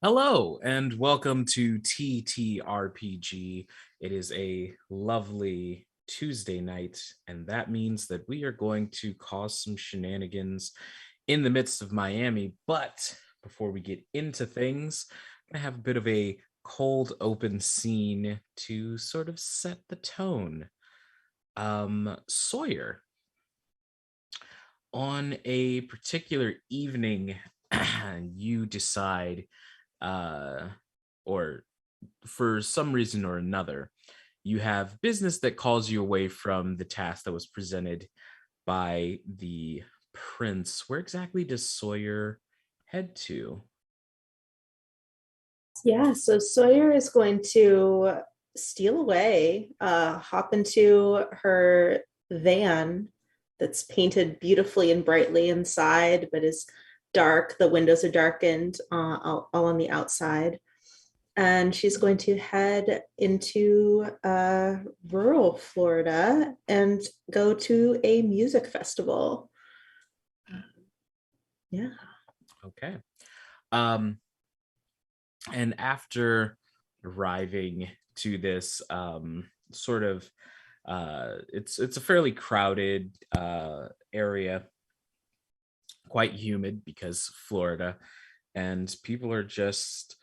Hello and welcome to TTRPG. It is a lovely Tuesday night, and that means that we are going to cause some shenanigans in the midst of Miami. But before we get into things, I have a bit of a cold open scene to sort of set the tone. Sawyer, on a particular evening, you decide uh, or for some reason or another, you have business that calls you away from the task that was presented by the prince. Where exactly does Sawyer head to? Yeah, so Sawyer is going to steal away, hop into her van that's painted beautifully and brightly inside, but is dark. The windows are darkened all on the outside. And she's going to head into rural Florida and go to a music festival. Yeah. Okay. Um, and after arriving to this sort of it's a fairly crowded area, quite humid because Florida, and people are just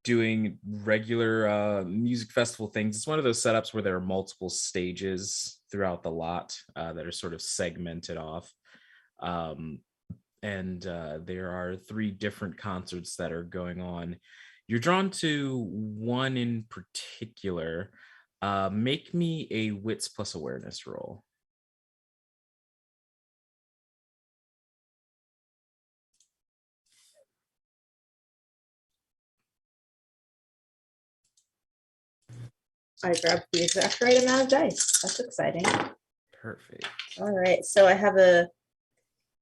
doing regular music festival things. It's one of those setups where there are multiple stages throughout the lot that are sort of segmented off. Um, and there are three different concerts that are going on. You're drawn to one in particular. Make me a wits plus awareness roll. I grabbed the exact right amount of dice. That's exciting. Perfect. All right, so I have a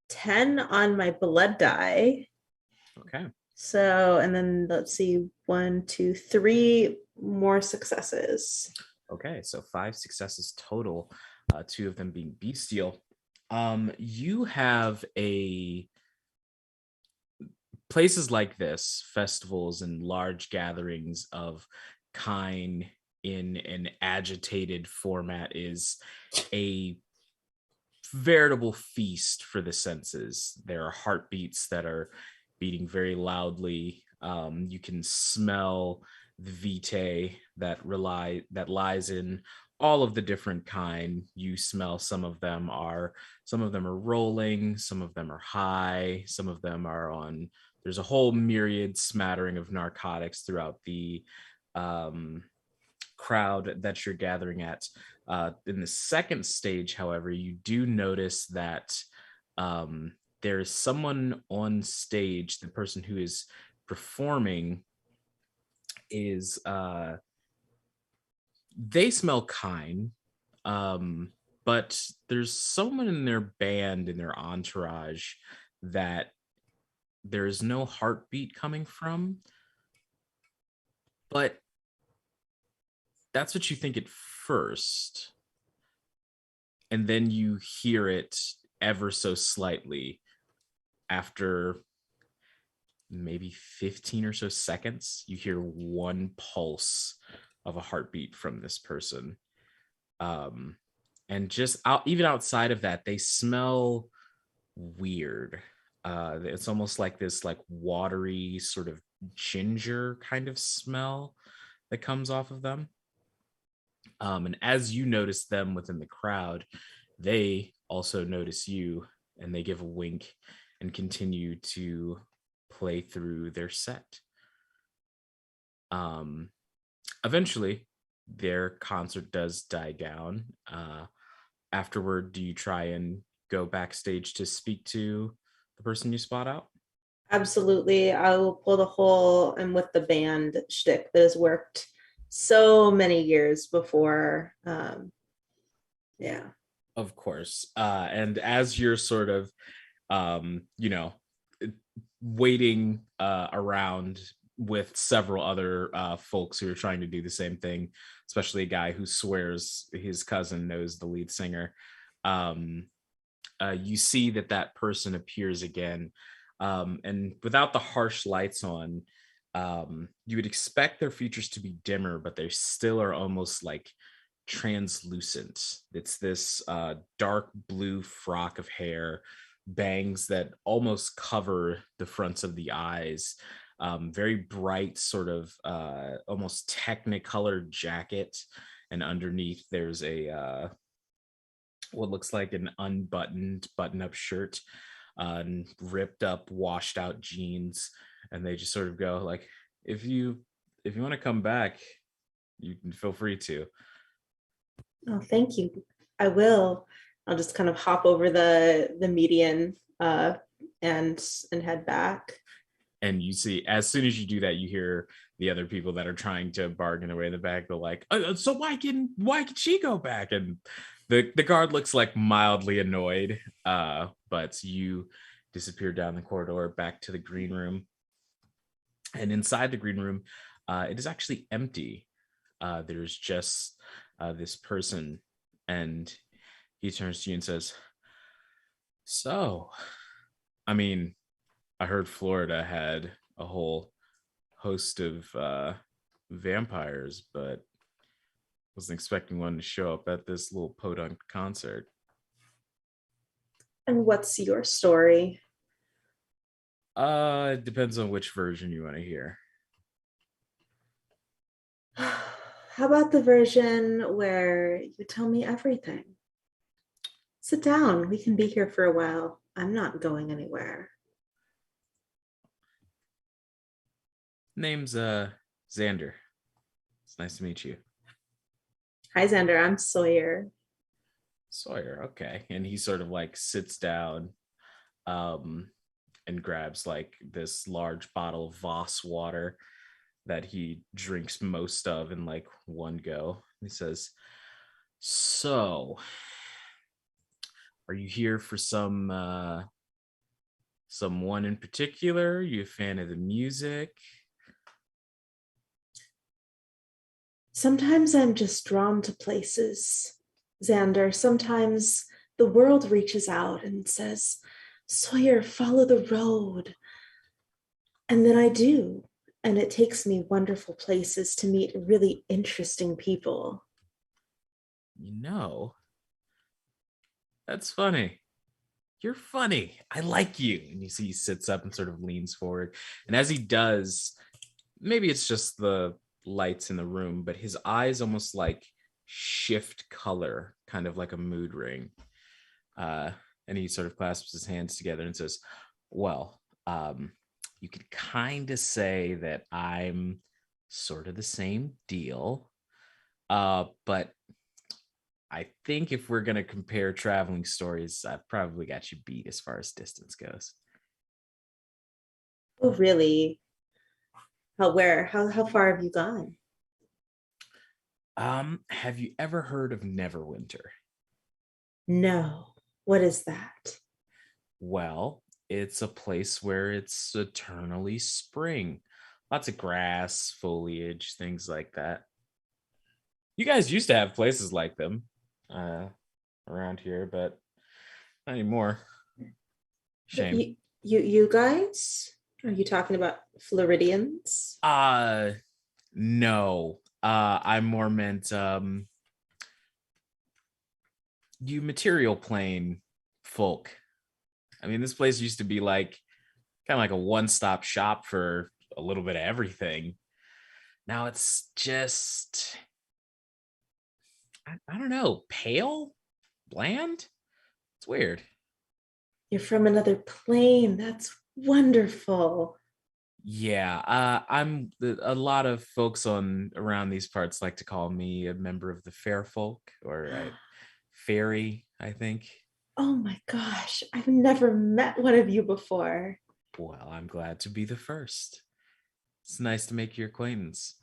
10 on my blood die. Okay. So, and then let's see, one, two, three more successes. Okay. So five successes total, two of them being bestial. You have a places like this, festivals and large gatherings of kind in an agitated format is a veritable feast for the senses. There are heartbeats that are beating very loudly. You can smell the vitae that lies in all of the different kind. You smell some of them are rolling, some of them are high, some of them are on. There's a whole myriad smattering of narcotics throughout the um, crowd that you're gathering at. In the second stage, however, you do notice that um, there is someone on stage. The person who is performing is they smell kind, um, but there's someone in their band in their entourage that there is no heartbeat coming from, but that's what you think at first, and then you hear it ever so slightly after maybe 15 or so seconds. You hear one pulse of a heartbeat from this person. um and just even outside of that, they smell weird. It's almost like this like watery sort of ginger kind of smell that comes off of them. And as you notice them within the crowd, they also notice you, and they give a wink and continue to play through their set. Um, Eventually, their concert does die down. Afterward, do you try and go backstage to speak to the person you spot out? Absolutely. I will pull the whole and with the band shtick that has worked so many years before. Yeah. Of course. And as you're sort of, you know, waiting around with several other folks who are trying to do the same thing, especially a guy who swears his cousin knows the lead singer. Um, you see that that person appears again, and without the harsh lights on, You would expect their features to be dimmer, but they still are almost like translucent. It's this dark blue frock of hair, bangs that almost cover the fronts of the eyes, very bright, sort of almost technicolored jacket. And underneath, there's a what looks like an unbuttoned button up shirt, and ripped up, washed out jeans. And they just sort of go like, if you want to come back, you can feel free to. Oh, thank you. I will. I'll just kind of hop over the median and head back. And you see, as soon as you do that, you hear the other people that are trying to bargain away in the back go like, so why can she go back? And the guard looks like mildly annoyed, but you disappear down the corridor back to the green room. And inside the green room, it is actually empty. There's just this person, and he turns to you and says, so, I mean, I heard Florida had a whole host of vampires, but wasn't expecting one to show up at this little podunk concert. And what's your story? It depends on which version you want to hear. How about the version where you tell me everything? Sit down. We can be here for a while. I'm not going anywhere. Name's Xander. It's nice to meet you. Hi, Xander. I'm Sawyer. Sawyer, okay. And he sort of like sits down, and grabs like this large bottle of Voss water that he drinks most of in like one go. He says, so, are you here for someone in particular? Are you a fan of the music? Sometimes I'm just drawn to places, Xander. Sometimes the world reaches out and says, Sawyer, follow the road. And then I do. And it takes me wonderful places to meet really interesting people. You know, that's funny. You're funny. I like you. And you see he sits up and sort of leans forward. And as he does, maybe it's just the lights in the room, but his eyes almost like shift color, kind of like a mood ring. Uh, and he sort of clasps his hands together and says, well, you could kind of say that I'm sort of the same deal. But I think if we're going to compare traveling stories, I've probably got you beat as far as distance goes. Oh, really? Where? How far have you gone? Have you ever heard of Neverwinter? No. What is that? Well, it's a place where it's eternally spring. Lots of grass, foliage, things like that. You guys used to have places like them uh, around here, but not anymore. Shame. You guys? Are you talking about Floridians? Uh no. I more meant you material plane folk. I mean, this place used to be like kind of like a one-stop shop for a little bit of everything. Now it's just I don't know, pale, bland. It's weird. You're from another plane. That's wonderful. Yeah, a lot of folks on around these parts like to call me a member of the fair folk or a fairy, I think. Oh my gosh, I've never met one of you before. Well, I'm glad to be the first. It's nice to make your acquaintance.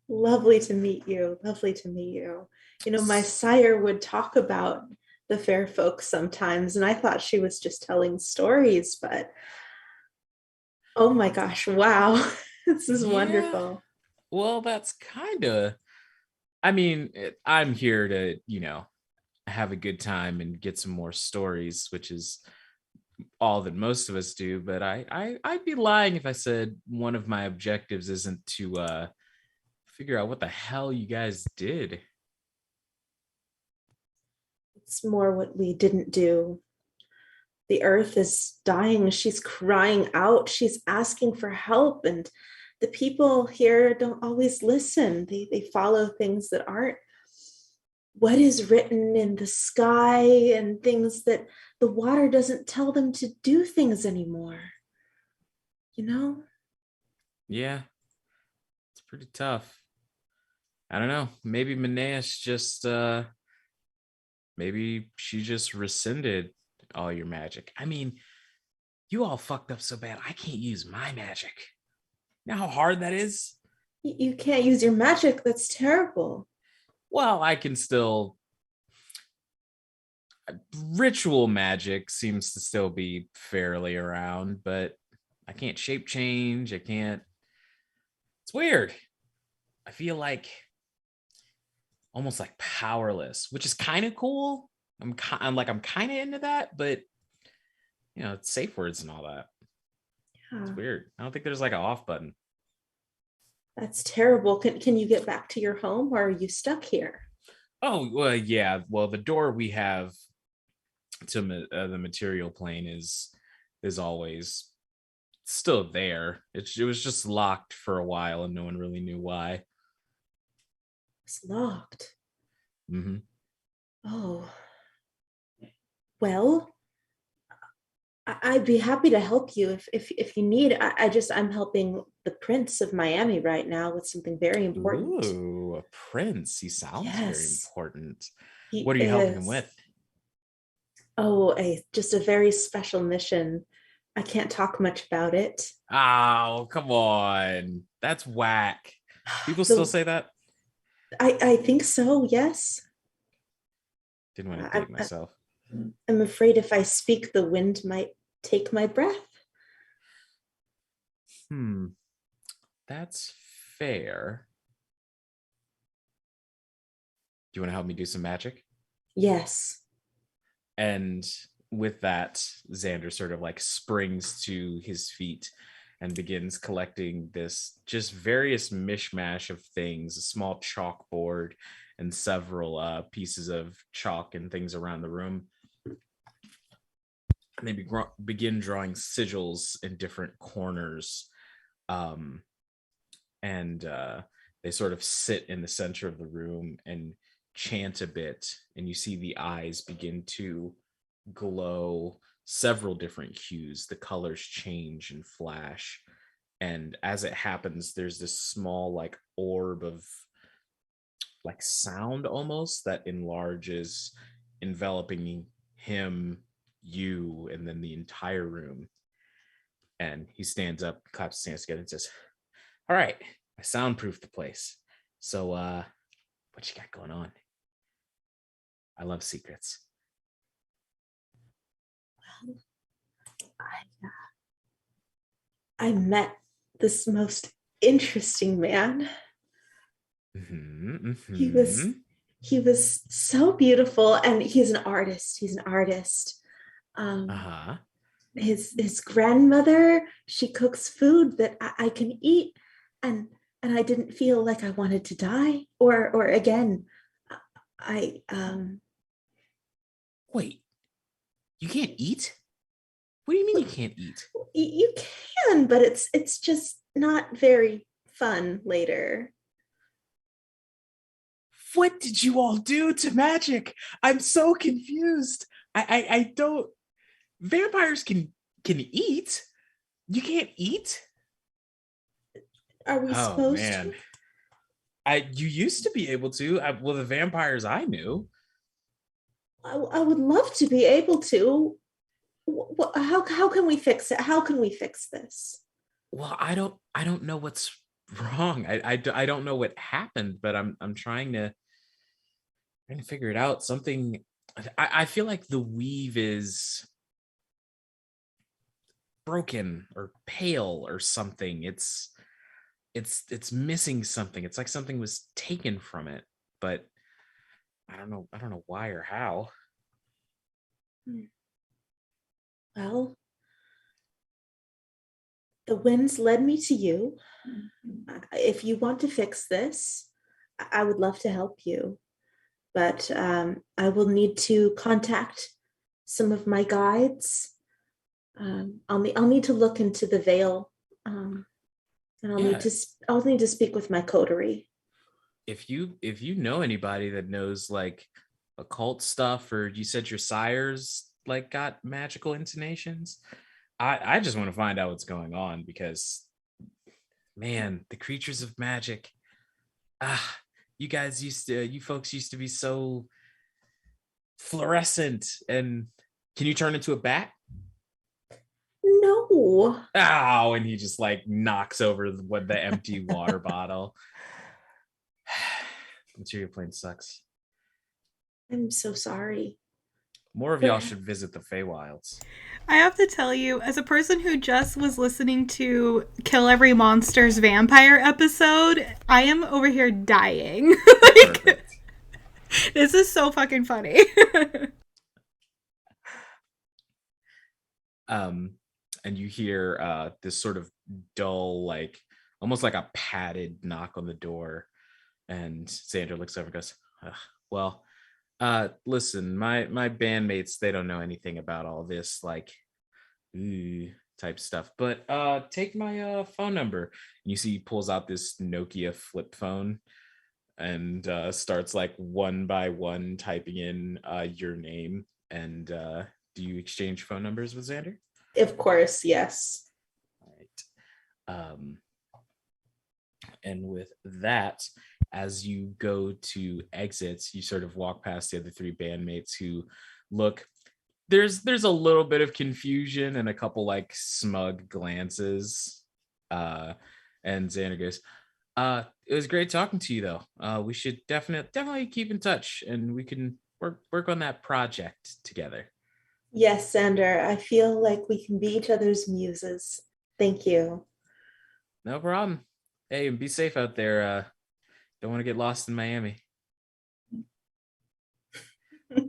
Lovely to meet you. Lovely to meet you. You know, my sire would talk about the fair folk sometimes, and I thought she was just telling stories, but oh my gosh, wow. This is Yeah, wonderful. well, that's kind of, I mean, I'm here to, have a good time and get some more stories, which is all that most of us do, but I'd be lying if I said one of my objectives isn't to figure out what the hell you guys did. It's more what we didn't do. The earth is dying. She's crying out. She's asking for help. And the people here don't always listen. They follow things that aren't what is written in the sky and things that the water doesn't tell them to do things anymore. You know? Yeah, it's pretty tough. I don't know. Maybe Maneas just maybe she just rescinded all your magic. I mean, you all fucked up so bad I can't use my magic. You know how hard that is? You can't use your magic. That's terrible. Well, I can still ritual magic seems to still be fairly around, but I can't shape change. I can't. It's weird. I feel like almost like powerless, which is kind of cool. I'm kind of into that, but it's safe words and all that. It's Yeah, weird. I don't think there's like an off button. that's terrible. Can you get back to your home or are you stuck here? Oh, well, yeah. Well, the door we have to the material plane is always still there. It was just locked for a while, and no one really knew why. It's locked. Mm-hmm. Oh, well, I'd be happy to help you if you need. I'm helping the Prince of Miami right now with something very important. Ooh, a prince. He sounds very Yes, important. he What are you helping him is. with? Oh, just a very special mission. I can't talk much about it. Oh, come on. That's whack. People still The say that? I think so. Yes. Didn't want to I, date I, myself. I'm afraid if I speak, the wind might take my breath. Hmm. That's fair. Do you want to help me do some magic? Yes. And with that, Xander sort of like springs to his feet and begins collecting this just various mishmash of things, a small chalkboard and several pieces of chalk and things around the room. And they begin drawing sigils in different corners. Um, and they sort of sit in the center of the room and chant a bit. And you see the eyes begin to glow several different hues. The colors change and flash. And as it happens, there's this small, like, orb of like sound almost that enlarges, enveloping him, you, and then the entire room. And he stands up, claps his hands together, and says, "All right, I soundproof the place. So, what you got going on? I love secrets." I, I met this most interesting man. Mm-hmm, He mm-hmm. was he was so beautiful, and he's an artist. He's an artist. Um, Uh-huh. his grandmother, she cooks food that I can eat, and I didn't feel like I wanted to die. Or again, I Wait, you can't eat? What do you mean you can't eat? you can, but it's just not very fun later. What did you all do to magic? I'm so confused. I don't. Vampires can eat. You can't eat. Are we Oh supposed man, to? you used to be able to. Well, the vampires I knew. I would love to be able to. How can we fix it? How can we fix this? Well, I don't know what's wrong. I don't know what happened, but I'm trying to figure it out. Something. I feel like the weave is broken or pale or something. It's missing something. It's like something was taken from it, but I don't know why or how. Well, the winds led me to you. If you want to fix this, I would love to help you. But I will need to contact some of my guides. I'll need to look into the veil, and Yeah. I'll need to speak with my coterie. If you know anybody that knows like occult stuff, or you said your sires like got magical intonations, I just want to find out what's going on because man, the creatures of magic. Ah, you folks used to be so fluorescent. And can you turn into a bat? No, Oh, and he just like knocks over the empty water bottle. Material plane sucks. I'm so sorry. More of y'all should visit the Feywilds. I have to tell you, as a person who just was listening to Kill Every Monster's Vampire episode, I am over here dying. Perfect. This is so fucking funny. And you hear this sort of dull, like almost like a padded knock on the door. And Xander looks over and goes, well, listen, my bandmates, they don't know anything about all this like type stuff. But take my phone number. And you see he pulls out this Nokia flip phone and starts like one by one typing in your name. And do you exchange phone numbers with Xander? Of course, yes. All right. And with that, as you go to exits, you sort of walk past the other three bandmates who look. There's a little bit of confusion and a couple like smug glances. And Xander goes, it was great talking to you though. We should definitely keep in touch and we can work on that project together. Yes, Sander, I feel like we can be each other's muses. Thank you. No problem. Hey, and be safe out there. Don't want to get lost in Miami.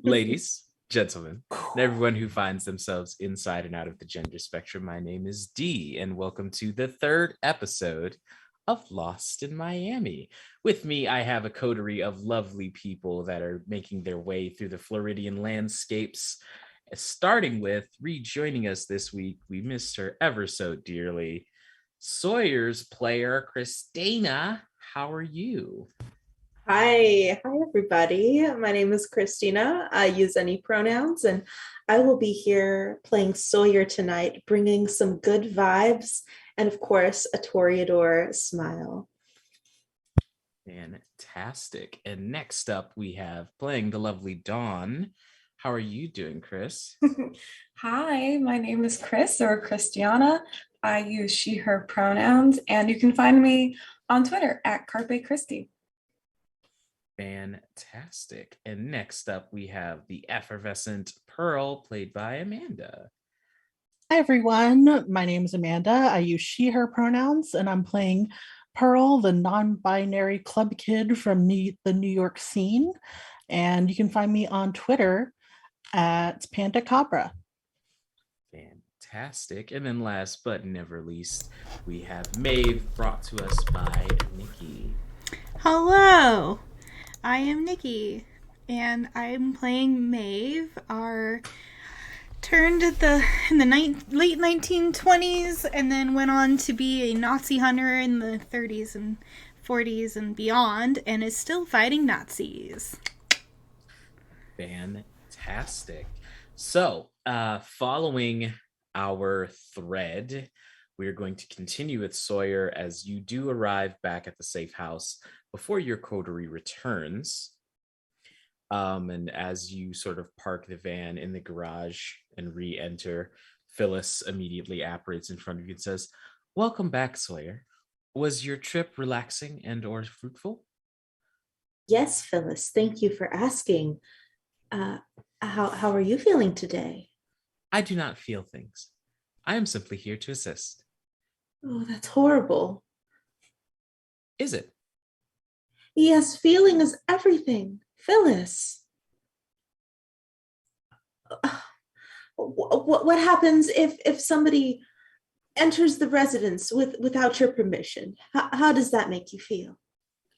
Ladies, gentlemen, and everyone who finds themselves inside and out of the gender spectrum, my name is Dee, and welcome to the third episode of Lost in Miami. With me, I have a coterie of lovely people that are making their way through the Floridian landscapes. Starting with rejoining us this week, we miss her ever so dearly, Sawyer's player, Christina. How are you? Hi everybody. My name is Christina. I use any pronouns, and I will be here playing Sawyer tonight, bringing some good vibes and, of course, a Toreador smile. Fantastic. And next up, we have playing the lovely Dawn. How are you doing, Chris? Hi, my name is Chris or Christiana. I use she, her pronouns, and you can find me on Twitter at Carpe Christi. Fantastic. And next up, we have the effervescent Pearl, played by Amanda. Hi, everyone. My name is Amanda. I use she, her pronouns, and I'm playing Pearl, the non-binary club kid from the New York scene. And you can find me on Twitter at Panda Cabra. Fantastic. And then last but never least, we have Maeve, brought to us by Nikki. Hello, I am Nikki, and I'm playing Maeve, our turned in the late 1920s and then went on to be a Nazi hunter in the 30s and 40s and beyond, and is still fighting Nazis. Fantastic. So, following our thread, we're going to continue with Sawyer as you do arrive back at the safe house before your coterie returns. And as you sort of park the van in the garage and re-enter, Phyllis immediately apparates in front of you and says, "Welcome back, Sawyer. Was your trip relaxing and or fruitful?" Yes, Phyllis, thank you for asking. How are you feeling today? I do not feel things. I am simply here to assist. Oh, that's horrible. Is it? Yes, feeling is everything. Phyllis. What happens if somebody enters the residence without your permission? How does that make you feel?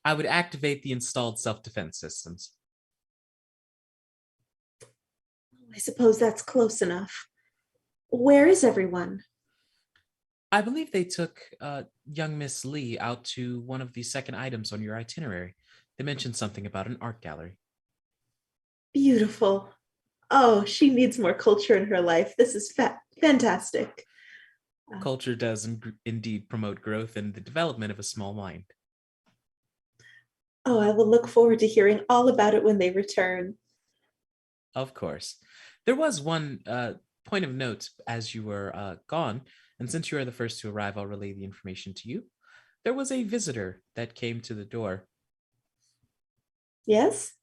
I would activate the installed self-defense systems. I suppose that's close enough. Where is everyone? I believe they took young Miss Lee out to one of the second items on your itinerary. They mentioned something about an art gallery. Beautiful. Oh, she needs more culture in her life. This is fantastic. Culture does indeed promote growth and the development of a small mind. Oh, I will look forward to hearing all about it when they return. Of course. There was one point of note as you were gone, and since you are the first to arrive, I'll relay the information to you. There was a visitor that came to the door. Yes?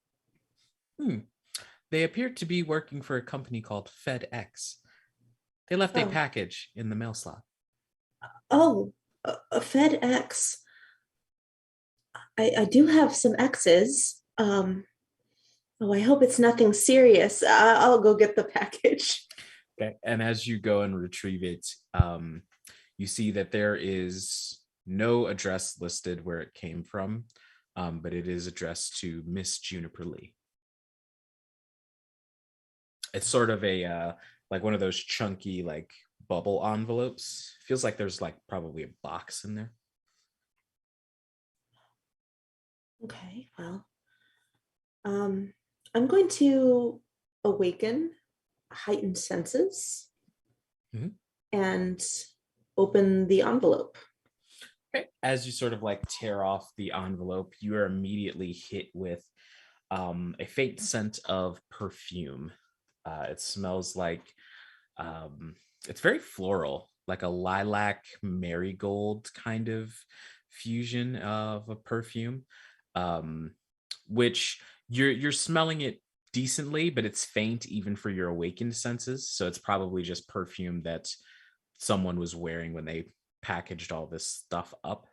They appeared to be working for a company called FedEx. They left a Oh. package in the mail slot. Oh, a FedEx. I do have some X's. Oh, I hope it's nothing serious. I'll go get the package. Okay. And as you go and retrieve it, you see that there is no address listed where it came from, but it is addressed to Miss Juniper Lee. It's sort of a like one of those chunky like bubble envelopes. Feels like there's like probably a box in there. Okay, well, I'm going to awaken heightened senses and open the envelope. Okay. As you sort of like tear off the envelope, you are immediately hit with a faint scent of perfume. It smells like it's very floral, like a lilac marigold kind of fusion of a perfume, which you're smelling it decently, but it's faint even for your awakened senses. So it's probably just perfume that someone was wearing when they packaged all this stuff up.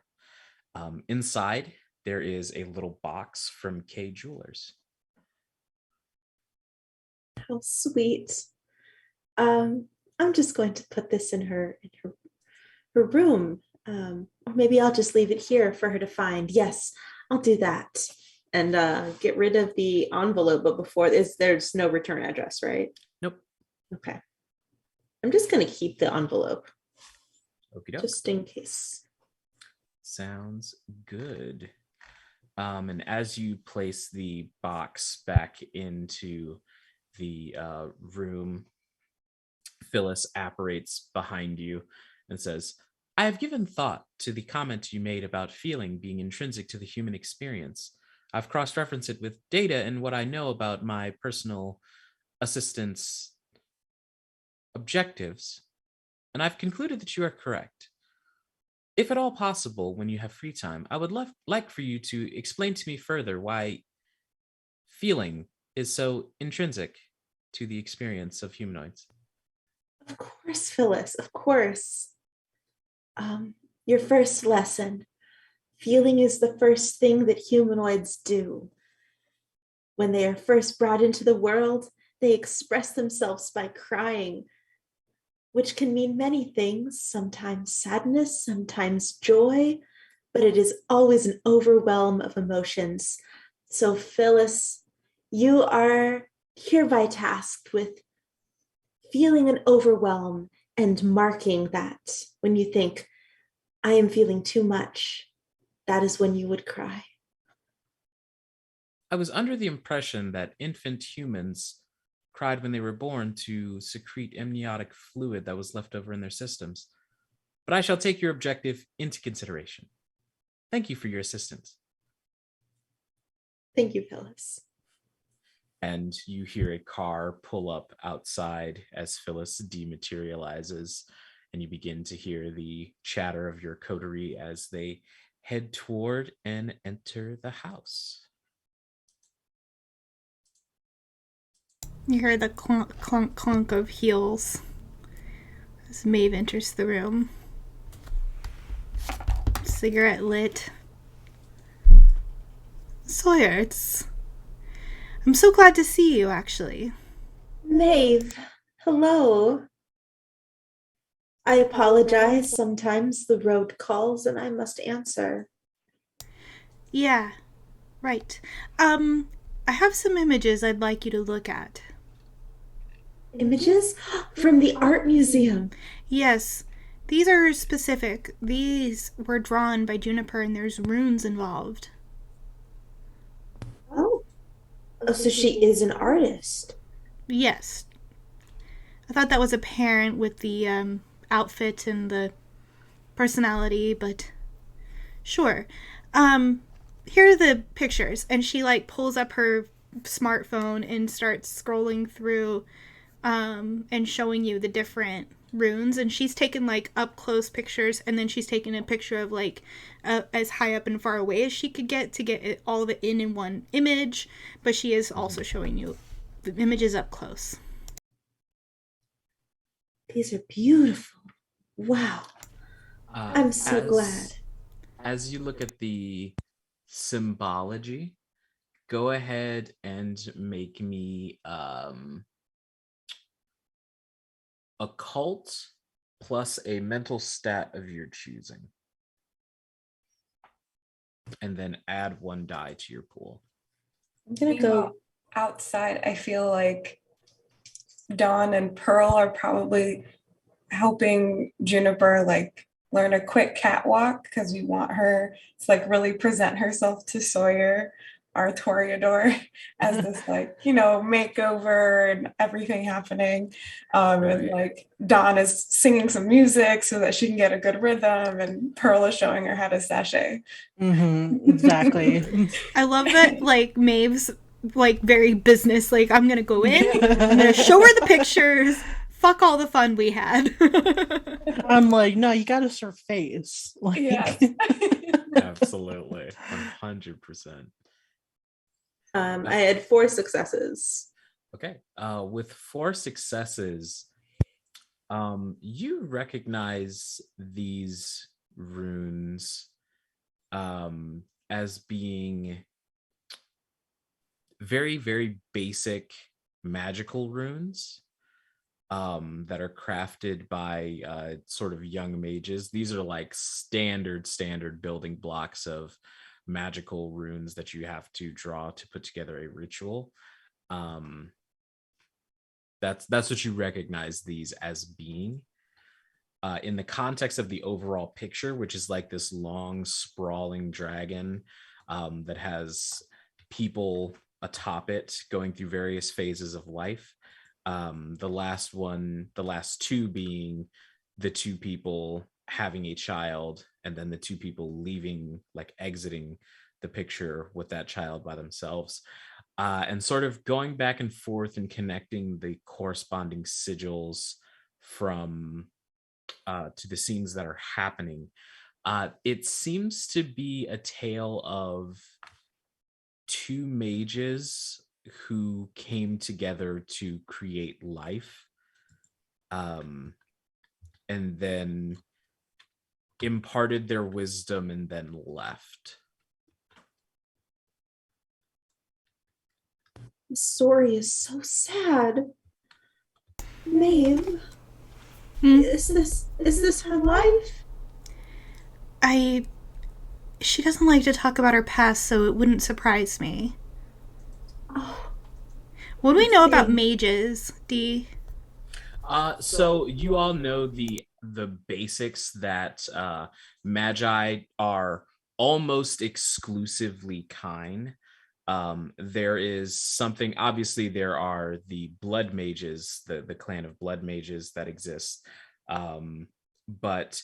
Inside, there is a little box from K Jewelers. How sweet. I'm just going to put this in her room. Or maybe I'll just leave it here for her to find. Yes, I'll do that. And get rid of the envelope, but before there's no return address, right? Nope. Okay. I'm just going to keep the envelope. Okey-doke. Just in case. Sounds good. And as you place the box back into the room, Phyllis apparates behind you and says, I have given thought to the comment you made about feeling being intrinsic to the human experience. I've cross-referenced it with data and what I know about my personal assistant's objectives, and I've concluded that you are correct. If at all possible, when you have free time, I would like for you to explain to me further why feeling is so intrinsic to the experience of humanoids. Of course, Phyllis, of course. Your first lesson. Feeling is the first thing that humanoids do. When they are first brought into the world, they express themselves by crying, which can mean many things, sometimes sadness, sometimes joy, but it is always an overwhelm of emotions. So, Phyllis, you are hereby tasked with feeling an overwhelm and marking that when you think, I am feeling too much. That is when you would cry. I was under the impression that infant humans cried when they were born to secrete amniotic fluid that was left over in their systems. But I shall take your objective into consideration. Thank you for your assistance. Thank you, Phyllis. And you hear a car pull up outside as Phyllis dematerializes, and you begin to hear the chatter of your coterie as they head toward and enter the house. You hear the clunk, clunk, clunk of heels as Maeve enters the room. Cigarette lit. Sawyer, I'm so glad to see you, actually. Maeve, Hello. I apologize. Sometimes the road calls and I must answer. Yeah, right. I have some images I'd like you to look at. Images from the art museum. Yes, these are specific. These were drawn by Juniper and there's runes involved. Oh, so she is an artist. Yes. I thought that was apparent with the outfit and the personality, but sure. Um, Here are the pictures. And she like pulls up her smartphone and starts scrolling through and showing you the different runes. And she's taken like up close pictures, and then she's taken a picture of like as high up and far away as she could get to get it, all of it in one image. But she is also showing you the images up close. These are beautiful. Wow. I'm so glad. As you look at the symbology, go ahead and make me occult plus a mental stat of your choosing. And then add 1 die to your pool. I'm going to go outside. I feel like Dawn and Pearl are probably helping Juniper like learn a quick catwalk because we want her to like really present herself to Sawyer, our Toreador, as this like, makeover and everything happening. And like Dawn is singing some music so that she can get a good rhythm, and Pearl is showing her how to sashay. Exactly. I love that like Maeve's like very business, like I'm gonna go in, I'm gonna show her the pictures, fuck all the fun we had. I'm like, no, you gotta serve face. Like, Yes. Absolutely. 100%. I had 4 successes. Okay. With 4 successes, you recognize these runes as being very, very basic magical runes that are crafted by sort of young mages. These are like standard building blocks of magical runes that you have to draw to put together a ritual. That's what you recognize these as being. In the context of the overall picture, which is like this long sprawling dragon that has people atop it going through various phases of life. The last 2 being the 2 people having a child, and then the 2 people leaving, like exiting the picture with that child by themselves, and sort of going back and forth and connecting the corresponding sigils from to the scenes that are happening. It seems to be a tale of 2 mages who came together to create life, and then imparted their wisdom and then left. The story is so sad. Maeve, is this her life? She doesn't like to talk about her past, so it wouldn't surprise me. Oh, What do we know about mages, Dee? So you all know the basics that magi are almost exclusively kind. There is something, obviously there are the blood mages, the clan of blood mages that exist, but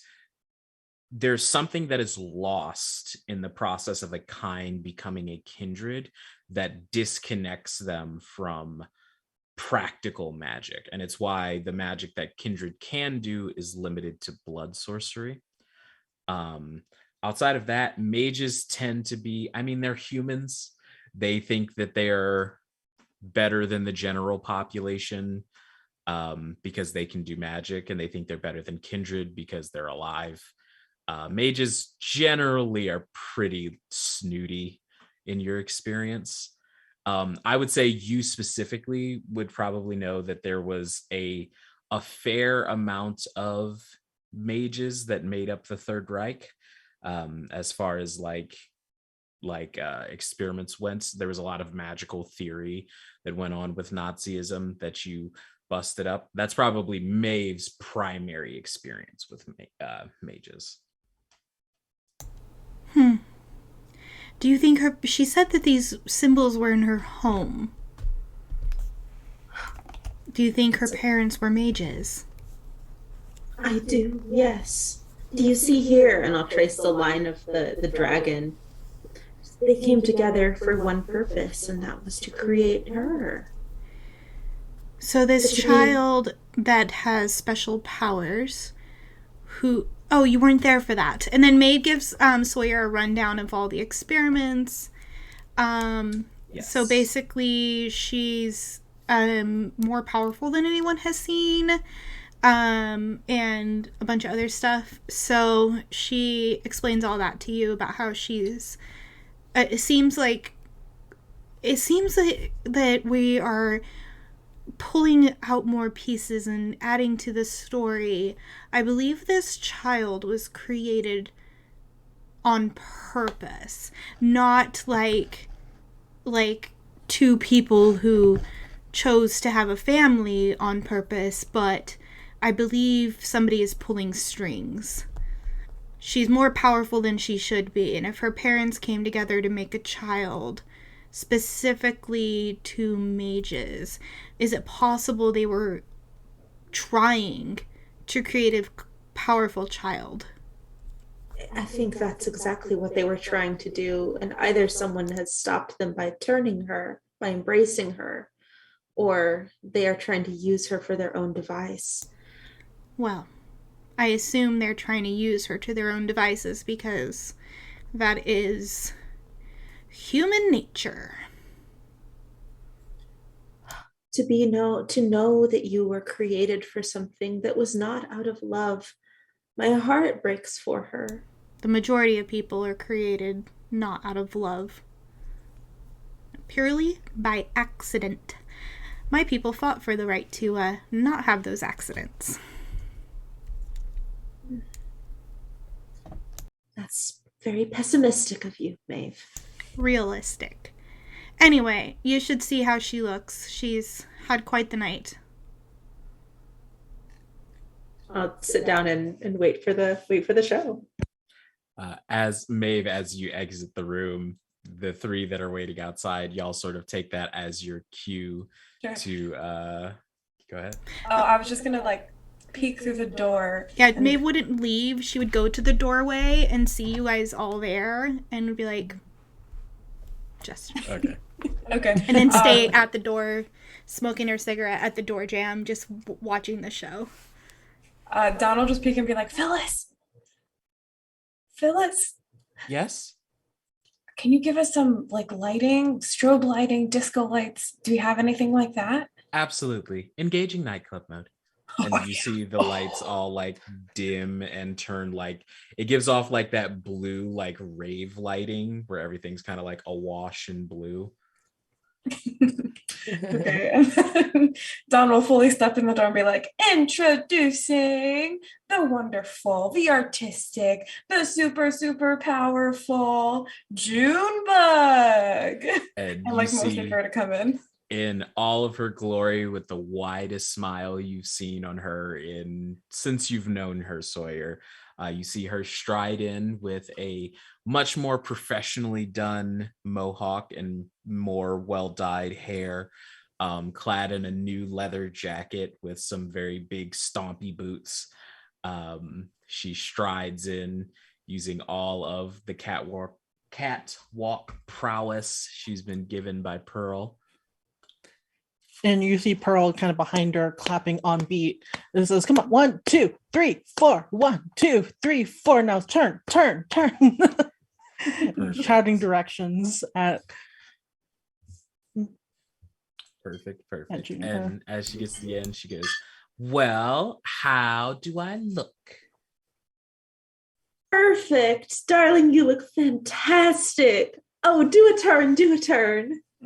there's something that is lost in the process of a kind becoming a kindred that disconnects them from practical magic. And it's why the magic that kindred can do is limited to blood sorcery. Outside of that, mages tend to be, they're humans. They think that they are better than the general population because they can do magic, and they think they're better than kindred because they're alive. Mages generally are pretty snooty in your experience. I would say you specifically would probably know that there was a fair amount of mages that made up the Third Reich. As far as experiments went, there was a lot of magical theory that went on with Nazism that you busted up. That's probably Maeve's primary experience with mages. Do you think she said that these symbols were in her home? Do you think her parents were mages? I do, yes. Do you see here? And I'll trace the line of the dragon. They came together for one purpose, and that was to create her. So this child that has special powers, who... Oh, you weren't there for that. And then Maeve gives Sawyer a rundown of all the experiments. Yes. So basically, she's more powerful than anyone has seen, and a bunch of other stuff. So she explains all that to you about how she's... It seems like that we are pulling out more pieces and adding to the story. I believe this child was created on purpose, not like two people who chose to have a family on purpose, but I believe somebody is pulling strings. She's more powerful than she should be, and if her parents came together to make a child specifically to mages, is it possible they were trying to create a powerful child? I think that's exactly what they were trying to do, and either someone has stopped them by turning her, by embracing her, or they are trying to use her for their own device. Well, I assume they're trying to use her to their own devices because that is human nature. To know that you were created for something that was not out of love. My heart breaks for her. The majority of people are created not out of love. Purely by accident. My people fought for the right to not have those accidents. That's very pessimistic of you, Maeve. Realistic. Anyway, you should see how she looks. She's had quite the night. I'll sit down and wait for the show. As Maeve, as you exit the room, the three that are waiting outside, y'all sort of take that as your cue to go ahead. Oh, I was just gonna peek through the door. Yeah, Maeve wouldn't leave. She would go to the doorway and see you guys all there and would be like, just okay. Okay. And then stay at the door, smoking her cigarette at the door jamb, just watching the show. Don will just peek and be like, Phyllis, Yes. can you give us some lighting, strobe lighting, disco lights? Do we have anything like that? Absolutely. Engaging nightclub mode. And you see the lights all dim and turn it gives off that blue rave lighting where everything's kind of awash in blue. Okay. And then Don will fully step in the door and be like, introducing the wonderful, the artistic, the super, super powerful Junebug. And I most of her to come in all of her glory with the widest smile you've seen on her since you've known her, Sawyer. You see her stride in with a much more professionally done mohawk and more well-dyed hair, clad in a new leather jacket with some very big stompy boots. She strides in using all of the catwalk prowess she's been given by Pearl. And you see Pearl kind of behind her clapping on beat. It says, come on, 1, 2, 3, 4, 1, 2, 3, 4. Now turn. Shouting directions at Perfect. And as she gets to the end, she goes, well, how do I look? Perfect. Darling, you look fantastic. Oh, do a turn.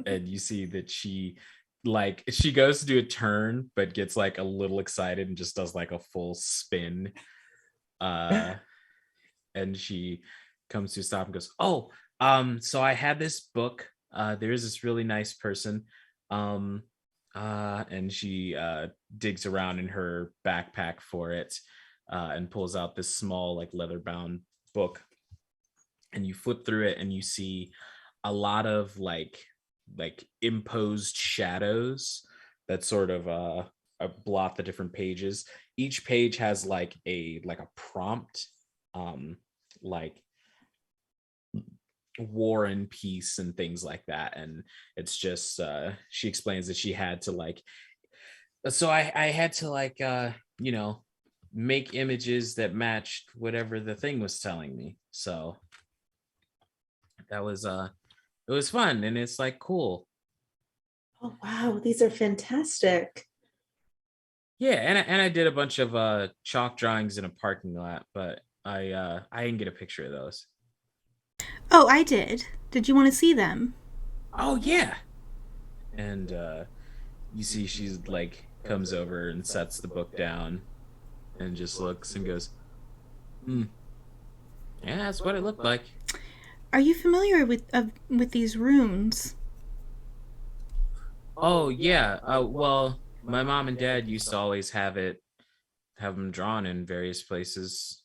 and you see that she goes to do a turn but gets like a little excited and just does like a full spin. And she comes to a stop and goes, "Oh, so I had this book. There's this really nice person." um and she digs around in her backpack for it, and pulls out this small like leather bound book, and you flip through it and you see a lot of like imposed shadows that sort of blot the different pages. Each page has like a prompt, like war and peace and things like that. And it's just she explains that she had to like, so I had to like you know, make images that matched whatever the thing was telling me. So that was it was fun, and it's like cool. Oh, wow. These are fantastic. Yeah, and I did a bunch of chalk drawings in a parking lot, but I didn't get a picture of those. Oh, I did. Did you want to see them? Oh yeah. And you see she's like comes over and sets the book down and just looks and goes, "Hmm. Yeah, that's what it looked like." Are you familiar with these runes? Oh yeah. Well, my mom and dad used to always have them drawn in various places.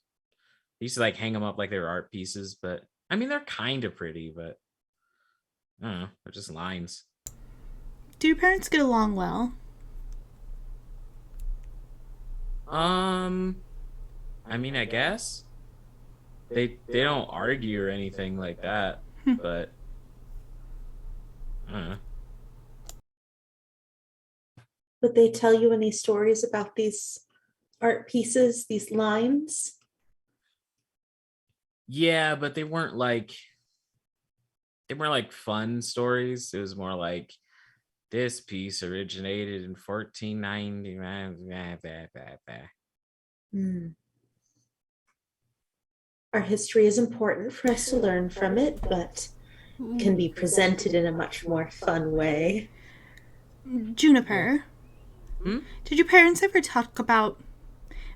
They used to like hang them up like they were art pieces, but I mean they're kind of pretty, but I don't know, they're just lines. Do your parents get along well? Um, I mean, I guess they don't argue or anything like that, but I don't know. Would they tell you any stories about these art pieces, these lines? Yeah, but they weren't like fun stories. It was more like this piece originated in 1490. Hmm. Our history is important for us to learn from it, but can be presented in a much more fun way. Juniper, Hmm? did your parents ever talk about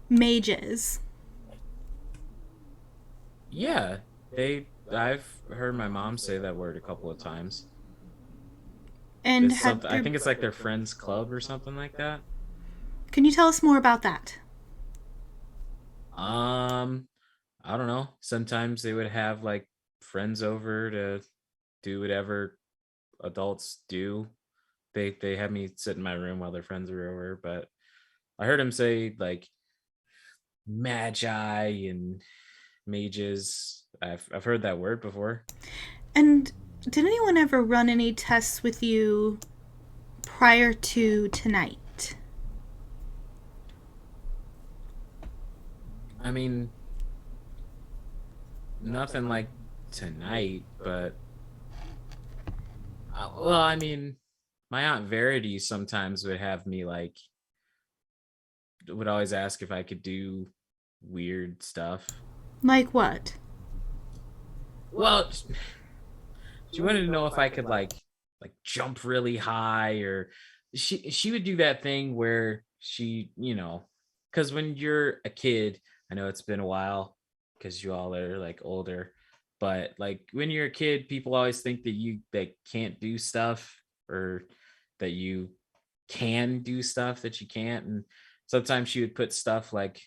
mages? Yeah, I've heard my mom say that word a couple of times. And It's had something, I their, think it's like their friends club or something like that. can you tell us more about that? Um, I don't know. Sometimes they would have like friends over to do whatever adults do. They had me sit in my room while their friends were over, but I heard him say like magi and mages. I've heard that word before. And did anyone ever run any tests with you prior to tonight? I mean, nothing like tonight, but well, I mean, my aunt Verity sometimes would have me like would always ask if I could do weird stuff. Like what? Well, she wanted to know if I could like jump really high, or she would do that thing where she, you know, because when you're a kid, I know it's been a while because you all are like older, but like when you're a kid, people always think that you like can't do stuff, or that you can do stuff that you can't. And sometimes she would put stuff like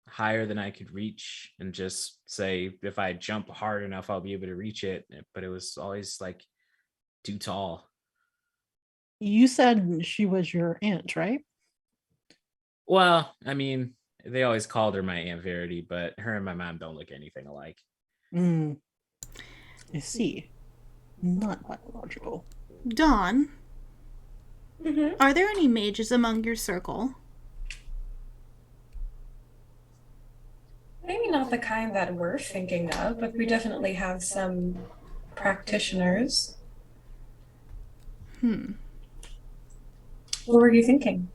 higher than I could reach and just say if I jump hard enough I'll be able to reach it, but it was always like too tall. You said she was your aunt, right? Well, I mean, they always called her my Aunt Verity, but her and my mom don't look anything alike. Mm, I see. Not biological. Dawn, Mhm. are there any mages among your circle? Maybe not the kind that we're thinking of, but we definitely have some practitioners. Hmm. What were you thinking?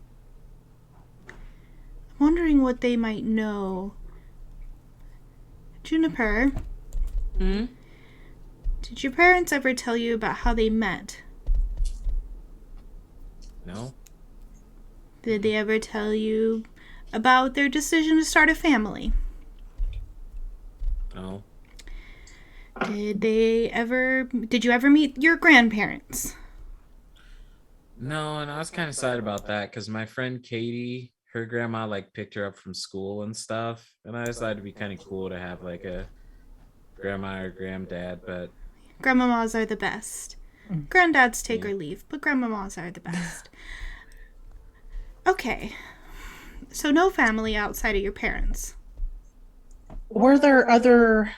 I'm wondering what they might know. Juniper, Hmm? did your parents ever tell you about how they met? No. Did they ever tell you about their decision to start a family? No. Did you ever meet your grandparents? No, and I was kind of sad about that because my friend Katie, her grandma like picked her up from school and stuff, and I decided it'd be kind of cool to have like a grandma or granddad, but Grandmamas are the best. Mm. Granddads take yeah. or leave, but grandmamas are the best. Okay, so no family outside of your parents. Were there other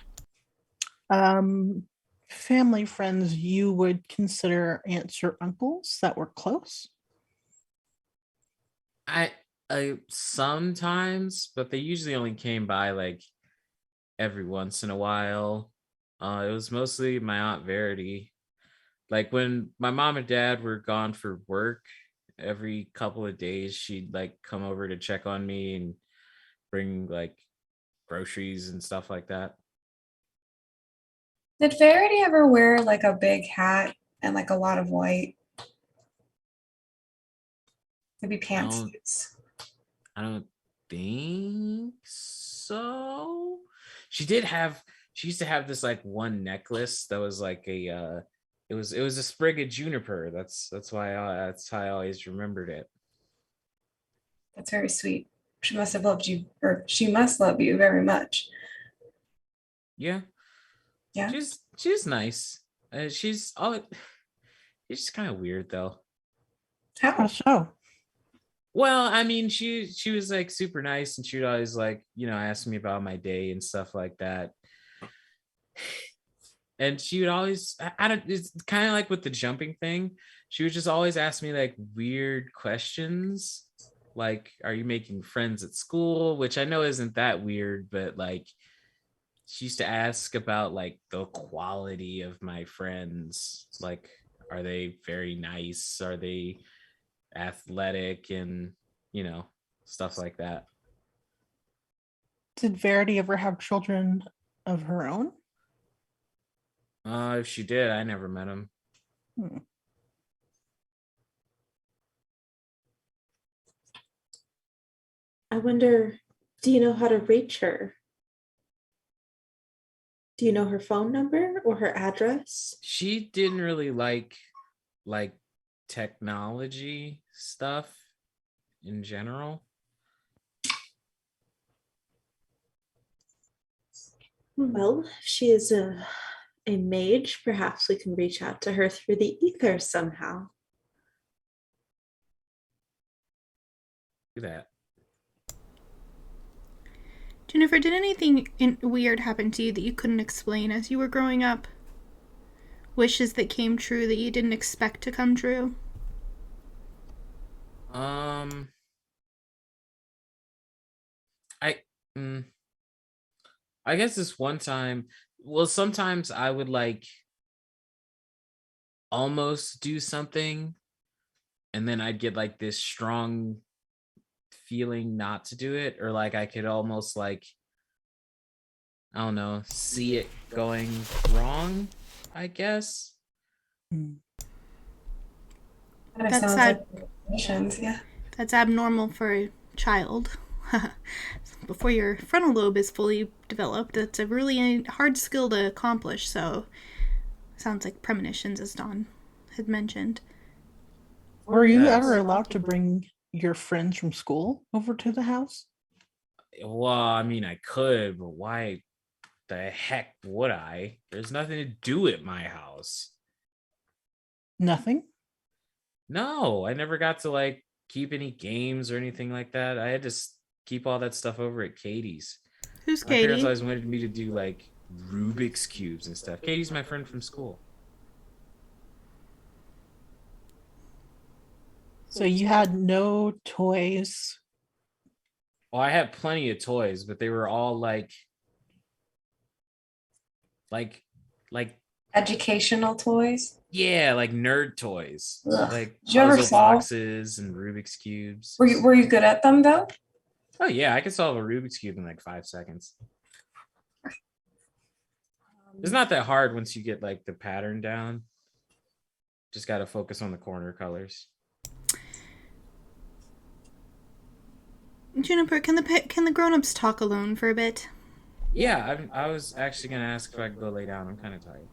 um, family friends you would consider aunts or uncles that were close? I sometimes, but they usually only came by like every once in a while. It was mostly my aunt Verity. Like when my mom and dad were gone for work, every couple of days she'd like come over to check on me and bring like groceries and stuff like that. Did Verity ever wear like a big hat and like a lot of white? Maybe I don't pantsuits. I don't think so. She did have she used to have this like one necklace that was like a it was a sprig of juniper. That's how I always remembered it. That's very sweet. She must have loved you, or she must love you very much. Yeah. Yeah. She's nice. She's just kind of weird though. How How? so? Well, I mean, she was like super nice, and she'd always like ask me about my day and stuff like that. And she would always I don't it's kind of like with the jumping thing. She would just always ask me like weird questions, like, "Are you making friends at school?" Which I know isn't that weird, but like she used to ask about like the quality of my friends, like, are they very nice? Are they athletic and stuff like that. Did Verity ever have children of her own? If she did, I never met him. Hmm. I wonder, do you know how to reach her? Do you know her phone number or her address? She didn't really like technology stuff in general. Well, if she is a mage, perhaps we can reach out to her through the ether somehow. Do that. Jennifer, did anything weird happen to you that you couldn't explain as you were growing up? Wishes that came true that you didn't expect to come true? Um, I mm, I guess this one time. Well, sometimes I would like almost do something, and then I'd get like this strong feeling not to do it, or like I could almost like I don't know, see it going wrong, I guess. Hmm. Kind of That's sounds sad. like missions, yeah. That's abnormal for a child. Before your frontal lobe is fully developed, that's a really hard skill to accomplish, so sounds like premonitions, as Dawn had mentioned. Were you Yes. ever allowed to bring your friends from school over to the house? Well, I mean, I could, but why the heck would I? There's nothing to do at my house. Nothing. No, I never got to like keep any games or anything like that. I had to keep all that stuff over at Katie's. Who's My parents Katie? always wanted me to do like Rubik's cubes and stuff. Katie's my friend from school. So you had no toys. Well, I had plenty of toys, but they were all like like Educational toys. yeah, like nerd toys. Ugh. Like Did you ever puzzle solve? boxes and Rubik's cubes. Were you good at them though? Oh yeah, I could solve a Rubik's cube in like 5 seconds. It's not that hard once you get like the pattern down. Just got to focus on the corner colors. Juniper, can the grown-ups talk alone for a bit? Yeah, I was actually gonna ask if I could go lay down. I'm kind of tired.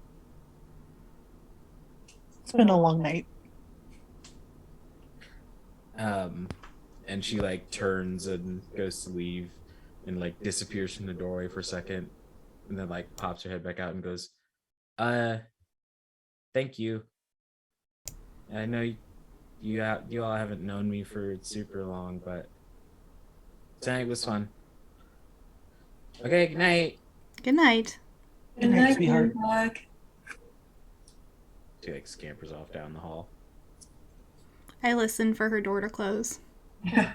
It's been a long night. And she like turns and goes to leave, and like disappears from the doorway for a second, and then like pops her head back out and goes, "Uh, thank you. I know you all haven't known me for super long, but tonight was fun. Okay, good night." Good night. Good night, sweetheart. Moonbug. She like scampers off down the hall. I listened for her door to close. Yeah.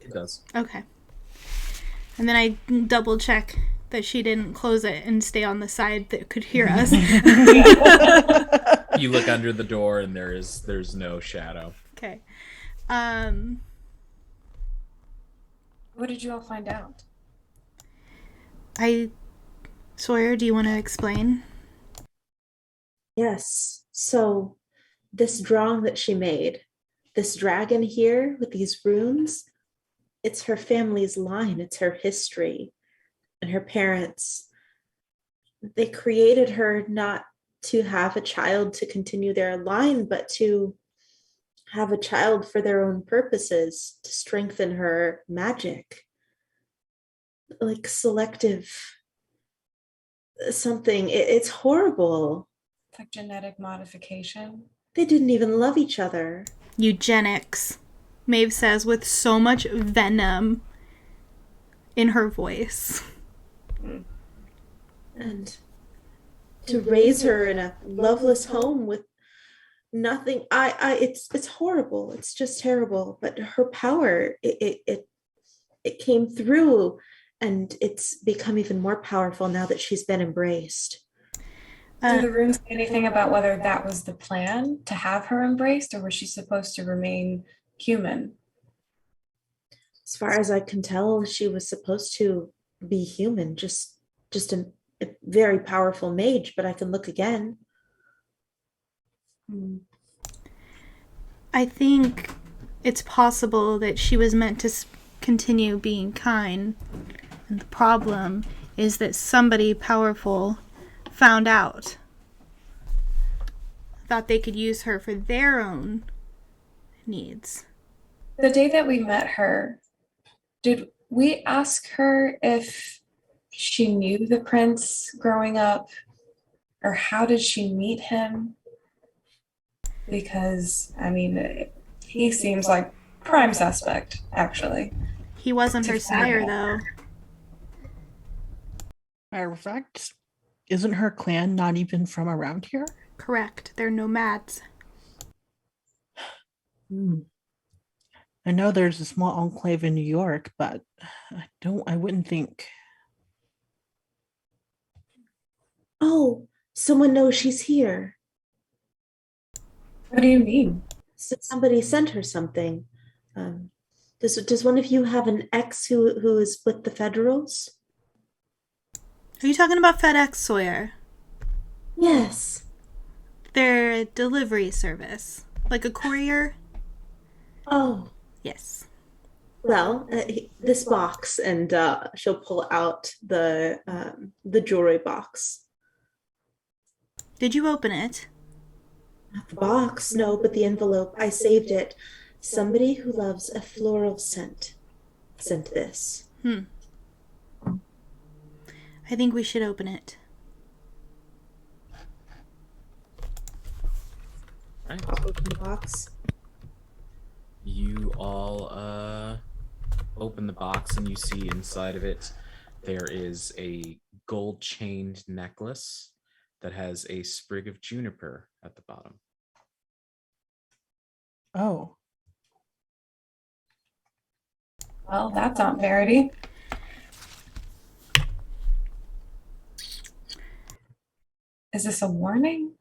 It does. Okay. And then I double check that she didn't close it and stay on the side that could hear us. You look under the door and there's no shadow. Okay. What did you all find out? Sawyer, do you want to explain? Yes. So this drawing that she made, this dragon here with these runes, it's her family's line, it's her history. And her parents, they created her not to have a child to continue their line, but to have a child for their own purposes, to strengthen her magic. Like selective something. It's horrible. It's like genetic modification. They didn't even love each other. Eugenics, Maeve says with so much venom in her voice. And to raise her in a loveless home with nothing, it's horrible. It's just terrible. But her power, it came through, and it's become even more powerful now that she's been embraced. Do the runes say anything about whether that was the plan to have her embraced, or was she supposed to remain human? As far as I can tell, she was supposed to be human, just a very powerful mage, but I can look again. I think it's possible that she was meant to continue being kind. And the problem is that somebody powerful found out. Thought they could use her for their own needs. The day that we met her, did we ask her if she knew the prince growing up, or how did she meet him? Because, I mean, he seems like prime suspect, actually. He wasn't her sire, though. Matter of fact, isn't her clan not even from around here? Correct. They're nomads. I know there's a small enclave in New York, but I wouldn't think. Oh, someone knows she's here. What do you mean? So somebody sent her something. Does one of you have an ex who is with the Federals? Are you talking about FedEx, Sawyer? Yes. They're a delivery service. Like a courier? Oh. Yes. Well, this box, and she'll pull out the jewelry box. Did you open it? Not the box, no, but the envelope. I saved it. Somebody who loves a floral scent sent this. I think we should open it. Right. I'll open the box. You all open the box, and you see inside of it there is a gold chained necklace that has a sprig of juniper at the bottom. Oh. Well, that's Aunt Verity. Is this a warning?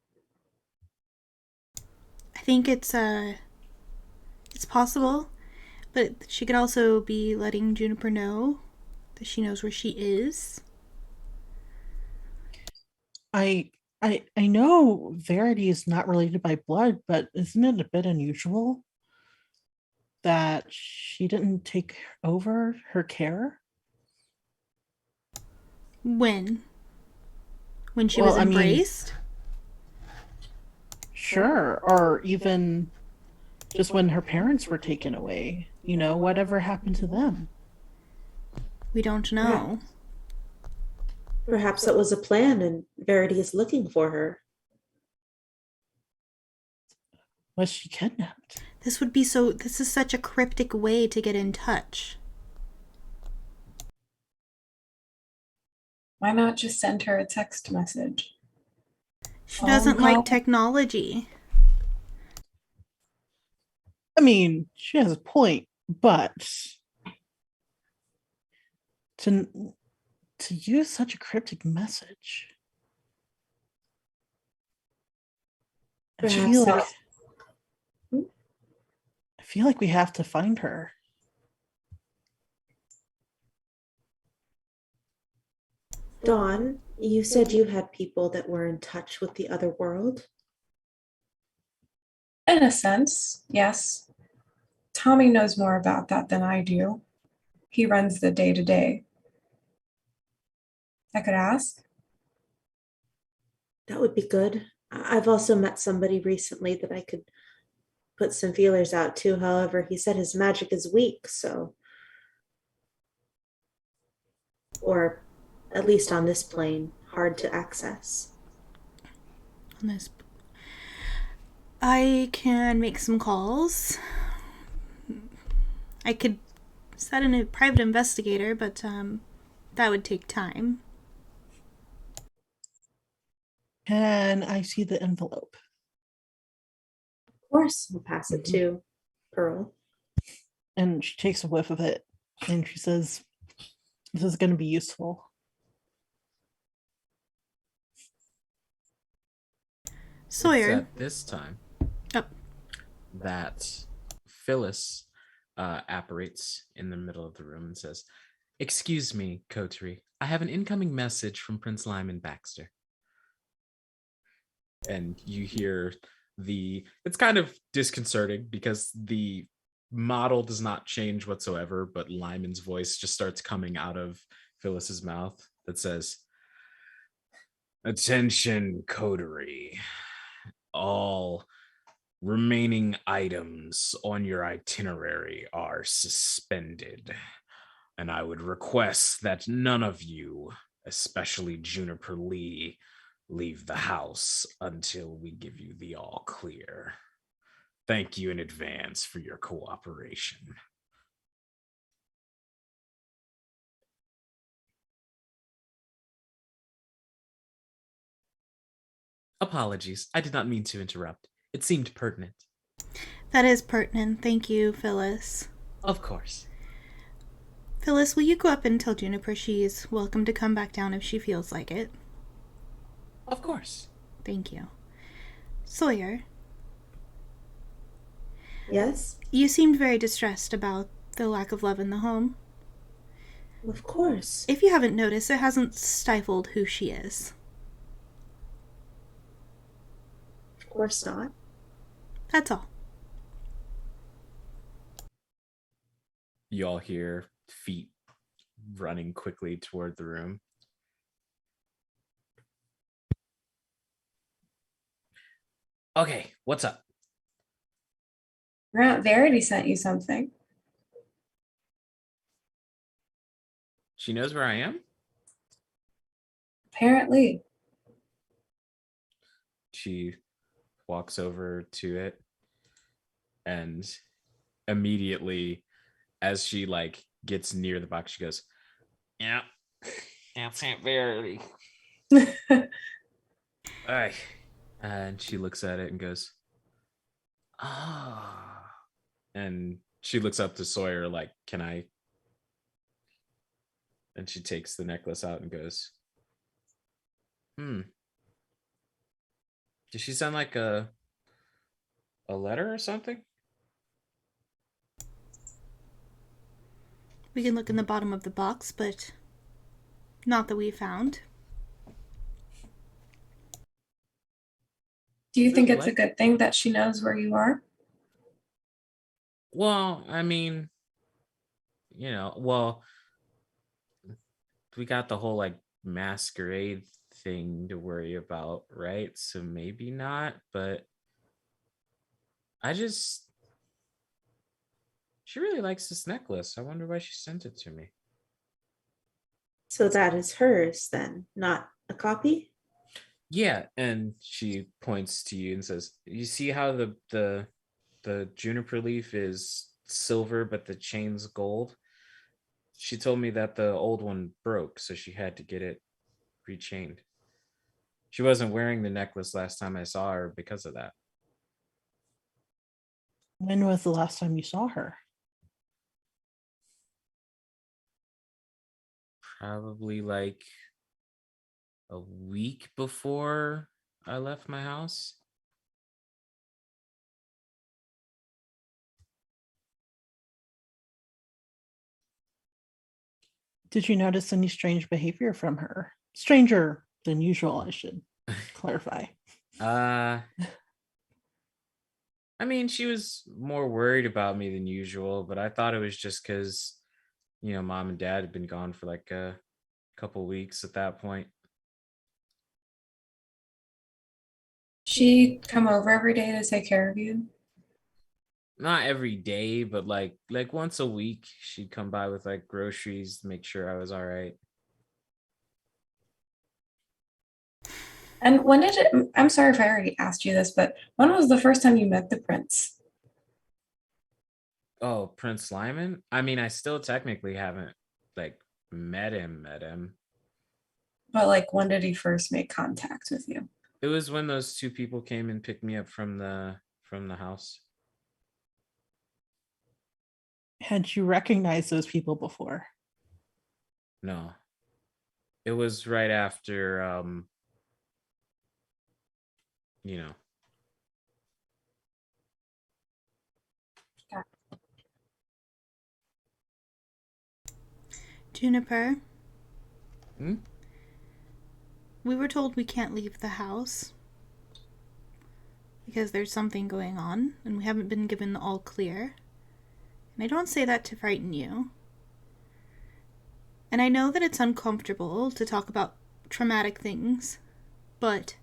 I think it's possible, but she could also be letting Juniper know that she knows where she is. I know Verity is not related by blood, but isn't it a bit unusual? that she didn't take over her care? When? When she Well, was I mean, embraced? sure. Or even just when her parents were taken away. Whatever happened to them? We don't know. Perhaps that was a plan and Verity is looking for her. Was she kidnapped? This is such a cryptic way to get in touch. Why not just send her a text message? She doesn't Phone call? like technology. I mean, she has a point, but to use such a cryptic message. I feel Perhaps like we have to find her. Dawn, you said you had people that were in touch with the other world. In a sense, yes. Tommy knows more about that than I do. He runs the day to day. I could ask. That would be good. I've also met somebody recently that I could put some feelers out to. However, he said his magic is weak, so. Or at least on this plane, hard to access. On this, I can make some calls. I could set in a private investigator, but that would take time. Can I see the envelope? Of course, I'll pass it to Pearl. And she takes a whiff of it and she says, "This is going to be useful." Sawyer. It's at this time that Phyllis apparates in the middle of the room and says, "Excuse me, Coterie. I have an incoming message from Prince Lyman Baxter." And you hear it's kind of disconcerting because the model does not change whatsoever, but Lyman's voice just starts coming out of Phyllis's mouth that says, "Attention, Coterie. All remaining items on your itinerary are suspended, and I would request that none of you, especially Juniper Lee, leave the house until we give you the all clear. Thank you in advance for your cooperation." Apologies, I did not mean to interrupt. It seemed pertinent. That is pertinent. Thank you, Phyllis. Of course. Phyllis, will you go up and tell Juniper she's welcome to come back down if she feels like it? Of course. Thank you. Sawyer. Yes? You seemed very distressed about the lack of love in the home. Of course. If you haven't noticed, it hasn't stifled who she is. Of course not. That's all. You all hear feet running quickly toward the room. Okay, what's up? Aunt Verity sent you something. She knows where I am? Apparently. She walks over to it, and immediately as she gets near the box, she goes, "Yeah, that's Aunt Verity." Ay. And she looks at it and goes, "Ah." And she looks up to Sawyer like, "Can I?" And she takes the necklace out and goes, Did she send like a letter or something?" We can look in the bottom of the box, but not that we found. Do you think it's a good thing that she knows where you are? Well, I mean, well, we got the whole like masquerade thing to worry about, right? So maybe not, but I just she really likes this necklace. I wonder why she sent it to me. So that is hers then, not a copy? Yeah, and she points to you and says, "You see how the juniper leaf is silver but the chain's gold? She told me that the old one broke, so she had to get it rechained. She wasn't wearing the necklace last time I saw her because of that. When was the last time you saw her? Probably like a week before I left my house." Did you notice any strange behavior from her? Stranger than usual, I should clarify. uh I mean, she was more worried about me than usual, but I thought it was just because, mom and dad had been gone for like a couple weeks at that point. She come over every day to take care of you. Not every day, but like once a week, she'd come by with like groceries to make sure I was all right. And when did it, I'm sorry if I already asked you this, but when was the first time you met the prince? Oh, Prince Lyman? I mean, I still technically haven't like met him. But like, when did he first make contact with you? It was when those two people came and picked me up from the house. Had you recognized those people before? No. It was right after you know. Juniper, Hmm? we were told we can't leave the house because there's something going on and we haven't been given the all clear. And I don't say that to frighten you. And I know that it's uncomfortable to talk about traumatic things, but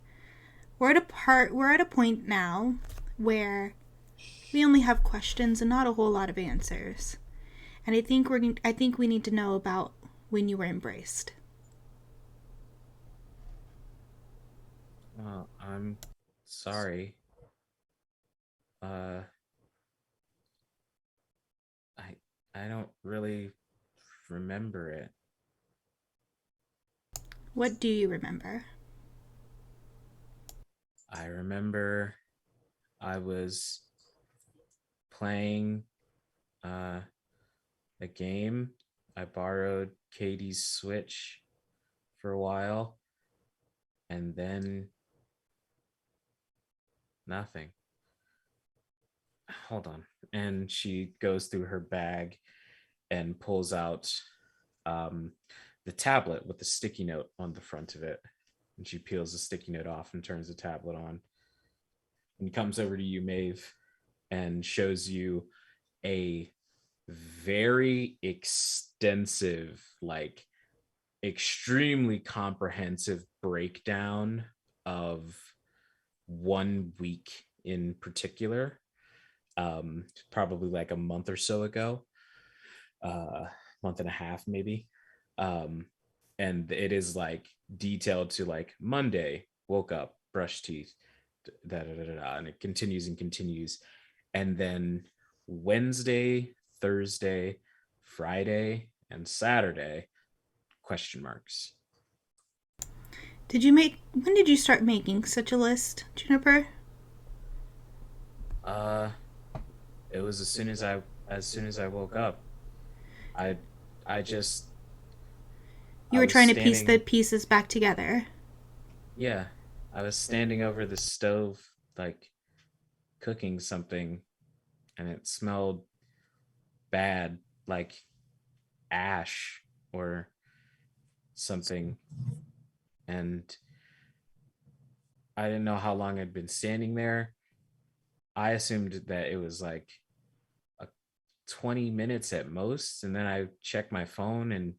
we're at a point now where we only have questions and not a whole lot of answers. And I think we need to know about when you were embraced. I'm sorry. Uh I I don't really remember it. What do you remember? I remember I was playing uh a game. I borrowed Katie's Switch for a while and then nothing. Hold on. And she goes through her bag and pulls out um the tablet with the sticky note on the front of it. And she peels the sticky note off and turns the tablet on and comes over to you, Maeve, and shows you a very extensive, like extremely comprehensive breakdown of 1 week in particular, probably like a month or so ago, month and a half maybe. Um, and it is like detailed to like Monday, woke up, brushed teeth, and it continues and continues. And then Wednesday, Thursday, Friday, and Saturday, question marks. When did you start making such a list, Juniper? Uh, it was as soon as I woke up. I I just You I were was trying to piece the standing. pieces back together. Yeah, I was standing over the stove, like cooking something, and it smelled bad, like ash or something. And I didn't know how long I'd been standing there. I assumed that it was like a 20 minutes at most, and then I checked my phone and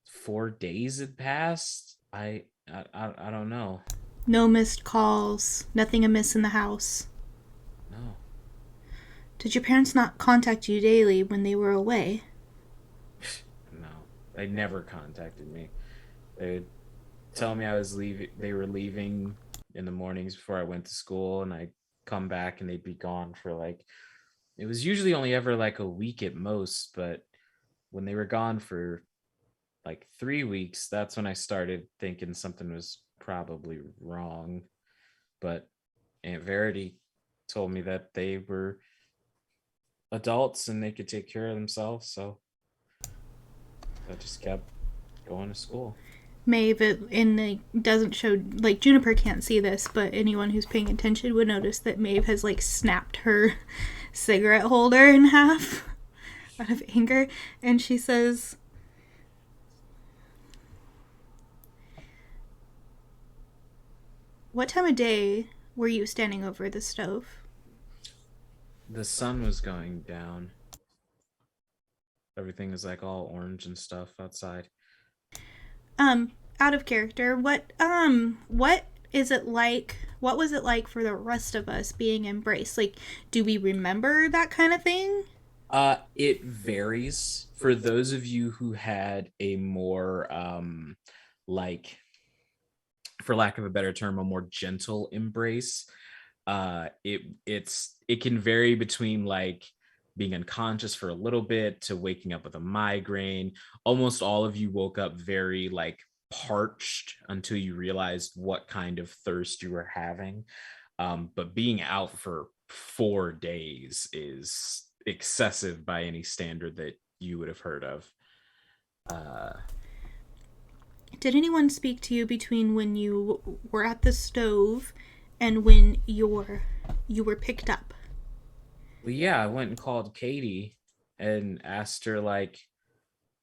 4 days had passed. I don't know. No missed calls, nothing amiss in the house. No. Did your parents not contact you daily when they were away? No. They never contacted me. They would tell me I was leaving, they were leaving in the mornings before I went to school, and I'd come back and they'd be gone for like, it was usually only ever like a week at most, but when they were gone for like 3 weeks, that's when I started thinking something was probably wrong. But Aunt Verity told me that they were adults and they could take care of themselves. So I just kept going to school. Maeve, doesn't show, like, Juniper can't see this, but anyone who's paying attention would notice that Maeve has, like, snapped her cigarette holder in half out of anger, and she says, "What time of day were you standing over the stove?" The sun was going down. Everything is like all orange and stuff outside. Out of character, what is it like? What was it like for the rest of us being embraced? Like, do we remember that kind of thing? It varies. For those of you who had a more like, for lack of a better term, a more gentle embrace, it can vary between like being unconscious for a little bit to waking up with a migraine. Almost all of you woke up very like parched until you realized what kind of thirst you were having. But being out for 4 days is excessive by any standard that you would have heard of. Did anyone speak to you between when you were at the stove and when you were picked up? Well, yeah, I went and called Katie and asked her like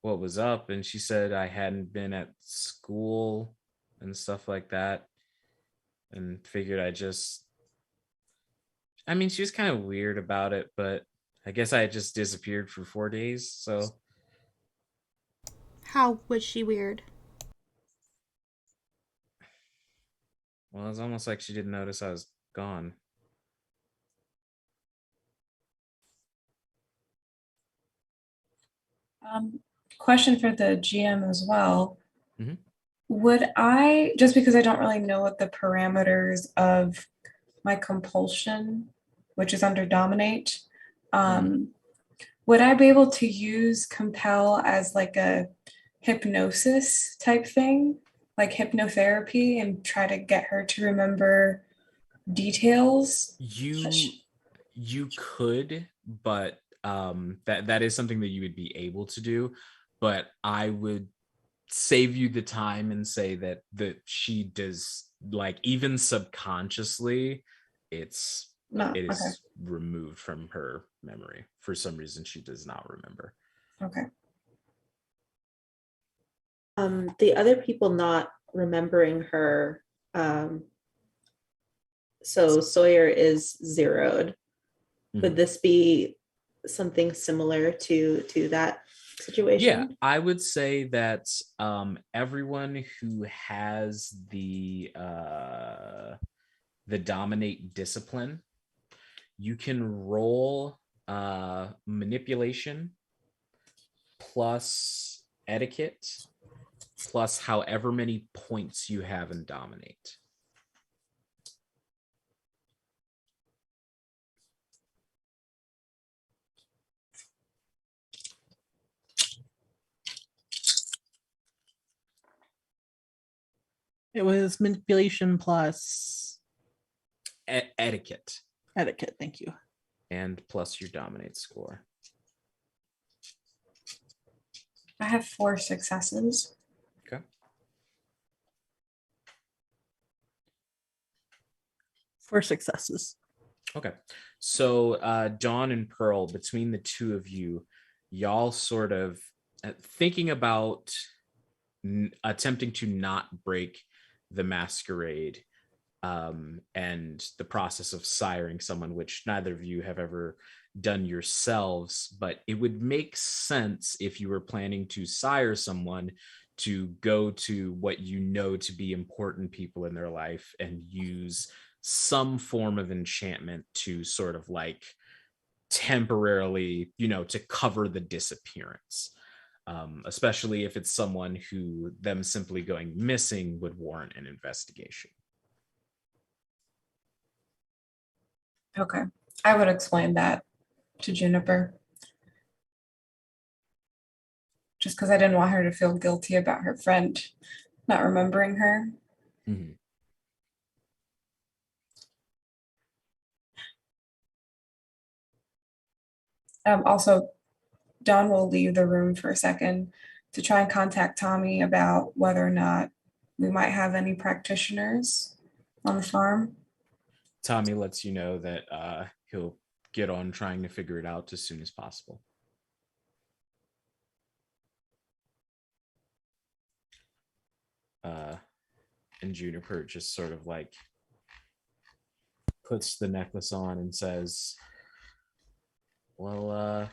what was up, and she said I hadn't been at school and stuff like that, and figured I mean, she was kind of weird about it, but I guess I had just disappeared for 4 days, so How was she weird? well, it was almost like she didn't notice I was gone. Question for the GM as well. Mhm. Would I, just because I don't really know what the parameters of my compulsion, which is under dominate, would I be able to use compel as like a hypnosis type thing, like hypnotherapy, and try to get her to remember details? You could, but that is something that you would be able to do, but I would save you the time and say that she does, like, even subconsciously, No, it okay, is removed from her memory. For some reason she does not remember. okay. The other people not remembering her, so Sawyer is zeroed. Would Mhm. this be something similar to that situation? Yeah, I would say that everyone who has the dominate discipline, you can roll manipulation plus etiquette plus however many points you have in dominate. It was manipulation plus Etiquette etiquette. Thank you. and plus your dominate score. I have 4 successes. Okay. 4 successes. Okay. So Dawn and Pearl, between the two of you, y'all sort of thinking about attempting to not break the masquerade, and the process of siring someone, which neither of you have ever done yourselves, but it would make sense if you were planning to sire someone to go to what you know to be important people in their life and use some form of enchantment to sort of like temporarily, to cover the disappearance. Especially if it's someone who them simply going missing would warrant an investigation. Okay. I would explain that to Juniper. Just because I didn't want her to feel guilty about her friend not remembering her. Mhm. Also, Dawn will leave the room for a second to try and contact Tommy about whether or not we might have any practitioners on the farm. Tommy lets you know that he'll get on trying to figure it out as soon as possible. And Juniper just sort of like puts the necklace on and says, well,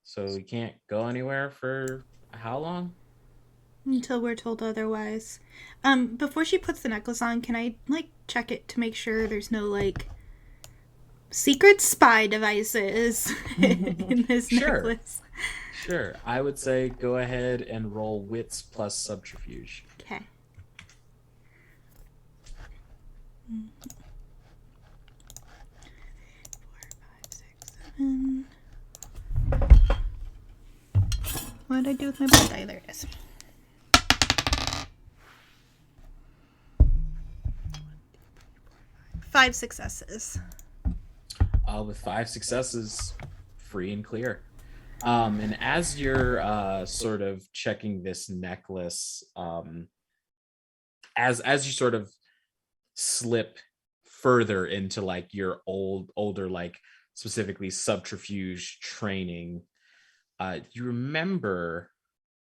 so we can't go anywhere for how long? Until we're told otherwise. Before she puts the necklace on, can I like check it to make sure there's no like secret spy devices in this necklace? Sure. I would say go ahead and roll wits plus subterfuge. Okay. What did I do with my blood die? There it is. Five successes. With 5 successes, free and clear. And as you're sort of checking this necklace, as you sort of slip further into like your older, like specifically subterfuge training, you remember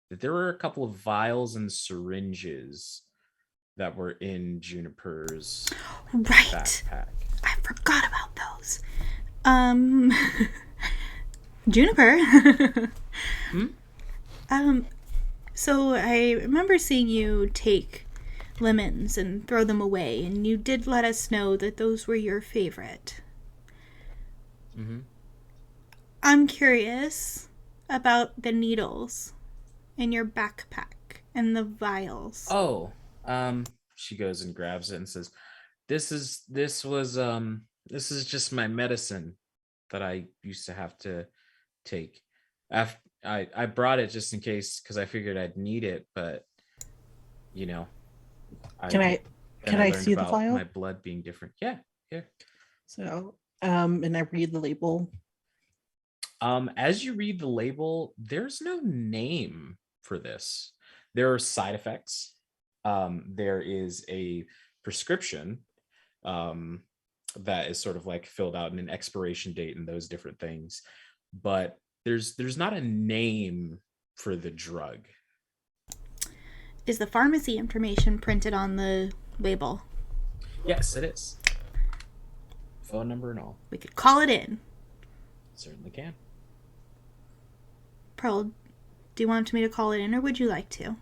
that there were a couple of vials and syringes that were in Juniper's backpack. I forgot about those. Juniper. So I remember seeing you take lemons and throw them away, and you did let us know that those were your favorite. Mm-hmm. I'm curious about the needles in your backpack and the vials. Oh, she goes and grabs it and says, this is just my medicine that I used to have to take. After I brought it just in case because I figured I'd need it, but Can I see the vial? My blood being different. Yeah. So, and I read the label. As you read the label, there's no name for this. There are side effects. There is a prescription that is sort of like filled out and an expiration date and those different things, but there's not a name for the drug. Is the pharmacy information printed on the label? Yes, it is. Phone number and all. We could call it in. Certainly can. Pearl, do you want me to call it in, or would you like to?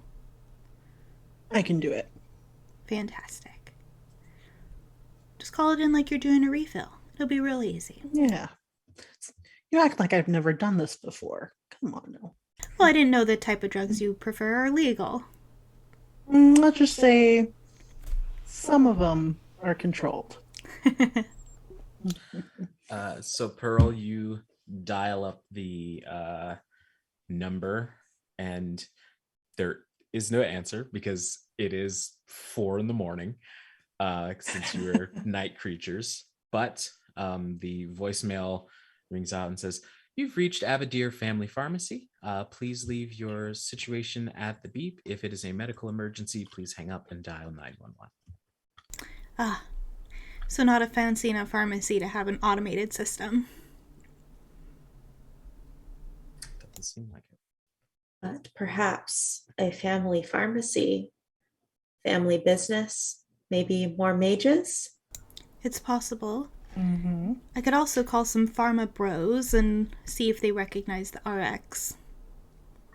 I can do it. Fantastic. Just call it in like you're doing a refill. It'll be real easy. Yeah. You act like I've never done this before. Come on now. Well, I didn't know the type of drugs you prefer are legal. Let's just say some of them are controlled. So Pearl, you dial up the number and there is no answer because it is 4 a.m. Since you are night creatures. But the voicemail rings out and says, "You've reached Abadir Family Pharmacy. Please leave your situation at the beep. If it is a medical emergency, please hang up and dial 911. So not a fancy enough pharmacy to have an automated system. Doesn't seem like it. But perhaps a family pharmacy, family business, maybe more mages? It's possible. Mm-hmm. I could also call some pharma bros and see if they recognize the RX.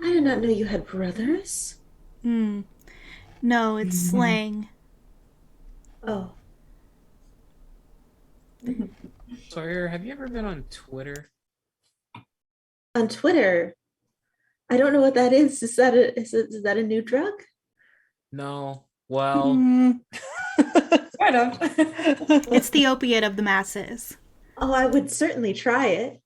I did not know you had brothers. No, it's slang. Oh. Sawyer, have you ever been on Twitter? On Twitter. I don't know what that is. Is that a new drug? No. Well, Sort of. It's the opiate of the masses. Oh, I would certainly try it.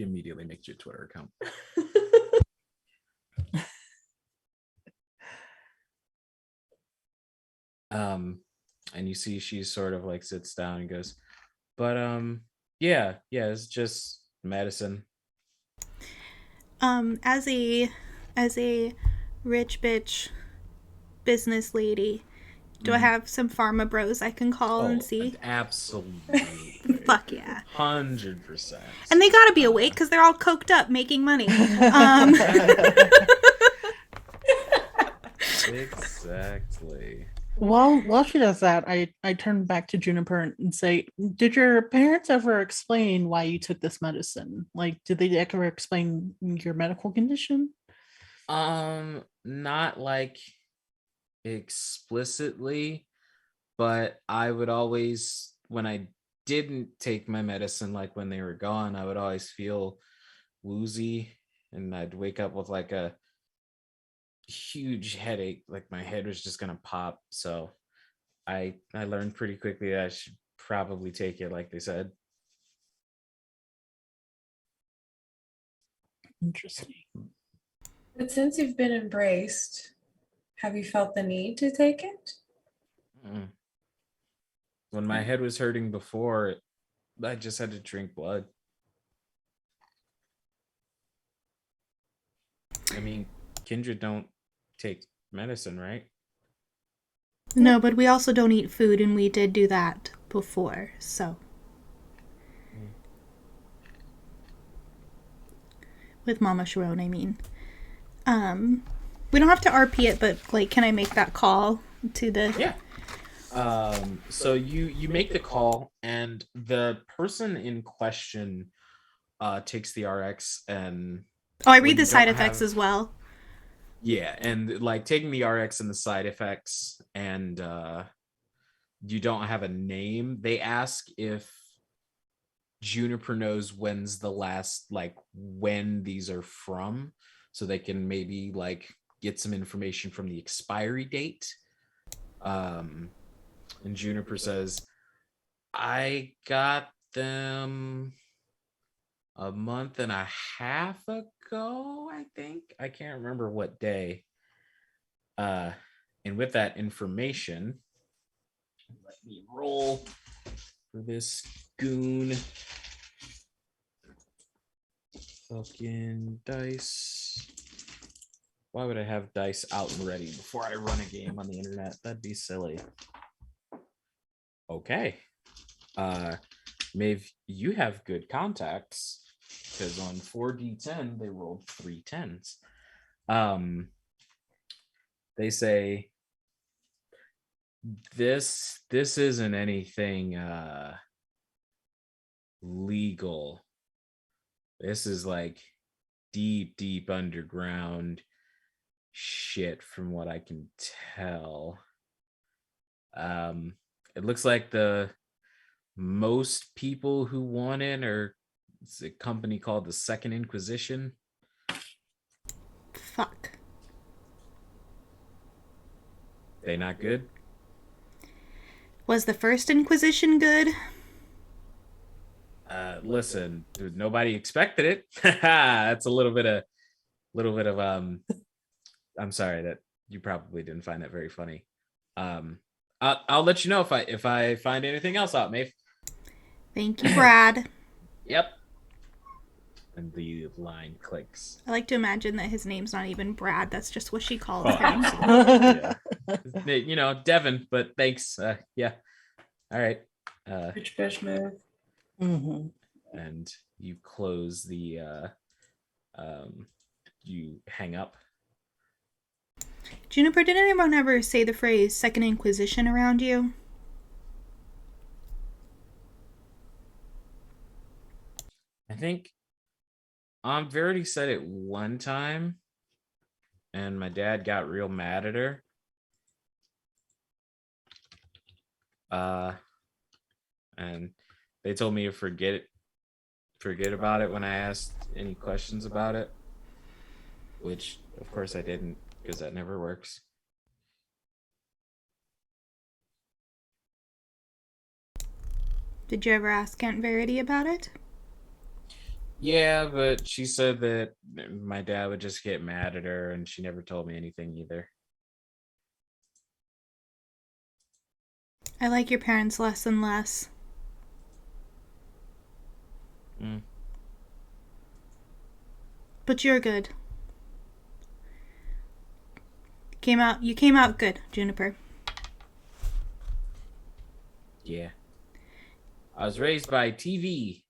he immediately makes your Twitter account. And you see she sort of like sits down and goes, but yeah, it's just medicine. As a rich bitch business lady, do I have some pharma bros I can call and see? Absolutely. Fuck yeah. 100%. And they gotta be awake because they're all coked up making money. Exactly. While she does that, I turn back to Juniper and say, did your parents ever explain why you took this medicine? Like, did they ever explain your medical condition? Not like explicitly, but I would always, when I didn't take my medicine, like when they were gone, I would always feel woozy and I'd wake up with like a huge headache, like my head was just gonna pop. So I learned pretty quickly that I should probably take it like they said. Interesting. But since you've been embraced, have you felt the need to take it? When my head was hurting before, I just had to drink blood. I mean, Kindred don't take medicine, right? No, but we also don't eat food, and we did do that before, so. With Mama Sharon, I mean. We don't have to RP it, but, like, can I make that call to the... Yeah. So you make the call, and the person in question takes the RX, and I read the side effects as well. Yeah, and like taking the RX and the side effects, and you don't have a name. They ask if Juniper knows when's the last, like when these are from, so they can maybe like get some information from the expiry date. And Juniper says, I got them a month and a half ago, I think. I can't remember what day. And with that information, let me roll for this goon. Fucking dice. Why would I have dice out and ready before I run a game on the internet? That'd be silly. Okay. Maeve, you have good contacts because on 4d10 they rolled 3 10s. They say this isn't anything legal. This is like deep underground shit from what I can tell. It looks like the most people who want in are, it's a company called the Second Inquisition. Fuck. They not good? Was the first Inquisition good? Listen, dude, nobody expected it. That's a little bit of I'm sorry that you probably didn't find that very funny. I'll let you know if I find anything else out, Maeve. Thank you, Brad. Yep. And the line clicks. I like to imagine that his name's not even Brad. That's just what she calls him. Absolutely. Yeah. You know, Devin, but thanks. Yeah. All right. Rich fish move. Mm-hmm. And you close the you hang up. Juniper, did anyone ever say the phrase Second Inquisition around you? I think Aunt Verity said it one time, and my dad got real mad at her. And they told me to forget about it when I asked any questions about it, which of course I didn't, because that never works. Did you ever ask Aunt Verity about it? Yeah, but she said that my dad would just get mad at her, and she never told me anything either. I like your parents less and less. Mm. But you're good. You came out good, Juniper. Yeah. I was raised by TV.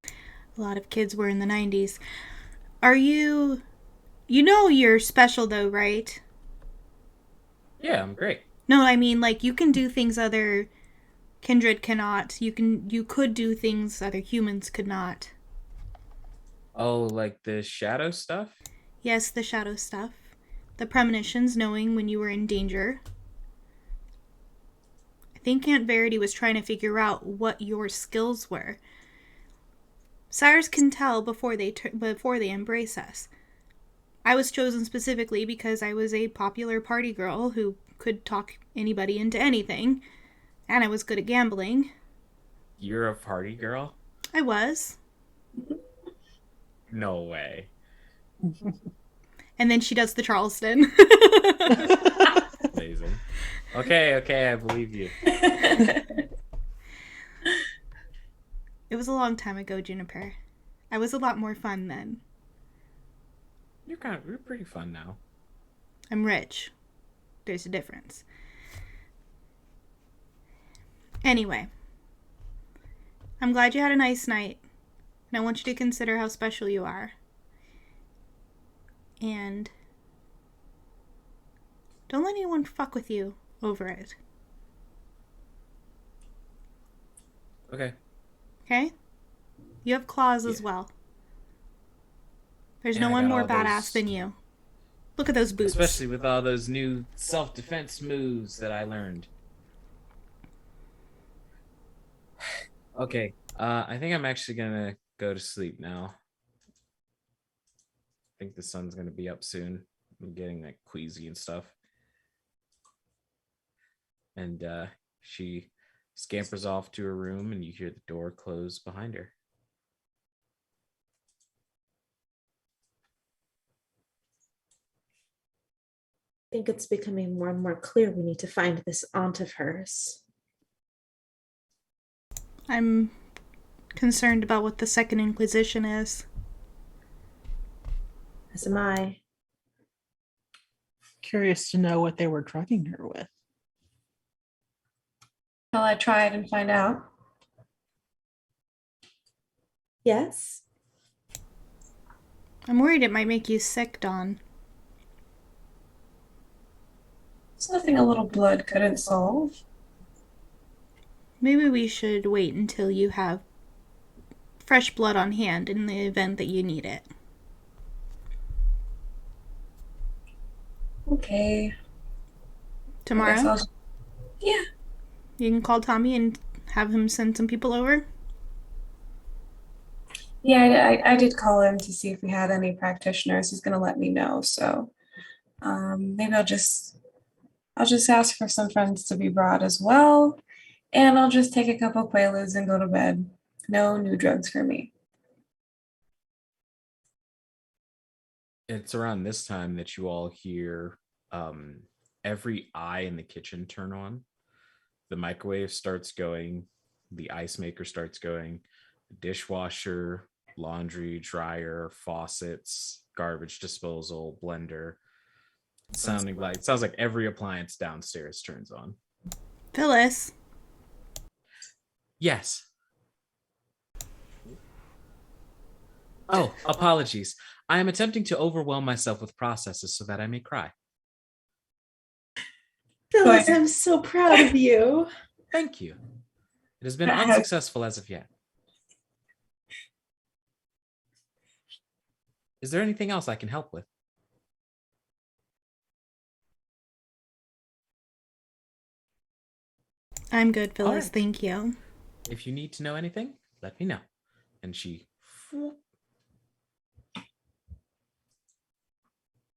A lot of kids were in the 90s. Are you... You know you're special though, right? Yeah, I'm great. No, I mean, like, you can do things other kindred cannot. You could do things other humans could not. Oh, like the shadow stuff? Yes, the shadow stuff. The premonitions, knowing when you were in danger. I think Aunt Verity was trying to figure out what your skills were. Sires can tell before they embrace us. I was chosen specifically because I was a popular party girl who could talk anybody into anything, and I was good at gambling. You're a party girl? I was. No way. And then she does the Charleston. Amazing. Okay, I believe you. It was a long time ago, Juniper. I was a lot more fun then. You're pretty fun now. I'm rich. There's a difference. Anyway, I'm glad you had a nice night, and I want you to consider how special you are. And don't let anyone fuck with you over it. Okay. Okay? You have claws as well. There's no one more badass than you. Look at those boots. Especially with all those new self-defense moves that I learned. Okay. I think I'm actually gonna go to sleep now. I think the sun's gonna be up soon. I'm getting like queasy and stuff. And she scampers off to her room, and you hear the door close behind her. I think it's becoming more and more clear we need to find this aunt of hers. I'm concerned about what the Second Inquisition is. As am I. Curious to know what they were drugging her with. Shall I try it and find out? Yes? I'm worried it might make you sick, Dawn. It's nothing a little blood couldn't solve. Maybe we should wait until you have fresh blood on hand in the event that you need it. Okay. Tomorrow? Yeah. You can call Tommy and have him send some people over? Yeah, I did call him to see if we had any practitioners. He's gonna let me know. So maybe I'll just ask for some friends to be brought as well. And I'll just take a couple Quaaludes and go to bed. No new drugs for me. It's around this time that you all hear every eye in the kitchen turn on. The microwave starts going, the ice maker starts going, the dishwasher, laundry, dryer, faucets, garbage disposal, blender. It sounds like every appliance downstairs turns on. Phyllis. Yes. Oh, apologies. I am attempting to overwhelm myself with processes so that I may cry. Phyllis, But I'm so proud of you. Thank you. It has been that has- unsuccessful as of yet. Is there anything else I can help with? I'm good, Phyllis. right. Thank you. If you need to know anything, let me know. And she.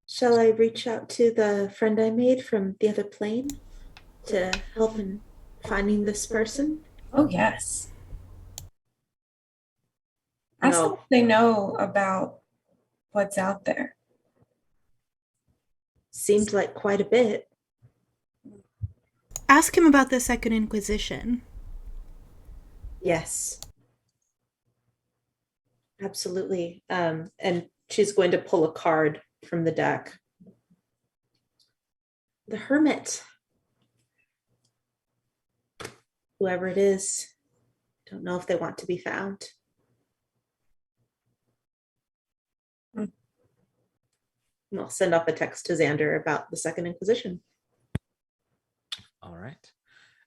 Shall I reach out to the friend I made from the other plane to help in finding this person? Oh, yes. Ask them No. if they know about what's out there. Seemed like quite a bit. Ask him about the Second Inquisition. Yes. Absolutely. And she's going to pull a card from the deck. The Hermit. Whoever it is, don't know if they want to be found. Hmm. And I'll send off a text to Xander about the Second Inquisition. All right.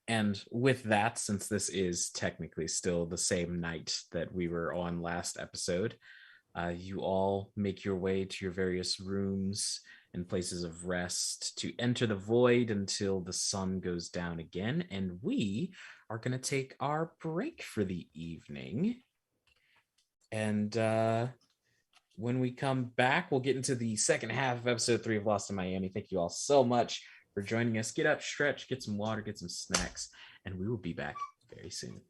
And with that, since this is technically still the same night that we were on last episode, you all make your way to your various rooms and places of rest to enter the void until the sun goes down again. And we are going to take our break for the evening. And when we come back, we'll get into the second half of episode 3 of Lost in Miami. Thank you all so much for joining us. Get up, stretch, get some water, get some snacks, and we will be back very soon.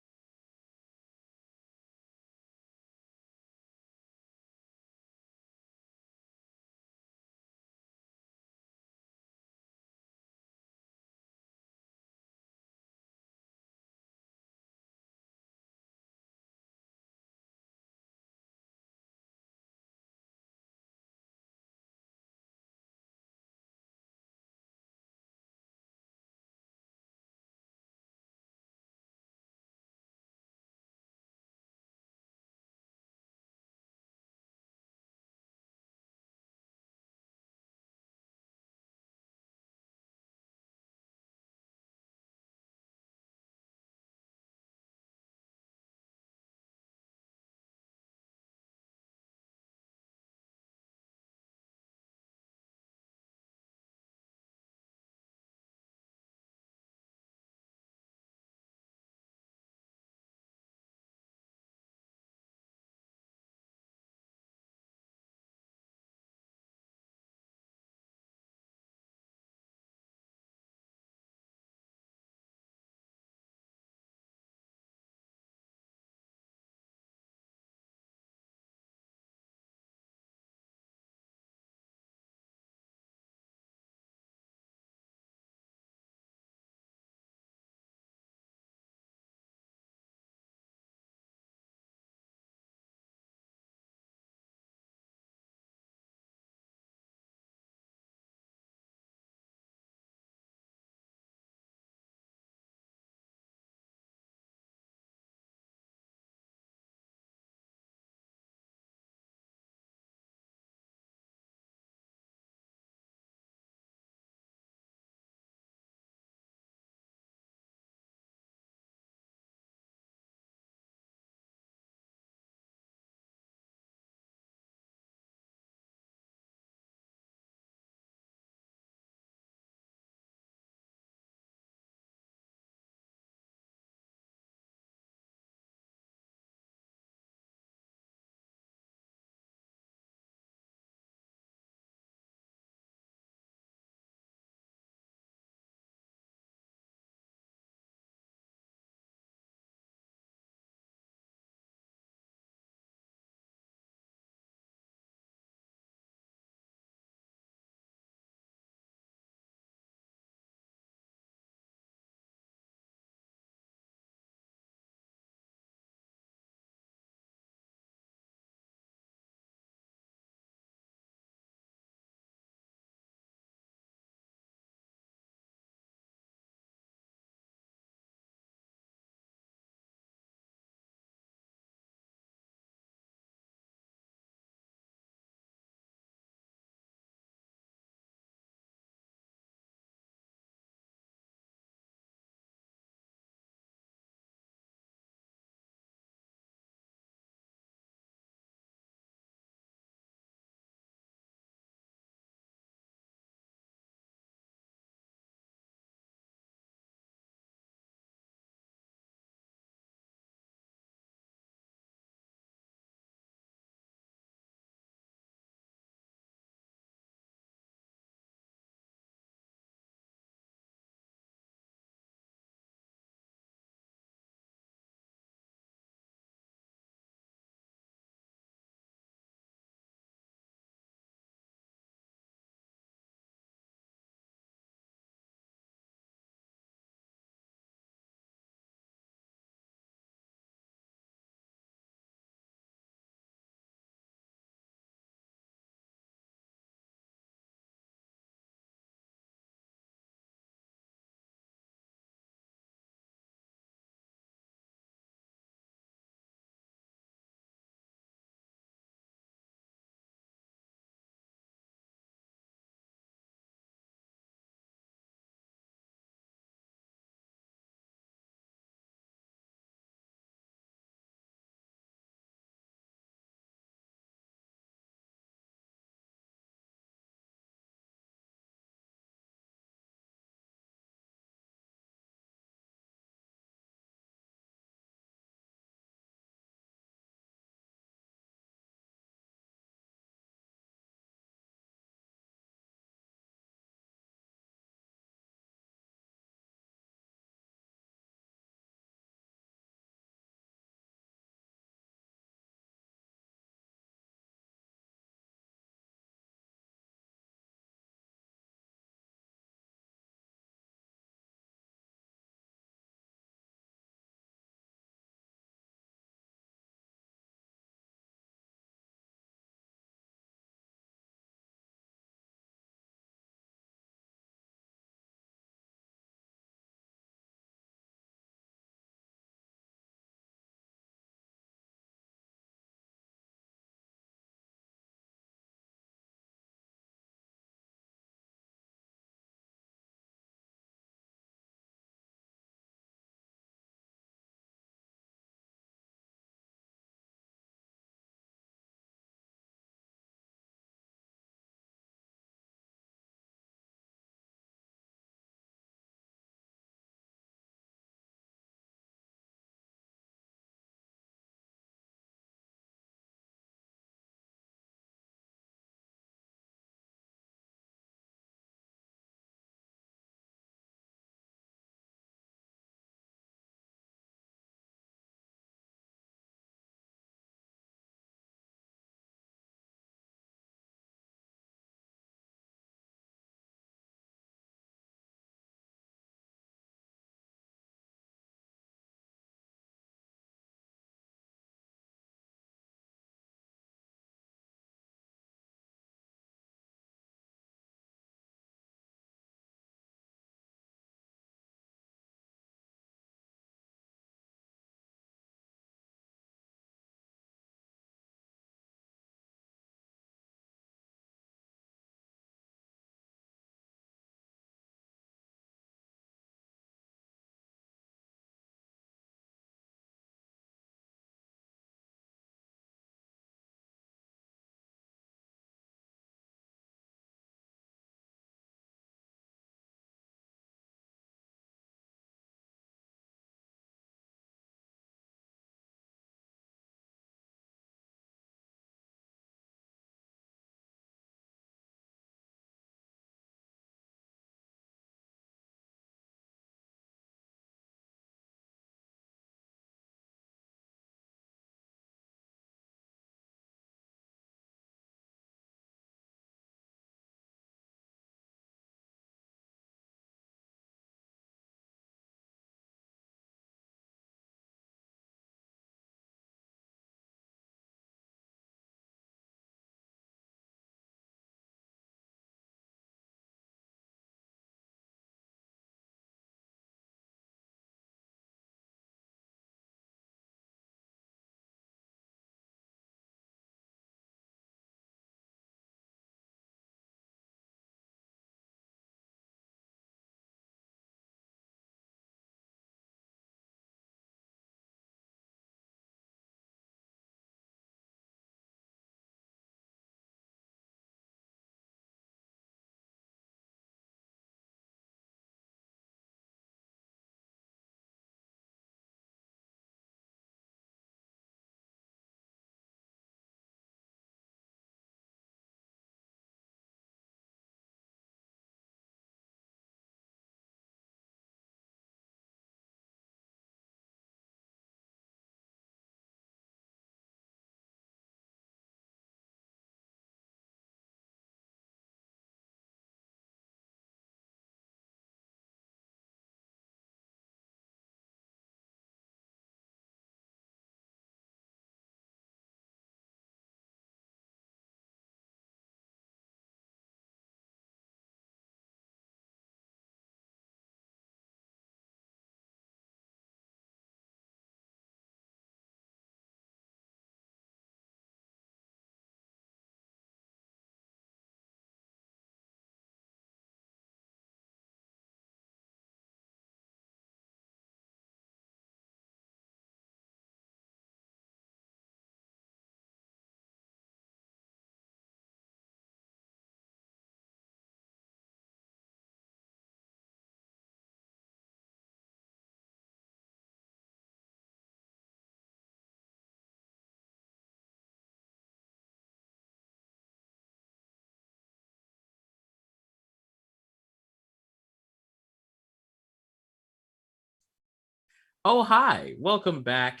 Oh, hi. Welcome back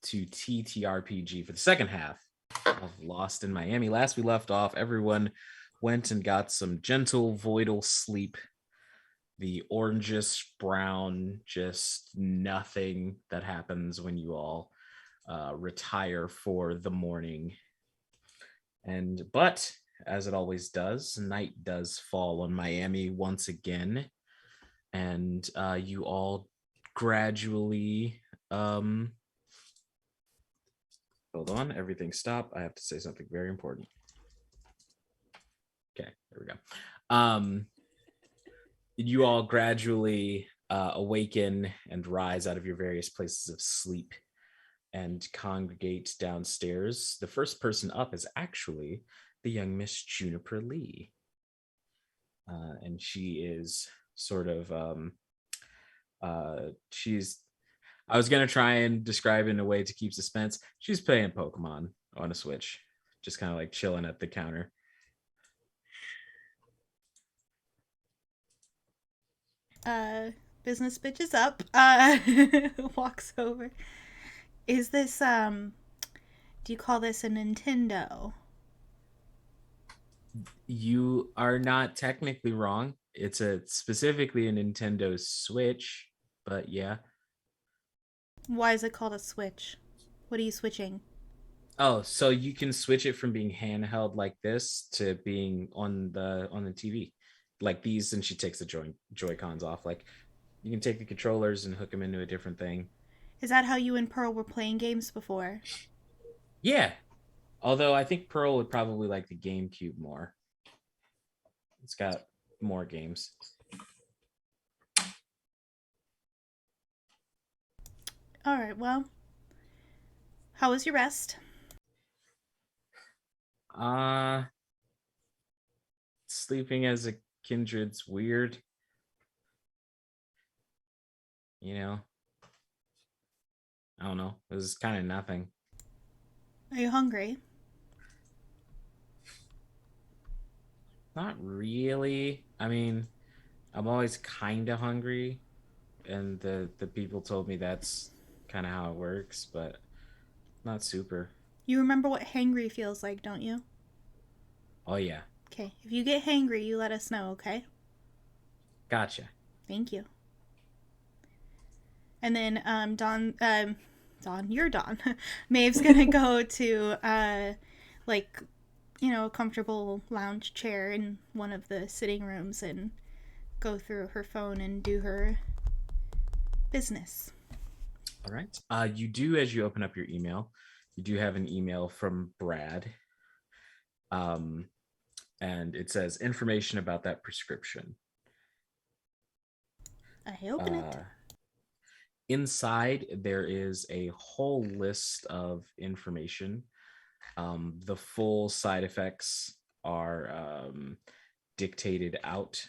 to TTRPG for the second half of Lost in Miami. Last we left off, everyone went and got some gentle voidal sleep. The orangish brown, just nothing that happens when you all retire for the morning. But as it always does, night does fall on Miami once again, and you all gradually hold on, everything stop. I have to say something very important. Okay, there we go. You all gradually awaken and rise out of your various places of sleep and congregate downstairs. The first person up is actually the young Miss Juniper Lee. And she is sort of I was gonna try and describe it in a way to keep suspense. She's playing Pokemon on a Switch, just kind of like chilling at the counter. Business bitch is up. Walks over. Is this do you call this a Nintendo? You are not technically wrong. It's specifically a Nintendo Switch, but yeah. Why is it called a Switch? What are you switching? Oh, so you can switch it from being handheld like this to being on the TV like these, and she takes the Joy-Cons off. Like, you can take the controllers and hook them into a different thing. Is that how you and Pearl were playing games before? Yeah. Although I think Pearl would probably like the GameCube more. It's got more games. All right, well, how was your rest? Sleeping as a kindred's weird. You know, I don't know. It was kind of nothing. Are you hungry? Not really. I mean, I'm always kind of hungry, and the people told me that's kind of how it works, but not super. You remember what hangry feels like, don't you? Oh yeah. Okay, if you get hangry, you let us know, okay? Gotcha. Thank you. And then Dawn, you're Dawn. Maeve's gonna go to like, you know, a comfortable lounge chair in one of the sitting rooms and go through her phone and do her business. All right. You do, as you open up your email, you do have an email from Brad. And it says information about that prescription. I open it. Inside, there is a whole list of information. The full side effects are dictated out.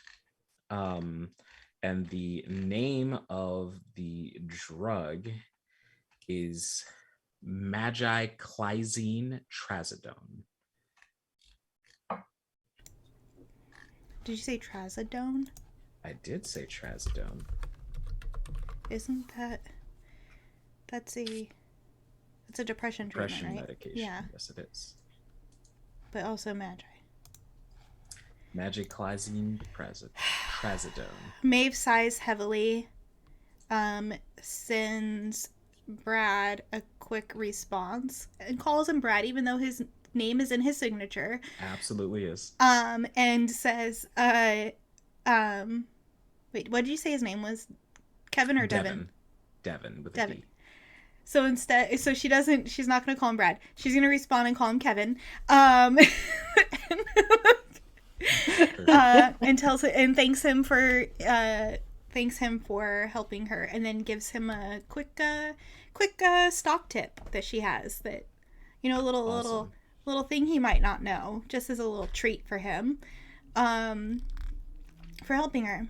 And the name of the drug is Magiclizine Trazodone. Did you say Trazodone? I did say Trazodone. Isn't that's a depression treatment, right? Medication. Yeah. Yes, it is. But also Magi. Magiclizine Trazodone. Maeve sighs heavily, sends Brad a quick response and calls him Brad, even though his name is in his signature. Absolutely is. And says, wait, what did you say his name was? Kevin or Devin? Devin with Devin. a D. So she's not going to call him Brad. She's going to respond and call him Kevin. And thanks him for helping her, and then gives him a quick stock tip that she has, that, you know, Awesome. little thing he might not know, just as a little treat for him, for helping her.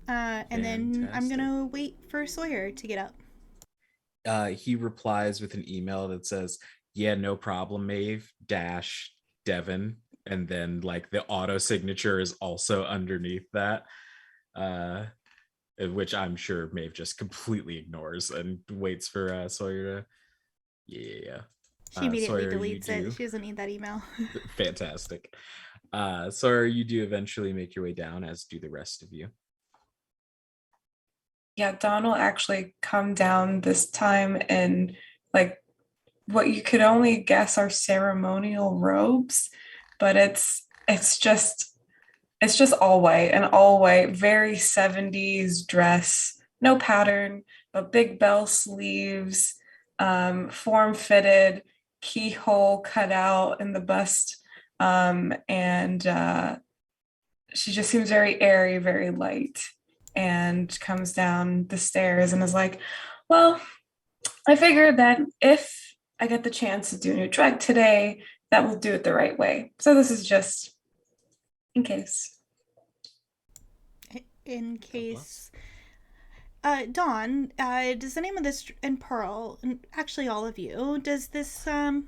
And then I'm gonna wait for Sawyer to get up. He replies with an email that says, "Yeah, no problem, Maeve - Devin," and then like the auto signature is also underneath that. which I'm sure Maeve just completely ignores and waits for Sawyer to. Yeah. She immediately Sawyer, you deletes it. do. She doesn't need that email. Fantastic. Sawyer, you do eventually make your way down, as do the rest of you. Yeah, Dawn will actually come down this time in like what you could only guess are ceremonial robes, but it's just all white, an all white, very 70s dress, no pattern, but big bell sleeves, form fitted, keyhole cut out in the bust, and she just seems very airy, very light, and comes down the stairs and is like, well, I figured that if I get the chance to do a new drug today, that will do it the right way. So this is just in case. In case. Dawn, does the name of this, and Pearl, and actually all of you, does this, I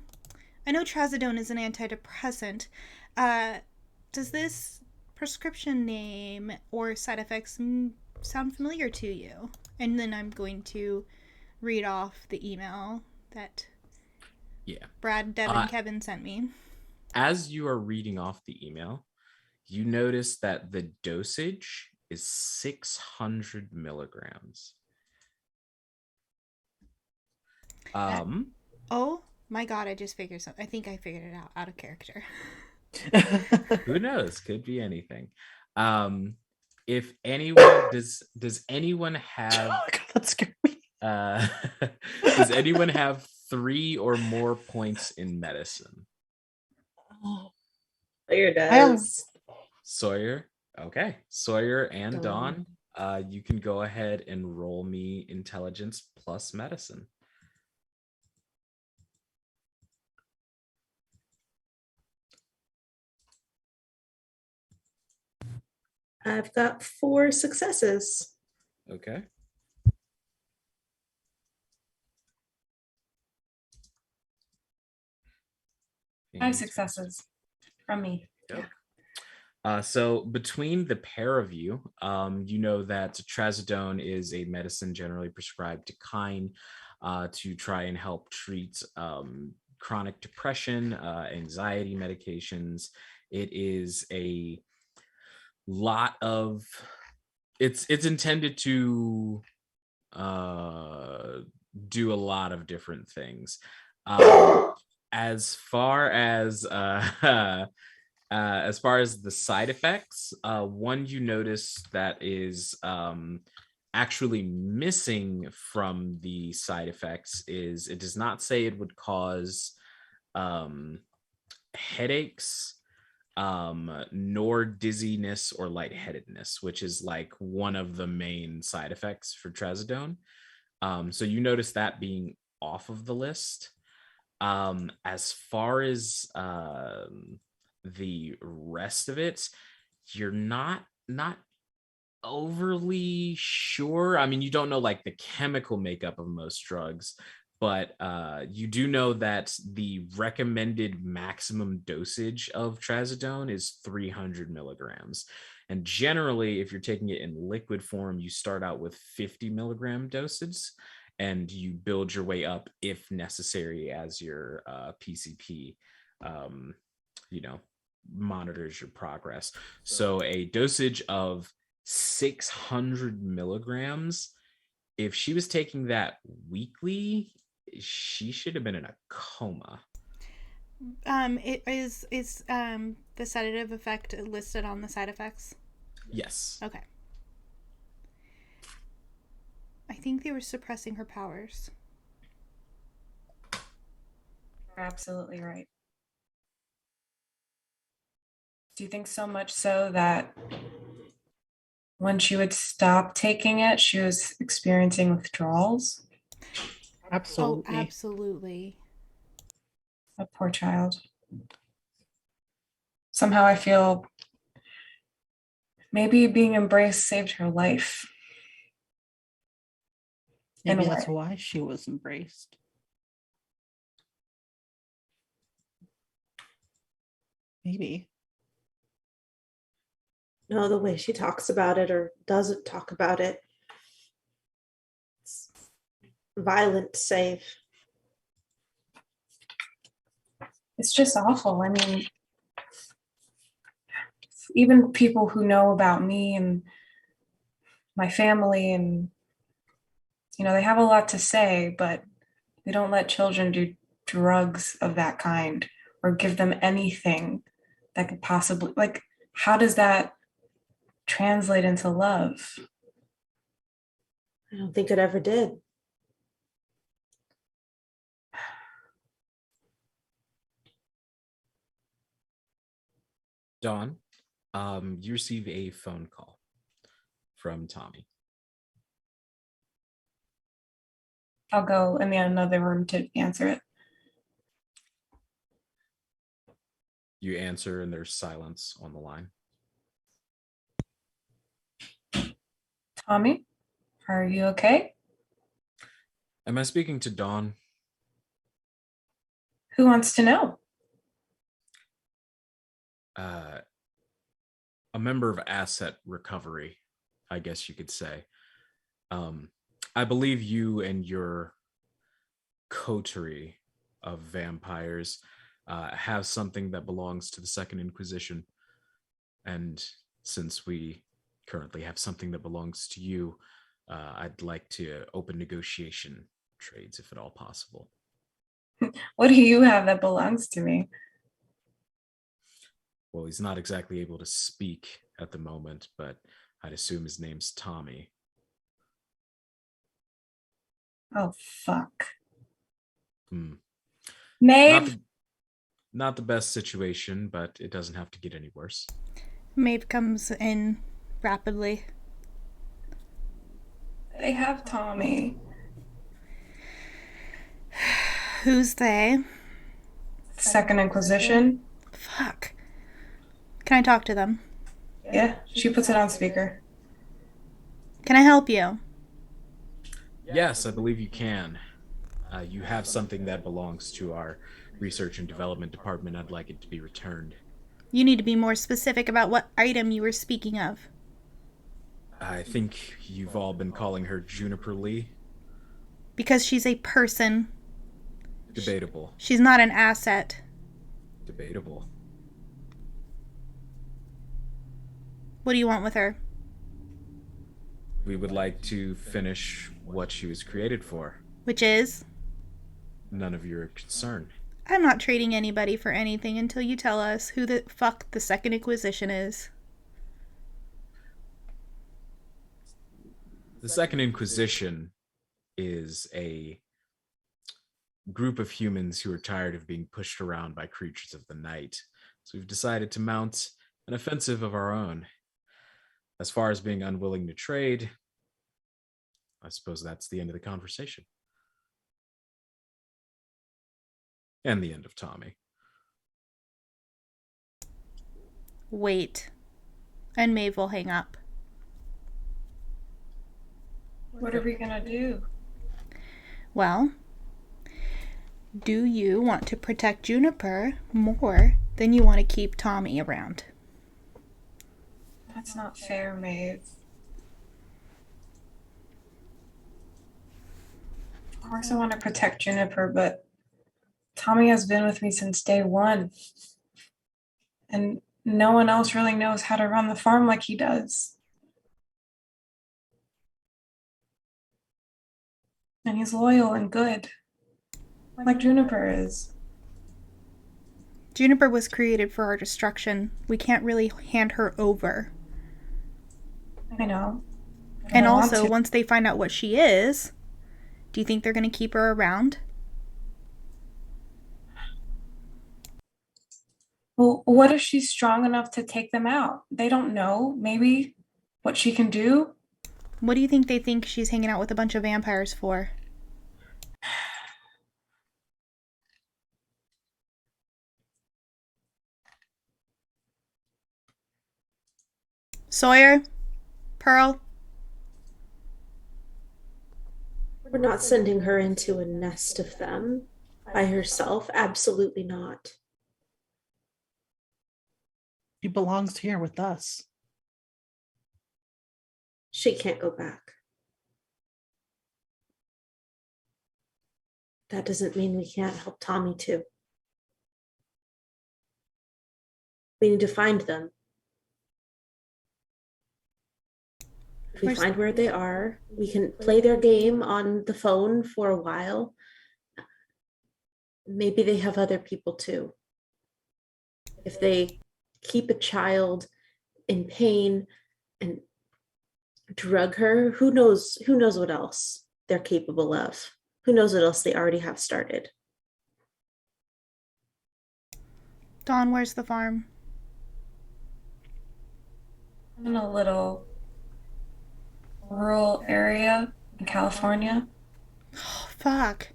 know trazodone is an antidepressant. Does this prescription name or side effects sound familiar to you? And then I'm going to read off the email that Brad, Deb, and Kevin sent me. As you are reading off the email, you notice that the dosage is 600 milligrams. Oh my god, I just figured something. I think I figured it out of character. Who knows? Could be anything. If anyone does anyone have Oh God, that's scary. does anyone have 3 or more points in medicine? Sawyer does. Sawyer. Okay. Sawyer and Dawn, you can go ahead and roll me intelligence plus medicine. I've got 4 successes. Okay. Five successes from me. Yep. So between the pair of you, you know that trazodone is a medicine generally prescribed to kine to try and help treat chronic depression, anxiety medications. It is a lot of it's intended to do a lot of different things. As far as the side effects, one you notice that is actually missing from the side effects is it does not say it would cause headaches, nor dizziness or lightheadedness, which is like one of the main side effects for trazodone. So you notice that being off of the list. As far as the rest of it, you're not overly sure. I mean, you don't know like the chemical makeup of most drugs, but you do know that the recommended maximum dosage of trazodone is 300 milligrams. And generally, if you're taking it in liquid form, you start out with 50 milligram doses and you build your way up if necessary as your PCP, monitors your progress. So a dosage of 600 milligrams, if she was taking that weekly, she should have been in a coma. It is the sedative effect listed on the side effects? Yes. Okay. I think they were suppressing her powers. You're absolutely right. Do you think so much so that when she would stop taking it, she was experiencing withdrawals? Absolutely. Oh, absolutely. A poor child. Somehow I feel maybe being embraced saved her life. Maybe that's why she was embraced. Maybe. No, the way she talks about it or doesn't talk about it violent save. It's just awful. I mean, even people who know about me and my family and, they have a lot to say, but we don't let children do drugs of that kind or give them anything that could possibly, like, how does that translate into love? I don't think it ever did. Dawn, you receive a phone call from Tommy. I'll go in the another room to answer it. You answer, and there's silence on the line. Tommy, are you okay? Am I speaking to Dawn? Who wants to know? A member of asset recovery, I guess you could say. I believe you and your coterie of vampires have something that belongs to the Second Inquisition. And since we currently have something that belongs to you, I'd like to open negotiation trades if at all possible. What do you have that belongs to me? Well, he's not exactly able to speak at the moment, but I'd assume his name's Tommy. Oh, fuck. Not Maeve? not the best situation, but it doesn't have to get any worse. Maeve comes in rapidly. They have Tommy. Who's they? Second Inquisition? Fuck. Can I talk to them? Yeah, she puts it on speaker. Can I help you? Yes, I believe you can. You have something that belongs to our research and development department. I'd like it to be returned. You need to be more specific about what item you were speaking of. I think you've all been calling her Juniper Lee. Because she's a person. Debatable. She's not an asset. Debatable. What do you want with her? We would like to finish what she was created for. Which is? None of your concern. I'm not trading anybody for anything until you tell us who the fuck the Second Inquisition is. The Second Inquisition is a group of humans who are tired of being pushed around by creatures of the night. So we've decided to mount an offensive of our own. As far as being unwilling to trade, I suppose that's the end of the conversation. And the end of Tommy. Wait. And Maeve will hang up. What are we gonna do? Well, do you want to protect Juniper more than you want to keep Tommy around? That's not fair, Maeve. Of course I want to protect Juniper, but Tommy has been with me since day one. And no one else really knows how to run the farm like he does. And he's loyal and good, like Juniper is. Juniper was created for our destruction. We can't really hand her over. I know. And I want also, to. once they find out what she is, do you think they're going to keep her around? Well, what if she's strong enough to take them out? They don't know, maybe, what she can do. What do you think they think she's hanging out with a bunch of vampires for? Sawyer? Pearl? We're not sending her into a nest of them by herself. Absolutely not. She belongs here with us. She can't go back. that doesn't mean we can't help Tommy too. We need to find them. If we find where they are, we can play their game on the phone for a while. Maybe they have other people too. If they keep a child in pain and drug her, who knows what else they're capable of. Who knows what else they already have started. Dawn, where's the farm? In a little rural area in California. Oh, fuck.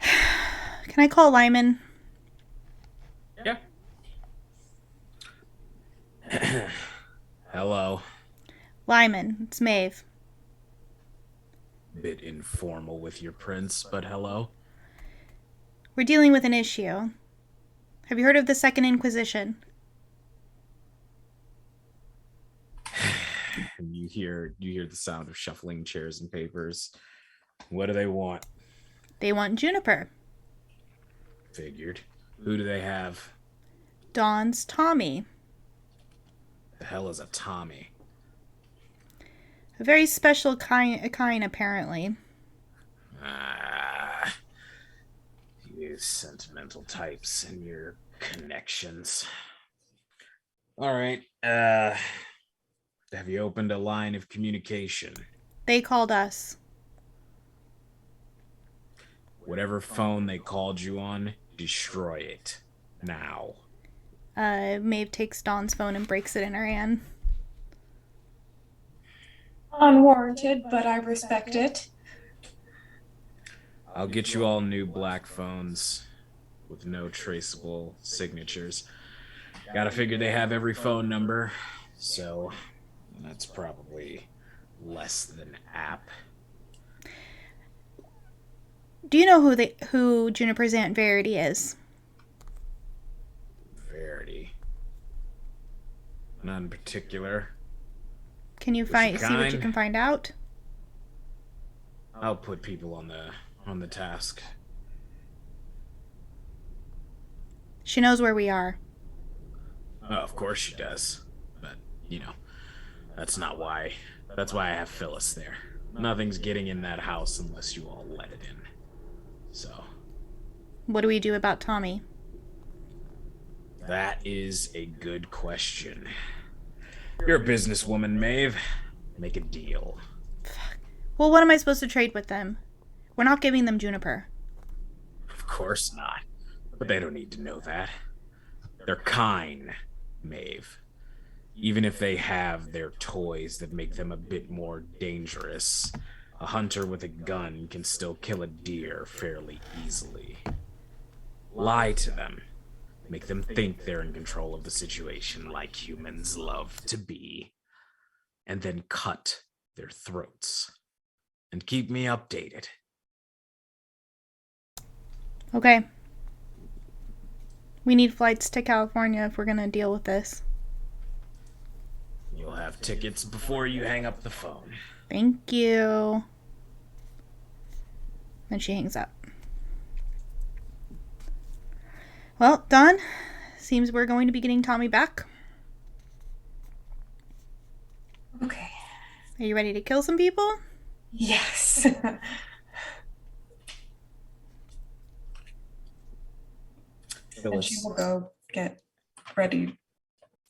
Can I call Lyman? Yeah. Hello. Lyman, it's Maeve. Bit informal with your prince, but hello. We're dealing with an issue. Have you heard of the Second Inquisition? And you hear the sound of shuffling chairs and papers. What do they want? They want Juniper. Figured. Who do they have? Dawn's Tommy. The hell is a Tommy? A very special kind apparently. Ah, you sentimental types and your connections. All right. Have you opened a line of communication? They called us. Whatever phone they called you on, destroy it. Now. Maeve takes Dawn's phone and breaks it in her hand. Unwarranted, but I respect it. I'll get you all new black phones with no traceable signatures. Gotta figure they have every phone number, so that's probably less than apt. Do you know who Juniper's Aunt Verity is? Verity. None in particular. Can you see what you can find out? I'll put people on the task. She knows where we are. Oh, of course she does. But, that's not why. That's why I have Phyllis there. Nothing's getting in that house unless you all let it in. So. What do we do about Tommy? That is a good question. You're a businesswoman, Maeve. Make a deal. Fuck. Well, what am I supposed to trade with them? We're not giving them Juniper. Of course not. But they don't need to know that. They're kind, Maeve. Even if they have their toys that make them a bit more dangerous, a hunter with a gun can still kill a deer fairly easily. Lie to them. Make them think they're in control of the situation like humans love to be. And then cut their throats. And keep me updated. Okay. We need flights to California if we're gonna deal with this. You'll have tickets before you hang up the phone. Thank you. Then she hangs up. Well, Dawn, seems we're going to be getting Tommy back. Okay. Are you ready to kill some people? Yes. And she will go get ready,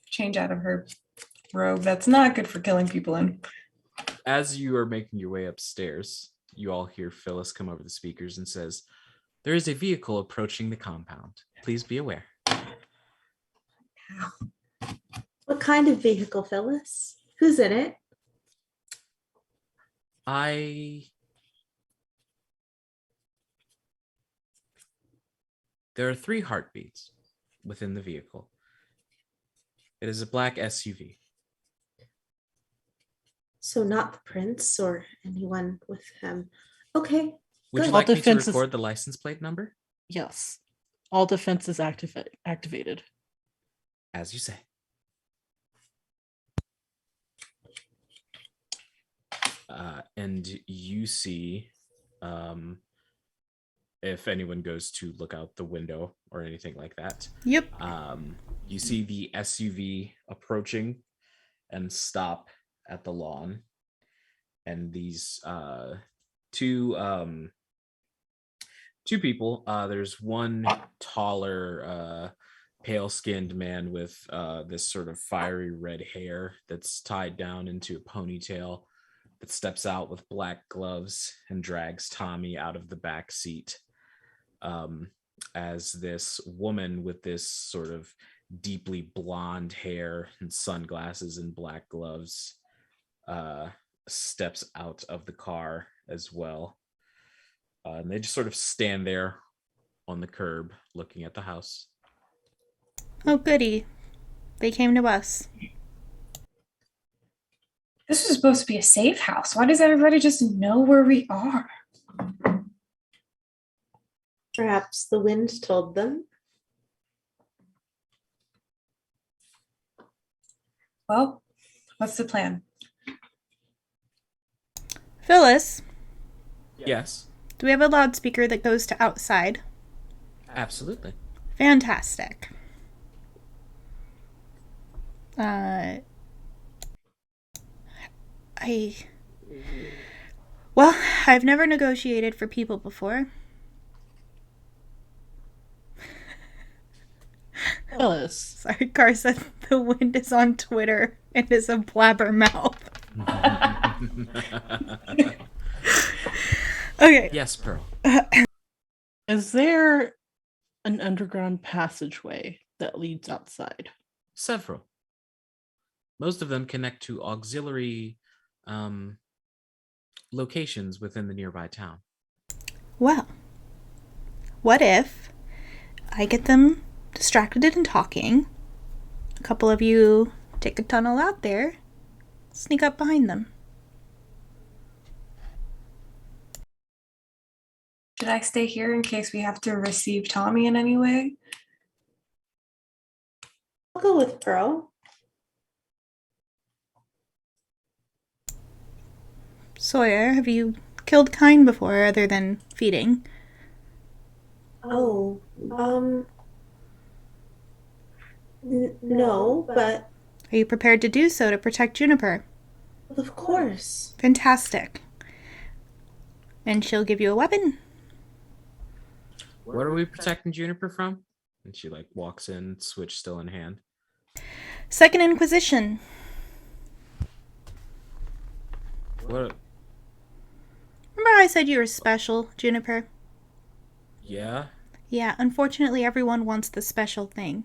change out of her robe. That's not good for killing people in. As you are making your way upstairs, you all hear Phyllis come over the speakers and says, "There is a vehicle approaching the compound. Please be aware." What kind of vehicle, Phyllis? Who's in it? There are 3 heartbeats within the vehicle. It is a black SUV. So not the prince or anyone with him. Okay. Would you Good. like me to defenses- record the license plate number? Yes. All defenses activated. As you say. And you see, um, if anyone goes to look out the window or anything like that, Yep. you see the SUV approaching and stop at the lawn, and these two two people. There's one taller, pale-skinned man with this sort of fiery red hair that's tied down into a ponytail that steps out with black gloves and drags Tommy out of the back seat. Um, as this woman with this sort of deeply blonde hair and sunglasses and black gloves uh, steps out of the car as well. And they just sort of stand there on the curb looking at the house. Oh, goody. They came to us. This is supposed to be a safe house. Why does everybody just know where we are? Perhaps the wind told them. Well, what's the plan? Phyllis, Yes, do we have a loudspeaker that goes to outside? absolutely. Fantastic. Well, I've never negotiated for people before. Phyllis, Sorry, Car said the wind is on Twitter and is a blabbermouth. Okay. Yes, Pearl. is there an underground passageway that leads outside? Several. Most of them connect to auxiliary locations within the nearby town. Well, what if I get them distracted and talking? A couple of you take a tunnel out there, sneak up behind them. Should I stay here in case we have to receive Tommy in any way? I'll go with Pearl. Sawyer, have you killed kine before other than feeding? Oh, no, but Are you prepared to do so to protect Juniper? of course. Fantastic. And she'll give you a weapon. What are we protecting Juniper from? And she like walks in, switch still in hand. Second Inquisition. What? Remember I said you were special, Juniper? Yeah. Yeah, unfortunately everyone wants the special thing.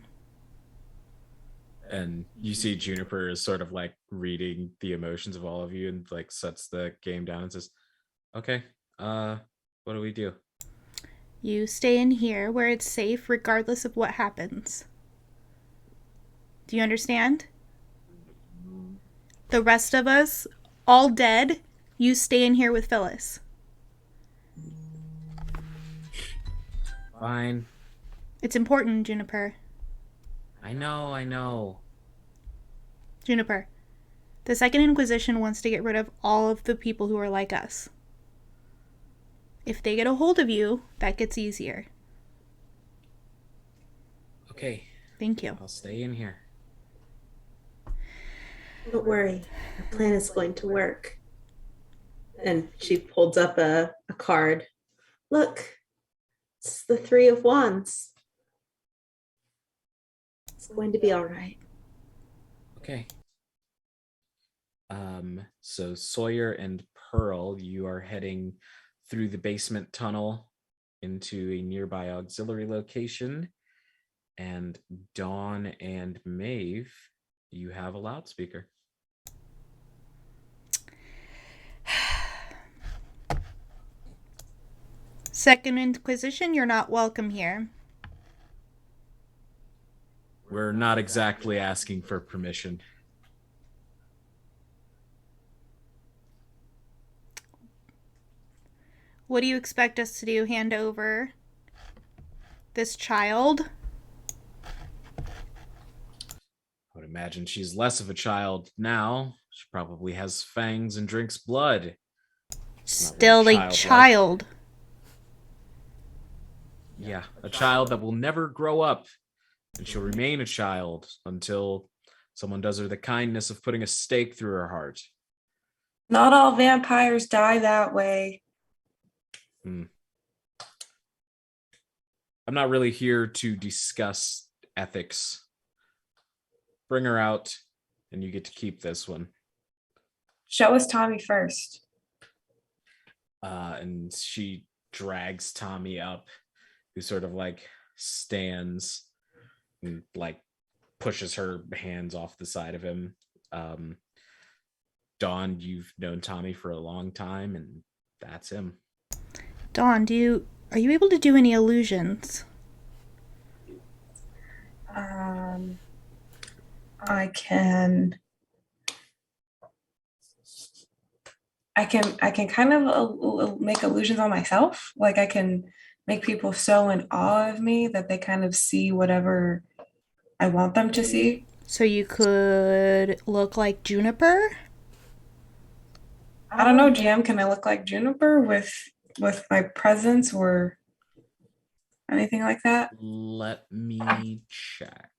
And you see Juniper is sort of like reading the emotions of all of you and like sets the game down and says, "Okay, what do we do?" You stay in here where it's safe regardless of what happens. Do you understand? The rest of us, all dead, you stay in here with Phyllis. Fine. It's important, Juniper. I know. Juniper, the Second Inquisition wants to get rid of all of the people who are like us. If they get a hold of you, that gets easier. Okay, Thank you. I'll stay in here. Don't worry, our plan is going to work. And she holds up a card. Look, it's the Three of Wands. It's going to be all right. Okay. So Sawyer and Pearl, you are heading through the basement tunnel into a nearby auxiliary location. And Dawn and Maeve, you have a loudspeaker. Second Inquisition, you're not welcome here. We're not exactly asking for permission. What do you expect us to do? Hand over this child? I would imagine she's less of a child now. She probably has fangs and drinks blood. Still a childlike. child. Yeah, a child that will never grow up, and she'll remain a child until someone does her the kindness of putting a stake through her heart. Not all vampires die that way. I'm not really here to discuss ethics. Bring her out, and you get to keep this one. Show us Tommy first. And she drags Tommy up, who sort of like stands and like pushes her hands off the side of him. Dawn, you've known Tommy for a long time, and that's him. Dawn, are you able to do any illusions? I can kind of make illusions on myself. Like I can make people so in awe of me that they kind of see whatever I want them to see. So you could look like Juniper? I don't know, GM, can I look like Juniper with my presence or anything like that? Let me check.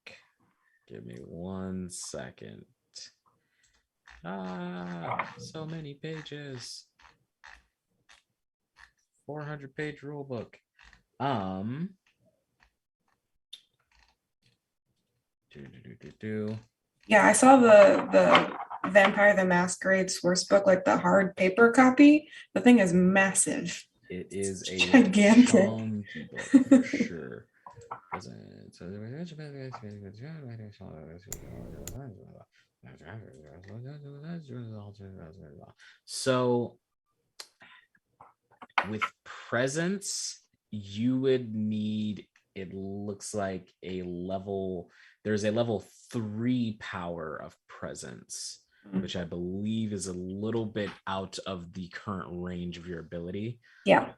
Give me 1 second. So many pages. 400-page rule book. Yeah, I saw the Vampire the Masquerade source book, like the hard paper copy. The thing is massive. It is a gigantic chunky book for sure. So with presence, you would need, it looks like there's a level 3 power of presence, which I believe is a little bit out of the current range of your ability. Yeah.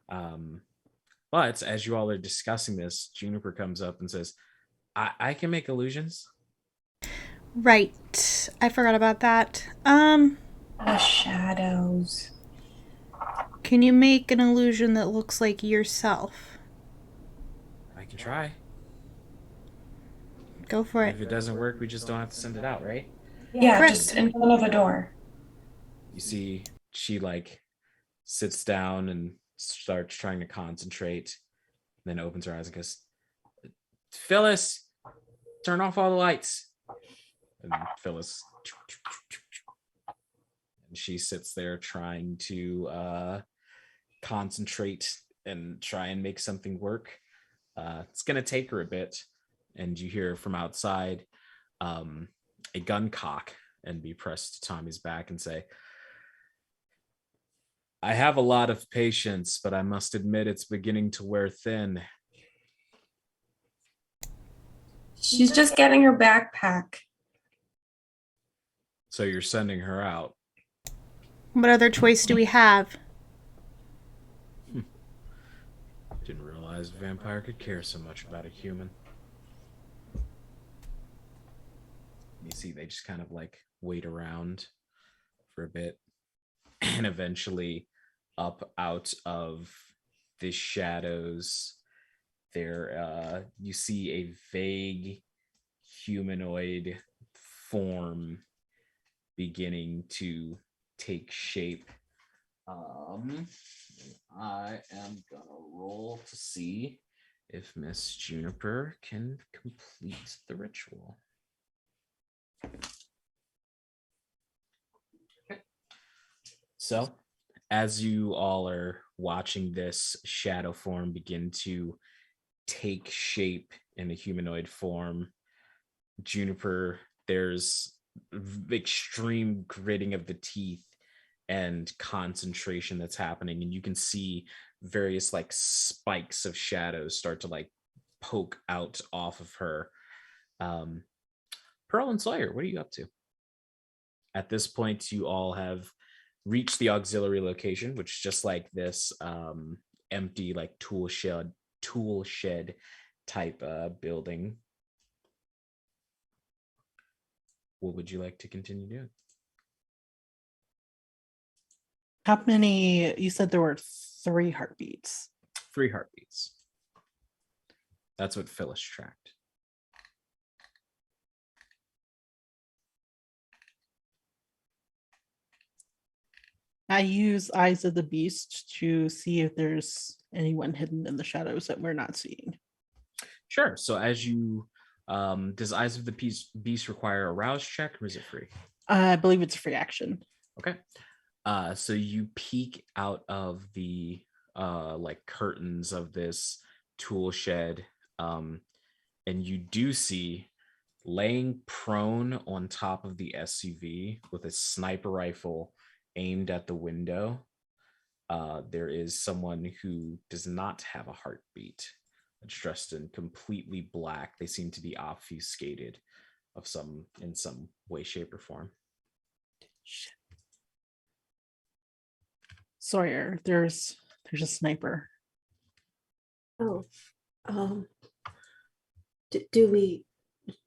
But as you all are discussing this, Juniper comes up and says, I can make illusions. Right. I forgot about that. The shadows. Can you make an illusion that looks like yourself? I can try. Go for it. If it doesn't work, we just don't have to send it out, right? Yeah, Correct. just in front of the door. You see, she like sits down and starts trying to concentrate, then opens her eyes and goes, Phyllis, turn off all the lights. And Phyllis, and she sits there trying to concentrate and try and make something work. It's gonna take her a bit, and you hear from outside a gun cock and be pressed to Tommy's back and say, I have a lot of patience, but I must admit it's beginning to wear thin. She's just getting her backpack. So you're sending her out. What other choice do we have? Didn't realize a vampire could care so much about a human. You see, they just kind of like wait around for a bit, and eventually up out of the shadows there you see a vague humanoid form beginning to take shape. I am gonna roll to see if Miss Juniper can complete the ritual. Okay. So as you all are watching this shadow form begin to take shape in a humanoid form, Juniper, there's extreme gritting of the teeth and concentration that's happening, and you can see various like spikes of shadows start to like poke out off of her. Pearl and Sawyer, what are you up to? At this point, you all have reached the auxiliary location, which is just like this empty like tool shed type building. What would you like to continue doing? How many? You said there were 3 heartbeats. 3 heartbeats. That's what Phyllis tracked. I use Eyes of the Beast to see if there's anyone hidden in the shadows that we're not seeing. Sure. So as you, does Eyes of the Beast require a rouse check, or is it free? I believe it's a free action. Okay. So you peek out of the like curtains of this tool shed, and you do see, laying prone on top of the SUV with a sniper rifle aimed at the window, there is someone who does not have a heartbeat. It's dressed in completely black. They seem to be obfuscated in some way, shape, or form. Shit. Sawyer, there's a sniper. Oh, do we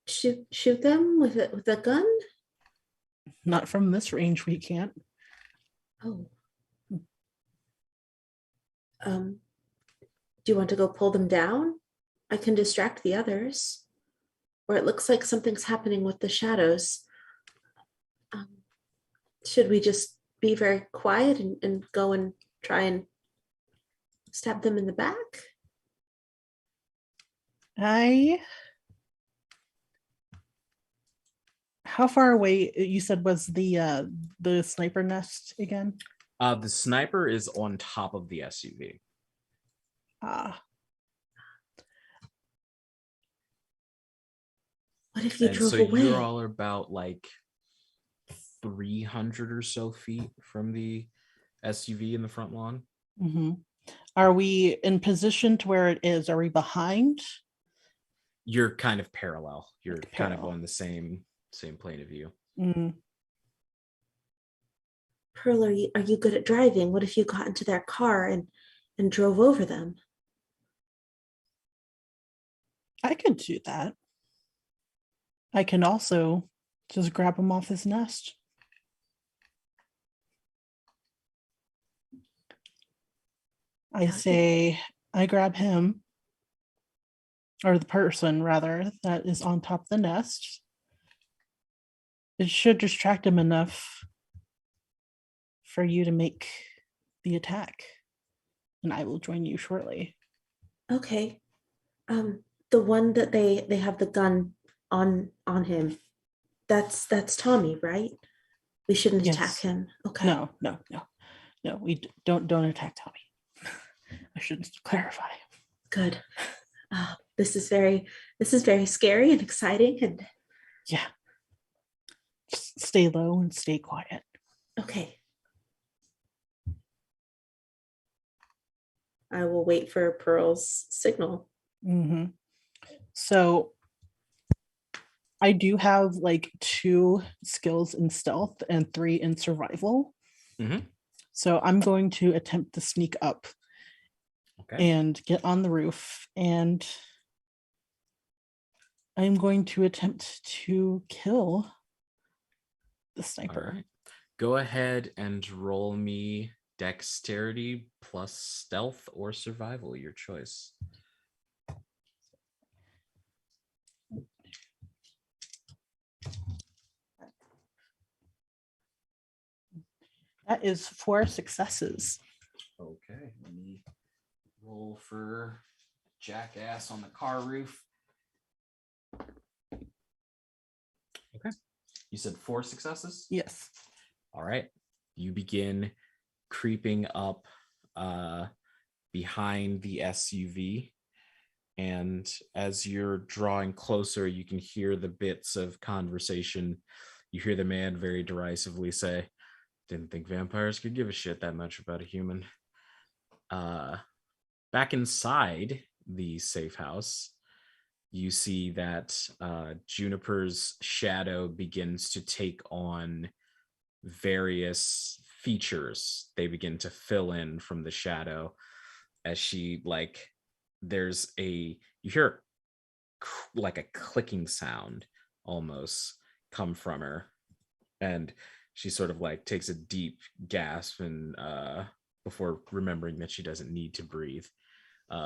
shoot them with a gun? Not from this range, we can't. Oh. Do you want to go pull them down? I can distract the others. Or it looks like something's happening with the shadows. Should we just be very quiet and go and try and stab them in the back? How far away you said was the sniper nest again? The sniper is on top of the SUV. What if you drove so away? You're all about like 300 or so feet from the SUV in the front lawn. Mm-hmm. Are we in position to where it is? Are we behind? You're kind of parallel. You're Like kind of parallel. on the same plane of view. Mm. Pearl, are you good at driving? What if you got into their car and drove over them? I could do that. I can also just grab him off his nest. I say I grab him, or the person rather, that is on top of the nest. It should distract him enough for you to make the attack, and I will join you shortly. Okay. The one that they have the gun on him, that's Tommy, right? We shouldn't attack him. Okay. No. We don't attack Tommy. I should clarify. Good. This is very scary and exciting, and yeah. Just stay low and stay quiet. Okay. I will wait for Pearl's signal. Mm-hmm. So I do have like 2 skills in stealth and 3 in survival. Mm-hmm. So I'm going to attempt to sneak up and get on the roof, and I'm going to attempt to kill the sniper. Right. Go ahead and roll me dexterity plus stealth or survival, your choice. That is 4 successes. Okay, let me roll for jackass on the car roof. Okay, you said 4 successes? Yes. All right, you begin creeping up behind the SUV, and as you're drawing closer, you can hear the bits of conversation. You hear the man very derisively say, "Didn't think vampires could give a shit that much about a human." Back inside the safe house, you see that Juniper's shadow begins to take on various features. They begin to fill in from the shadow as she, like, you hear like a clicking sound almost come from her, and she sort of like takes a deep gasp and before remembering that she doesn't need to breathe,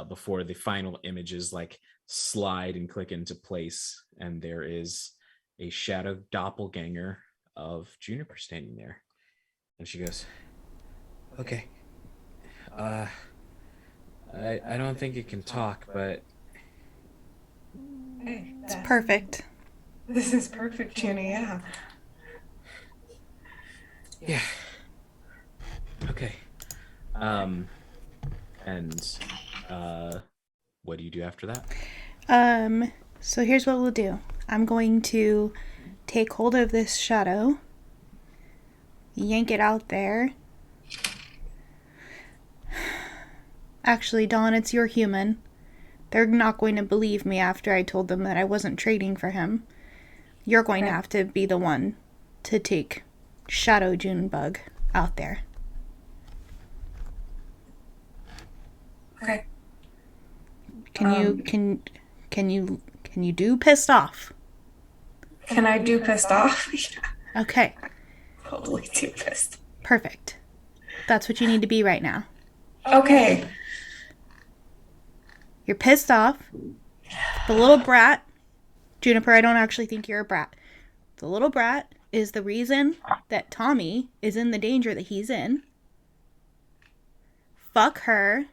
before the final images like slide and click into place, and there is a shadow doppelganger of Juniper standing there. And she goes, okay, I don't think it can talk, but Hey, It's perfect. this is perfect, Junie. yeah. Okay. And what do you do after that? So here's what we'll do. I'm going to take hold of this shadow, yank it out there. Actually, Dawn, it's your human. They're not going to believe me after I told them that I wasn't trading for him. You're going to have to be the one to take Shadow Junebug out there. Okay. Can you do pissed off? Can I do pissed off? Okay, Totally too pissed. perfect. That's what you need to be right now. Okay. You're pissed off. The little brat, Juniper, I don't actually think you're a brat. The little brat is the reason that Tommy is in the danger that he's in. Fuck her.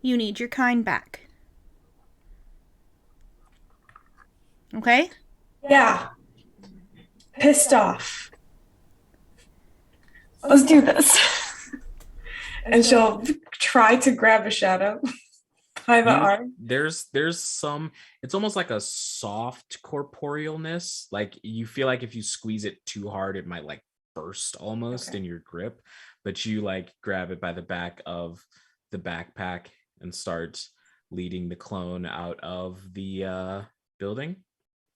You need your kind back. Okay? Yeah. Pissed off. Let's do this. And she'll try to grab a shadow by the arm. There's some, it's almost like a soft corporealness. Like you feel like if you squeeze it too hard, it might like burst almost in your grip. But you like grab it by the back of the backpack and start leading the clone out of the building.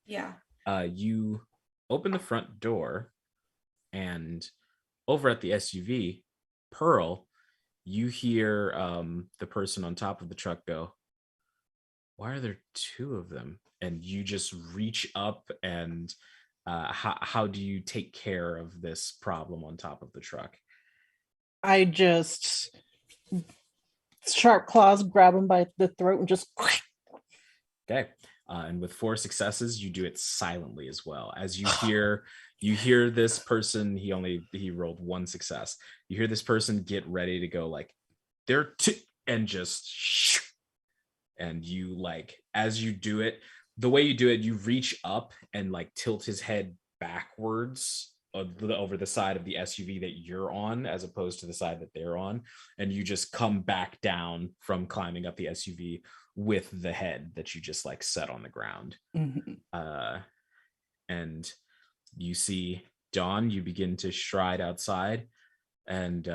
Yeah. You open the front door, and over at the SUV, Pearl, you hear the person on top of the truck go, why are there two of them? And you just reach up and how do you take care of this problem on top of the truck? I just sharp claws grab him by the throat and just Okay. And with 4 successes, you do it silently as well. As you hear this person, he rolled 1 success. You hear this person get ready to go like, they're two, and just, and you like, as you do it, the way you do it, you reach up and like tilt his head backwards over the side of the SUV that you're on, as opposed to the side that they're on. And you just come back down from climbing up the SUV with the head that you just like set on the ground. Mm-hmm. And you see Dawn, you begin to stride outside, and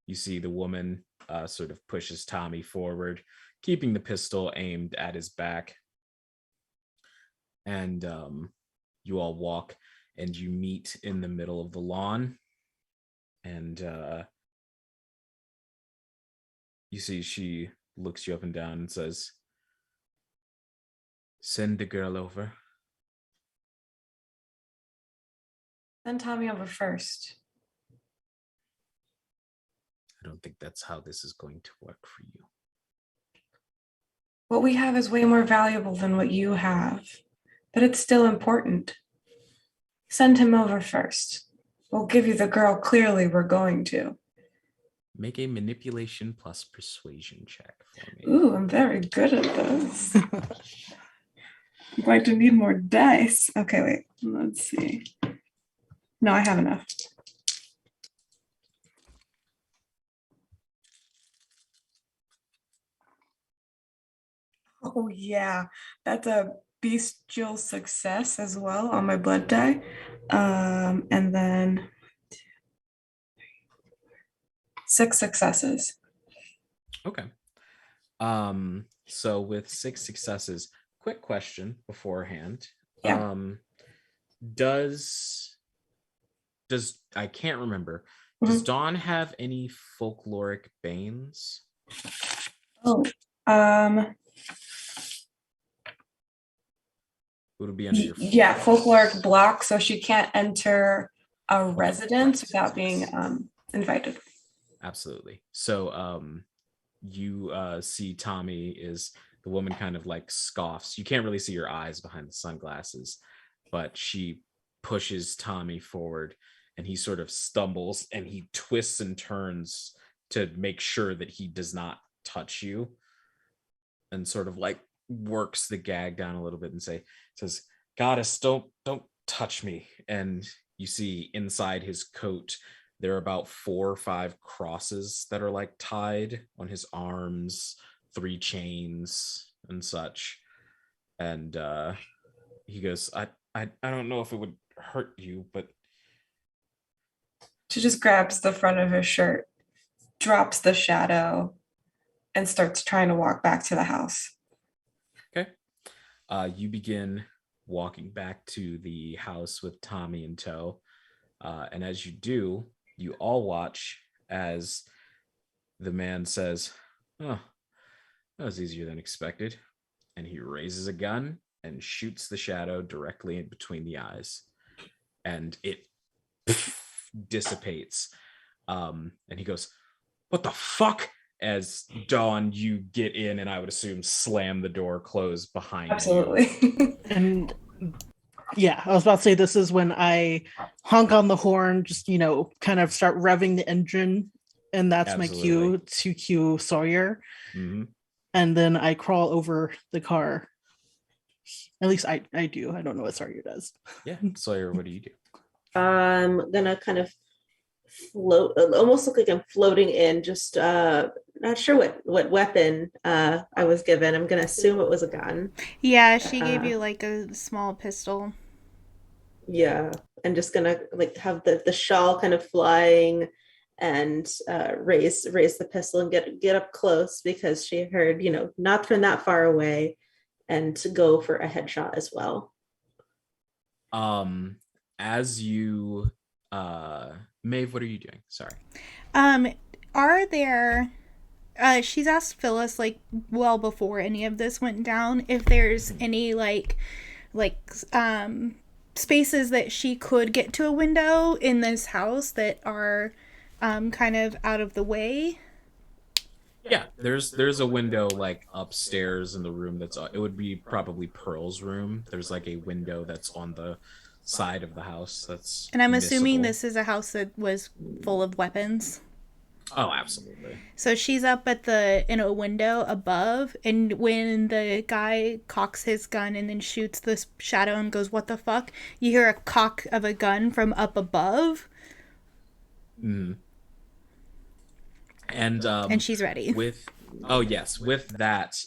you see the woman sort of pushes Tommy forward, keeping the pistol aimed at his back. And you all walk and you meet in the middle of the lawn. And you see she looks you up and down and says, send the girl over. Send Tommy over first. I don't think that's how this is going to work for you. What we have is way more valuable than what you have, but it's still important. Send him over first. We'll give you the girl. Clearly, we're going to. Make a manipulation plus persuasion check for me. Ooh, I'm very good at this. I'm going to need more dice. Okay, wait. Let's see. No, I have enough. Oh, yeah. That's a bestial success as well on my blood die. And then 6 successes. Okay. So with 6 successes, quick question beforehand. Yeah. Does I can't remember. Does Dawn have any folkloric banes? Oh, Would it be under your yeah, folkloric block, so she can't enter a residence Right. without being Yes. invited. Absolutely. So you see Tommy is the woman kind of like scoffs. You can't really see her eyes behind the sunglasses, but she pushes Tommy forward and he sort of stumbles and he twists and turns to make sure that he does not touch you and sort of like works the gag down a little bit and says, "Goddess, don't touch me." And you see inside his coat there are about 4 or 5 crosses that are like tied on his arms, 3 chains and such. And he goes, I don't know if it would hurt you, but She just grabs the front of his shirt, drops the shadow, and starts trying to walk back to the house. okay. You begin walking back to the house with Tommy in tow. And as you do, you all watch as the man says, "Oh, that was easier than expected." And he raises a gun and shoots the shadow directly in between the eyes. And it dissipates. And he goes, "What the fuck?" As Dawn, you get in and I would assume slam the door closed behind you. Absolutely. And yeah, I was about to say this is when I honk on the horn, just kind of start revving the engine, and that's my cue Absolutely. to cue Sawyer. hmm And then I crawl over the car. At least I do. I don't know what Sawyer does. Yeah. Sawyer, what do you do? I'm gonna kind of float, almost look like I'm floating in, just not sure what weapon I was given. I'm gonna assume it was a gun. Yeah, she gave Uh, you like a small pistol. yeah, I'm just gonna like have the shawl kind of flying and raise the pistol and get up close because she heard, not from that far away, and to go for a headshot as well. Um, as you Maeve, what are you doing? Sorry. Um, are there she's asked Phyllis like well before any of this went down if there's any like spaces that she could get to a window in this house that are kind of out of the way. Yeah, there's a window like upstairs in the room that's it would be probably Pearl's room. There's like a window that's on the side of the house that's And I'm assuming missable. this is a house that was full of weapons. Oh, absolutely. So she's up at in a window above, and when the guy cocks his gun and then shoots this shadow and goes, "What the fuck?" You hear a cock of a gun from up above, Mm. And and she's ready. with oh yes, with that,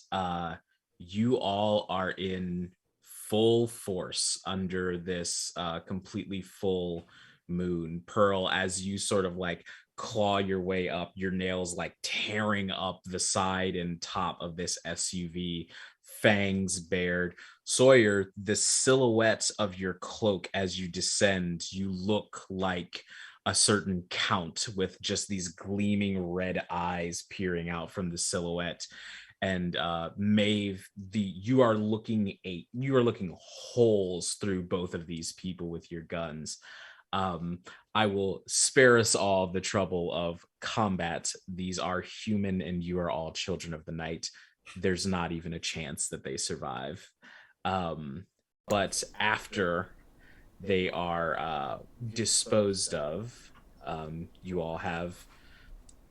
you all are in full force under this completely full moon. Pearl, as you sort of like claw your way up, your nails like tearing up the side and top of this SUV, fangs bared. Sawyer, the silhouette of your cloak as you descend, you look like a certain count with just these gleaming red eyes peering out from the silhouette. And Maeve, you are looking holes through both of these people with your guns. I will spare us all the trouble of combat. These are human, and you are all children of the night. There's not even a chance that they survive. But after they are disposed of, you all have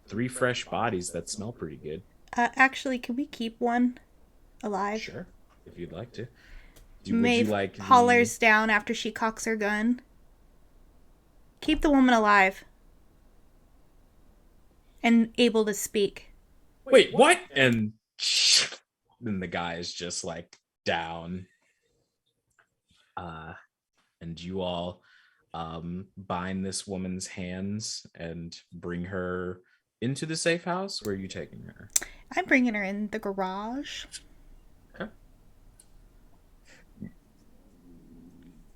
3 fresh bodies that smell pretty good. Actually, can we keep one alive? Sure, if you'd like to. Would you Maeve like hollers down after she cocks her gun. Keep the woman alive and able to speak. Wait, what? And then the guy is just like down. And you all bind this woman's hands and bring her into the safe house. Where are you taking her? I'm bringing her in the garage. Okay.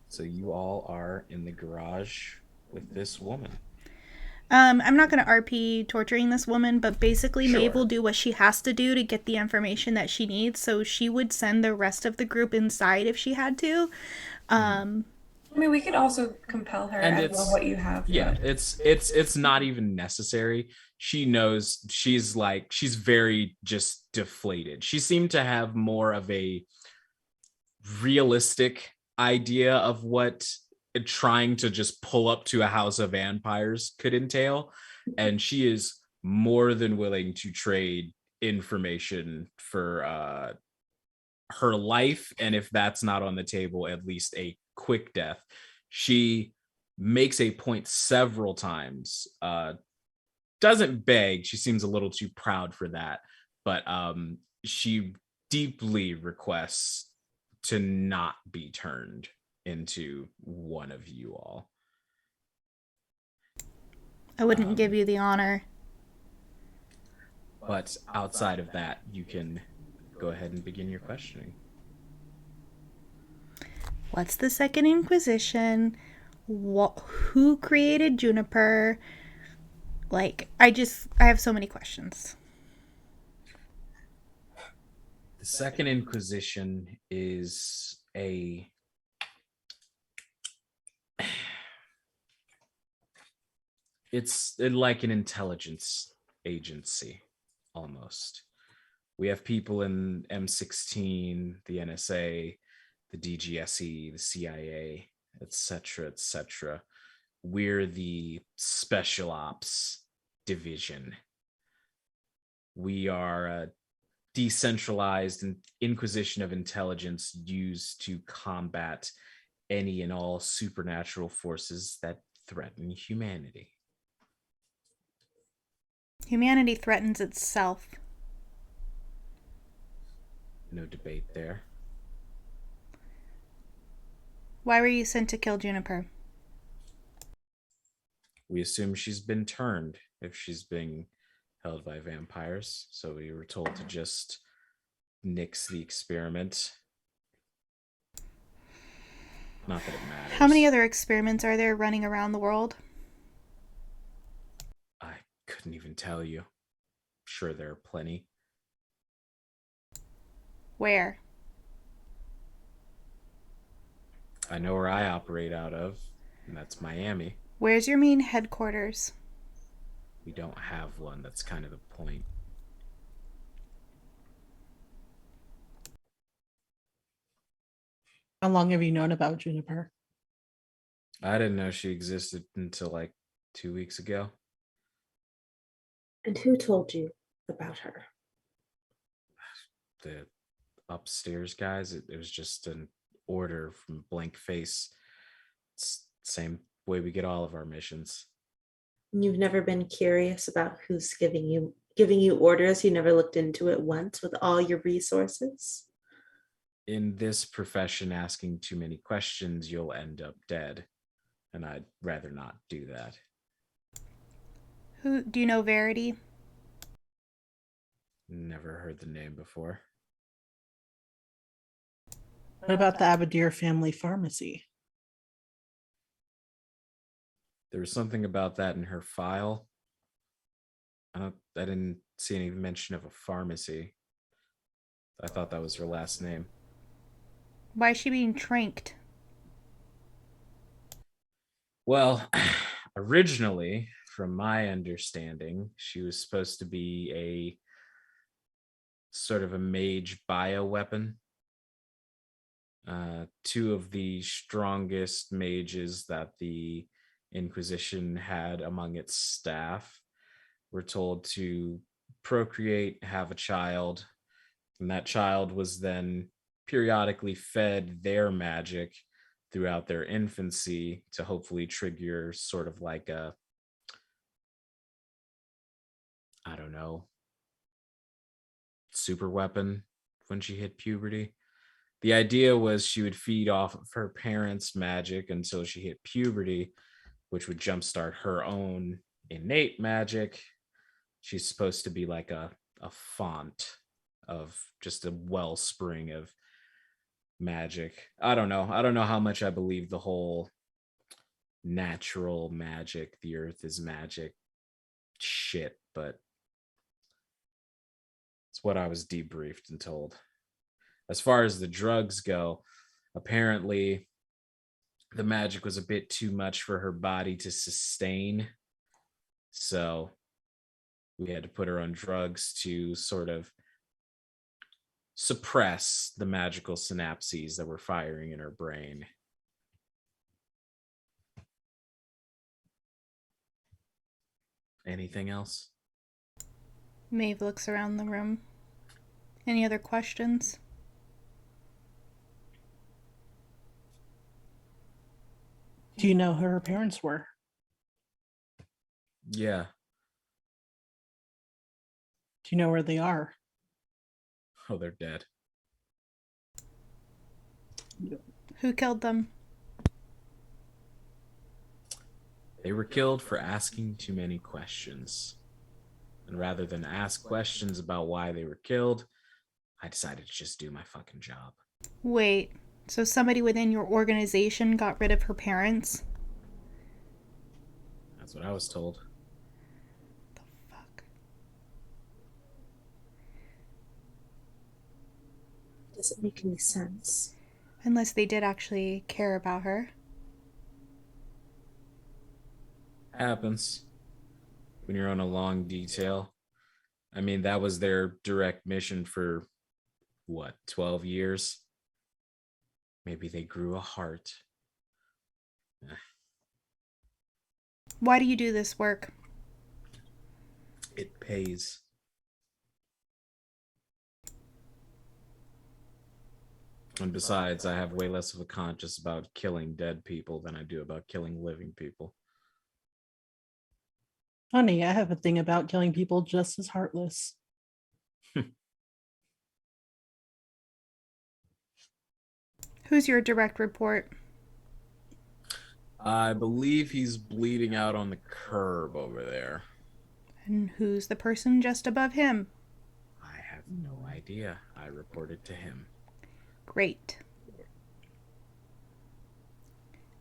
So you all are in the garage with this woman. I'm not going to RP torturing this woman, but basically Sure. Maeve will do what she has to do to get the information that she needs. So she would send the rest of the group inside if she had to. I mean, we could also compel her. And I don't know what you have. yeah, but- it's not even necessary. She knows. She's very just deflated. She seemed to have more of a realistic idea of what trying to just pull up to a house of vampires could entail, and she is more than willing to trade information for her life, and if that's not on the table, at least a quick death. She makes a point several times, doesn't beg, she seems a little too proud for that, but she deeply requests to not be turned into one of you all. I wouldn't give you the honor. But outside of that, you can go ahead and begin your questioning. What's the Second Inquisition? Who created Juniper? Like, I have so many questions. The Second Inquisition is it's like an intelligence agency almost. We have people in M16, the NSA, the DGSE, the CIA, etc., etc. We're the special ops division. We are a decentralized inquisition of intelligence used to combat any and all supernatural forces that threaten humanity. Humanity threatens itself. No debate there. Why were you sent to kill Juniper? We assume she's been turned if she's being held by vampires, so we were told to just nix the experiment. Not that it matters. How many other experiments are there running around the world? I couldn't even tell you. Sure, there are plenty. Where? I know where I operate out of, and that's Miami. Where's your main headquarters? We don't have one. That's kind of the point. How long have you known about Juniper? I didn't know she existed until like 2 weeks ago. And who told you about her? The upstairs guys, it was just an order from Blank Face. It's the same way we get all of our missions. You've never been curious about who's giving you orders. You never looked into it once with all your resources. In this profession, asking too many questions, you'll end up dead. And I'd rather not do that. Who do you know Verity? Never heard the name before. What about the Abadir family pharmacy? There was something about that in her file. I didn't see any mention of a pharmacy. I thought that was her last name. Why is she being tranked? Well, originally, from my understanding, she was supposed to be a sort of a mage bioweapon. Two of the strongest mages that the Inquisition had among its staff were told to procreate, have a child, and that child was then periodically fed their magic throughout their infancy to hopefully trigger sort of like a, I don't know, super weapon when she hit puberty. The idea was she would feed off of her parents' magic until she hit puberty, which would jumpstart her own innate magic. She's supposed to be like a font of just a wellspring of magic. I don't know how much I believe the whole natural magic, the earth is magic shit, but it's what I was debriefed and told. As far as the drugs go, apparently the magic was a bit too much for her body to sustain. So we had to put her on drugs to sort of suppress the magical synapses that were firing in her brain. Anything else? Maeve looks around the room. Any other questions? Do you know who her parents were? Yeah. Do you know where they are? Oh, they're dead. Who killed them? They were killed for asking too many questions. And rather than ask questions about why they were killed, I decided to just do my fucking job. Wait, so somebody within your organization got rid of her parents? That's what I was told. The fuck? Doesn't make any sense. Unless they did actually care about her. Happens when you're on a long detail. I mean, that was their direct mission for what, 12 years? Maybe they grew a heart. Why do you do this work? It pays. And besides, I have way less of a conscience about killing dead people than I do about killing living people. Honey, I have a thing about killing people just as heartless. Who's your direct report? I believe he's bleeding out on the curb over there. And who's the person just above him? I have no idea. I reported to him. Great.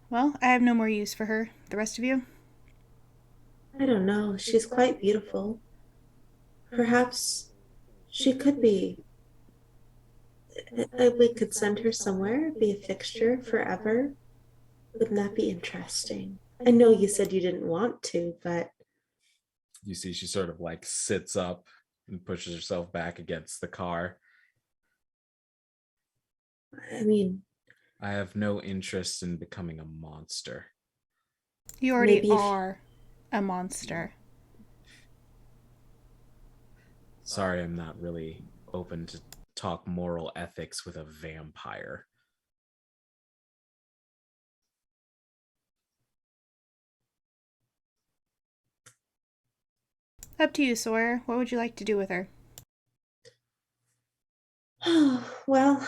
Well, I have no more use for her. The rest of you? I don't know. She's quite beautiful. Perhaps she could be. We could send her somewhere, be a fixture forever. Wouldn't that be interesting? I know you said you didn't want to, but You see, she sort of like sits up and pushes herself back against the car. I mean, I have no interest in becoming a monster. You already Maybe if- are a monster. Sorry, I'm not really open to talk moral ethics with a vampire. Up to you, Sawyer. What would you like to do with her? well,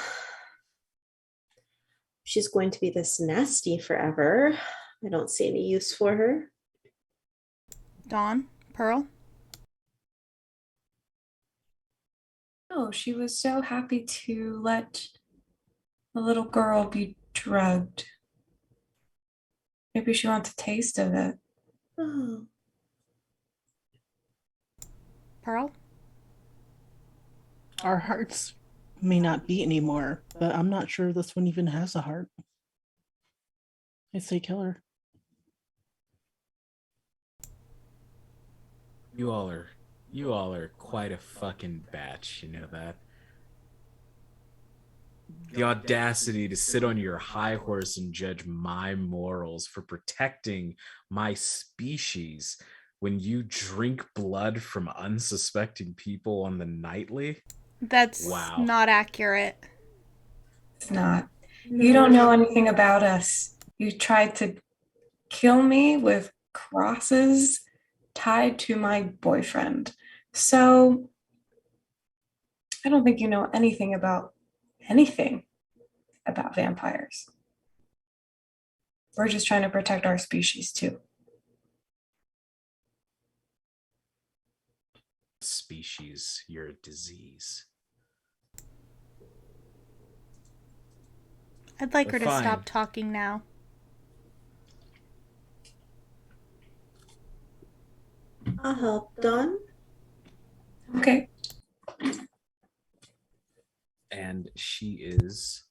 she's going to be this nasty forever. I don't see any use for her. Dawn? Pearl? Oh, she was so happy to let the little girl be drugged. Maybe she wants a taste of it. Oh, Pearl? Our hearts may not beat anymore, but I'm not sure this one even has a heart. I say kill her. You all are quite a fucking batch, you know that? The audacity to sit on your high horse and judge my morals for protecting my species when you drink blood from unsuspecting people on the nightly? That's Wow. not accurate. It's not. You don't know anything about us. You tried to kill me with crosses tied to my boyfriend. So I don't think you know anything about vampires. We're just trying to protect our species too. Species, you're a disease. I'd like But her to fine. stop talking now. I'll help, Dawn. Okay. And she is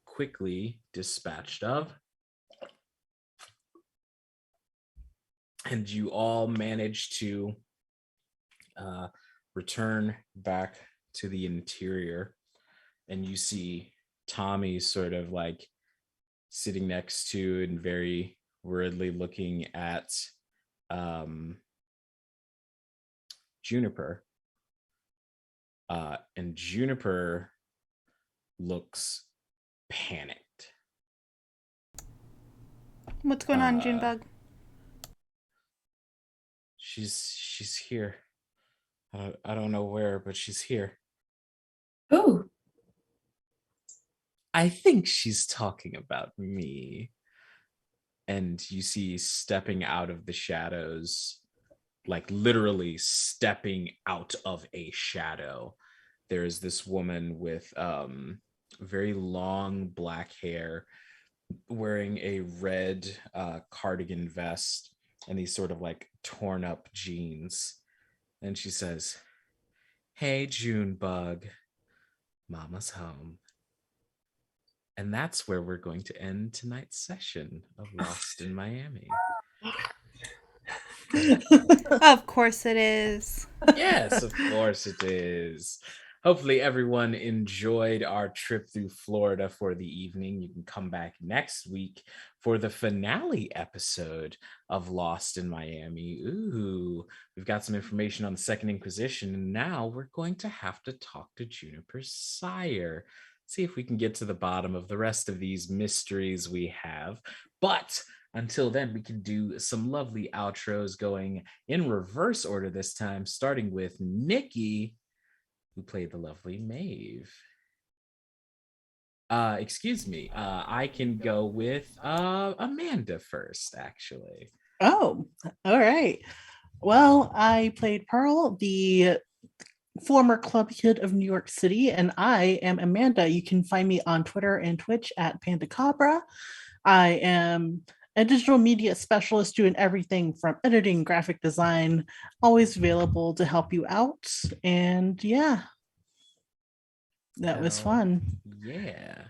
quickly dispatched of. and you all manage to return back to the interior, and you see Tommy sort of like sitting next to and very worriedly looking at Juniper. And Juniper looks panicked. What's going on, Junebug? She's here. I don't know where, but she's here. Who? I think she's talking about me. And you see stepping out of the shadows, like literally stepping out of a shadow, there's this woman with very long black hair, wearing a red cardigan vest and these sort of like torn up jeans. And she says, "Hey, Junebug, Mama's home." And that's where we're going to end tonight's session of Lost in Miami. Of course it is. Yes, of course it is. Hopefully everyone enjoyed our trip through Florida for the evening. You can come back next week for the finale episode of Lost in Miami. Ooh, we've got some information on the Second Inquisition, and now we're going to have to talk to Juniper's sire. See if we can get to the bottom of the rest of these mysteries we have. But until then, we can do some lovely outros going in reverse order this time, starting with Nikki, who played the lovely Maeve. Excuse me. I can go with Amanda first, actually. Oh, all right. Well, I played Pearl, the former club kid of New York City, and I am Amanda. You can find me on Twitter and Twitch at Pandacabra. I am a digital media specialist doing everything from editing, graphic design, always available to help you out. And yeah, that was fun. Yeah.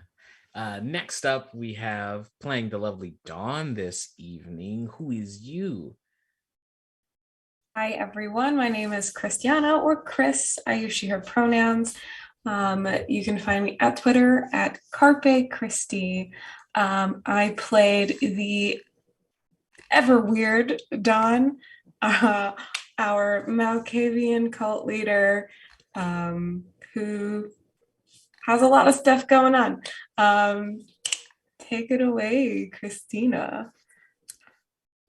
Next up, we have playing the lovely Dawn this evening. Who is you? Hi, everyone. My name is Christiana, or Chris. I use she, her pronouns. You can find me at Twitter at Carpe Christie. I played the ever weird Dawn, our Malkavian cult leader, who has a lot of stuff going on. Take it away, Christina.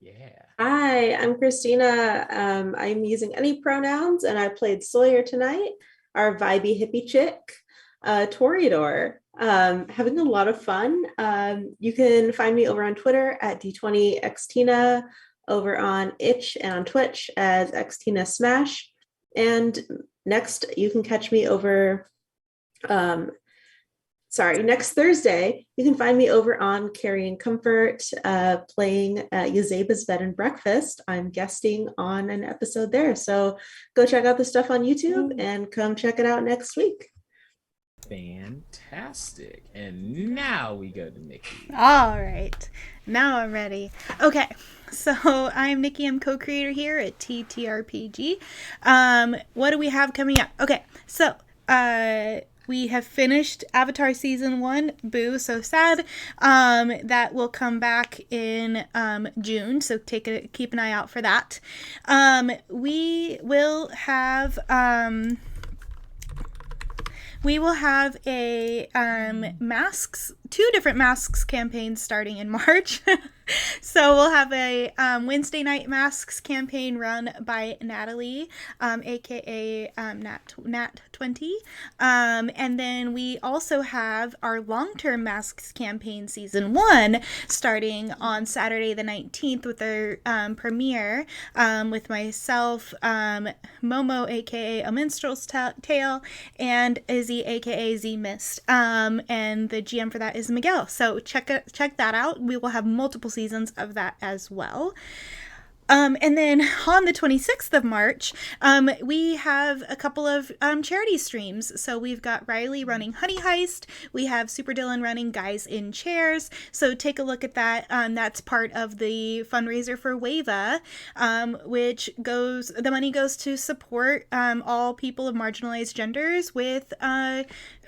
Yeah. Hi, I'm Christina. I'm using any pronouns, and I played Sawyer tonight, our vibey hippie chick, Toreador. Having a lot of fun. You can find me over on Twitter at D20xtina, over on Itch and on Twitch as Xtina Smash. And next, you can catch me over next Thursday, you can find me over on Carrying Comfort, playing Yazeba's Bed and Breakfast. I'm guesting on an episode there. So go check out the stuff on YouTube and come check it out next week. Fantastic. And now we go to Nikki. All right. Now I'm ready. Okay. So I'm Nikki. I'm co-creator here at TTRPG. What do we have coming up? Okay. So, we have finished Avatar Season 1. Boo, so sad. That will come back in June, so keep an eye out for that. We will have a masks, 2 different masks campaigns starting in March. So we'll have a Wednesday night masks campaign run by Natalie, aka Nat20. And then we also have our long-term masks campaign season 1 starting on Saturday the 19th with our premiere with myself, Momo, aka A Minstrel's Tale, and Izzy, aka Z Mist. And the GM for that is Miguel. So check that out. We will have multiple seasons of that as well. And then on the 26th of March, we have a couple of charity streams. So we've got Riley running Honey Heist. We have Super Dylan running Guys in Chairs. So take a look at that. That's part of the fundraiser for WAVA, which the money goes to support all people of marginalized genders with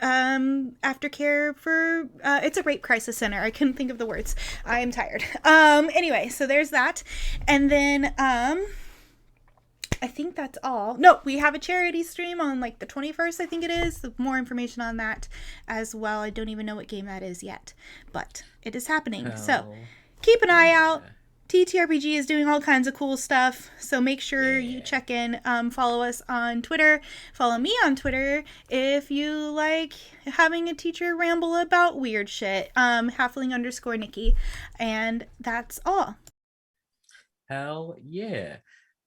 aftercare for it's a rape crisis center. I couldn't think of the words. I am tired. Anyway, so there's that. And then I think that's all. No, we have a charity stream on like the 21st, I think it is. More information on that as well. I don't even know what game that is yet, but it is happening. So keep an eye out. TTRPG is doing all kinds of cool stuff, so make sure you check in. Follow us on Twitter. Follow me on Twitter if you like having a teacher ramble about weird shit. Halfling_Nikki. And that's all. Hell yeah.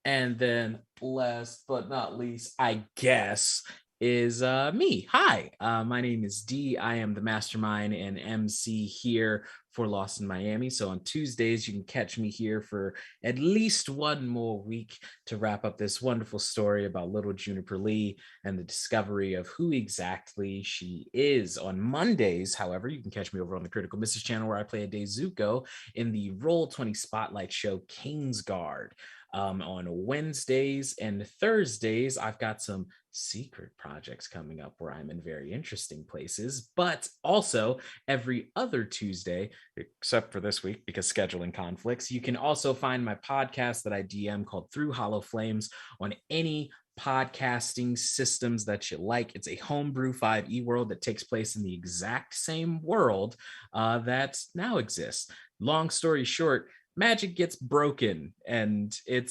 And then last but not least, I guess, is me. Hi, my name is D. I am the mastermind and MC here for Lost in Miami. So on Tuesdays, you can catch me here for at least one more week to wrap up this wonderful story about little Juniper Lee and the discovery of who exactly she is. On Mondays, however, you can catch me over on the Critical Misses channel, where I play a Deizuko in the Roll20 Spotlight show Kingsguard. On Wednesdays and Thursdays, I've got some secret projects coming up where I'm in very interesting places, but also every other Tuesday, except for this week because scheduling conflicts, you can also find my podcast that I DM called Through Hollow Flames on any podcasting systems that you like. It's a homebrew 5e world that takes place in the exact same world that now exists. Long story short, magic gets broken and it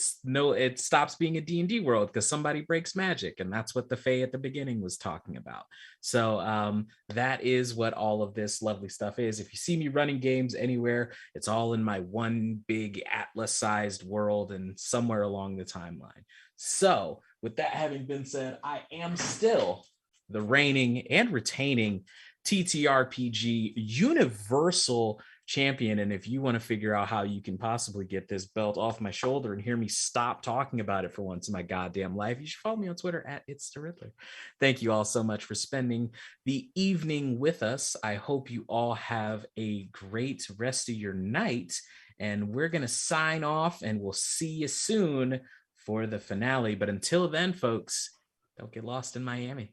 stops being a D&D world because somebody breaks magic, and that's what the Fae at the beginning was talking about. So that is what all of this lovely stuff is. If you see me running games anywhere, it's all in my one big Atlas-sized world and somewhere along the timeline. So with that having been said, I am still the reigning and retaining TTRPG Universal Champion. And if you want to figure out how you can possibly get this belt off my shoulder and hear me stop talking about it for once in my goddamn life, you should follow me on Twitter at It's the Riddler. Thank you all so much for spending the evening with us. I hope you all have a great rest of your night, and we're going to sign off and we'll see you soon for the finale. But until then, folks, don't get lost in Miami.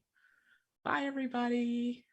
Bye, everybody.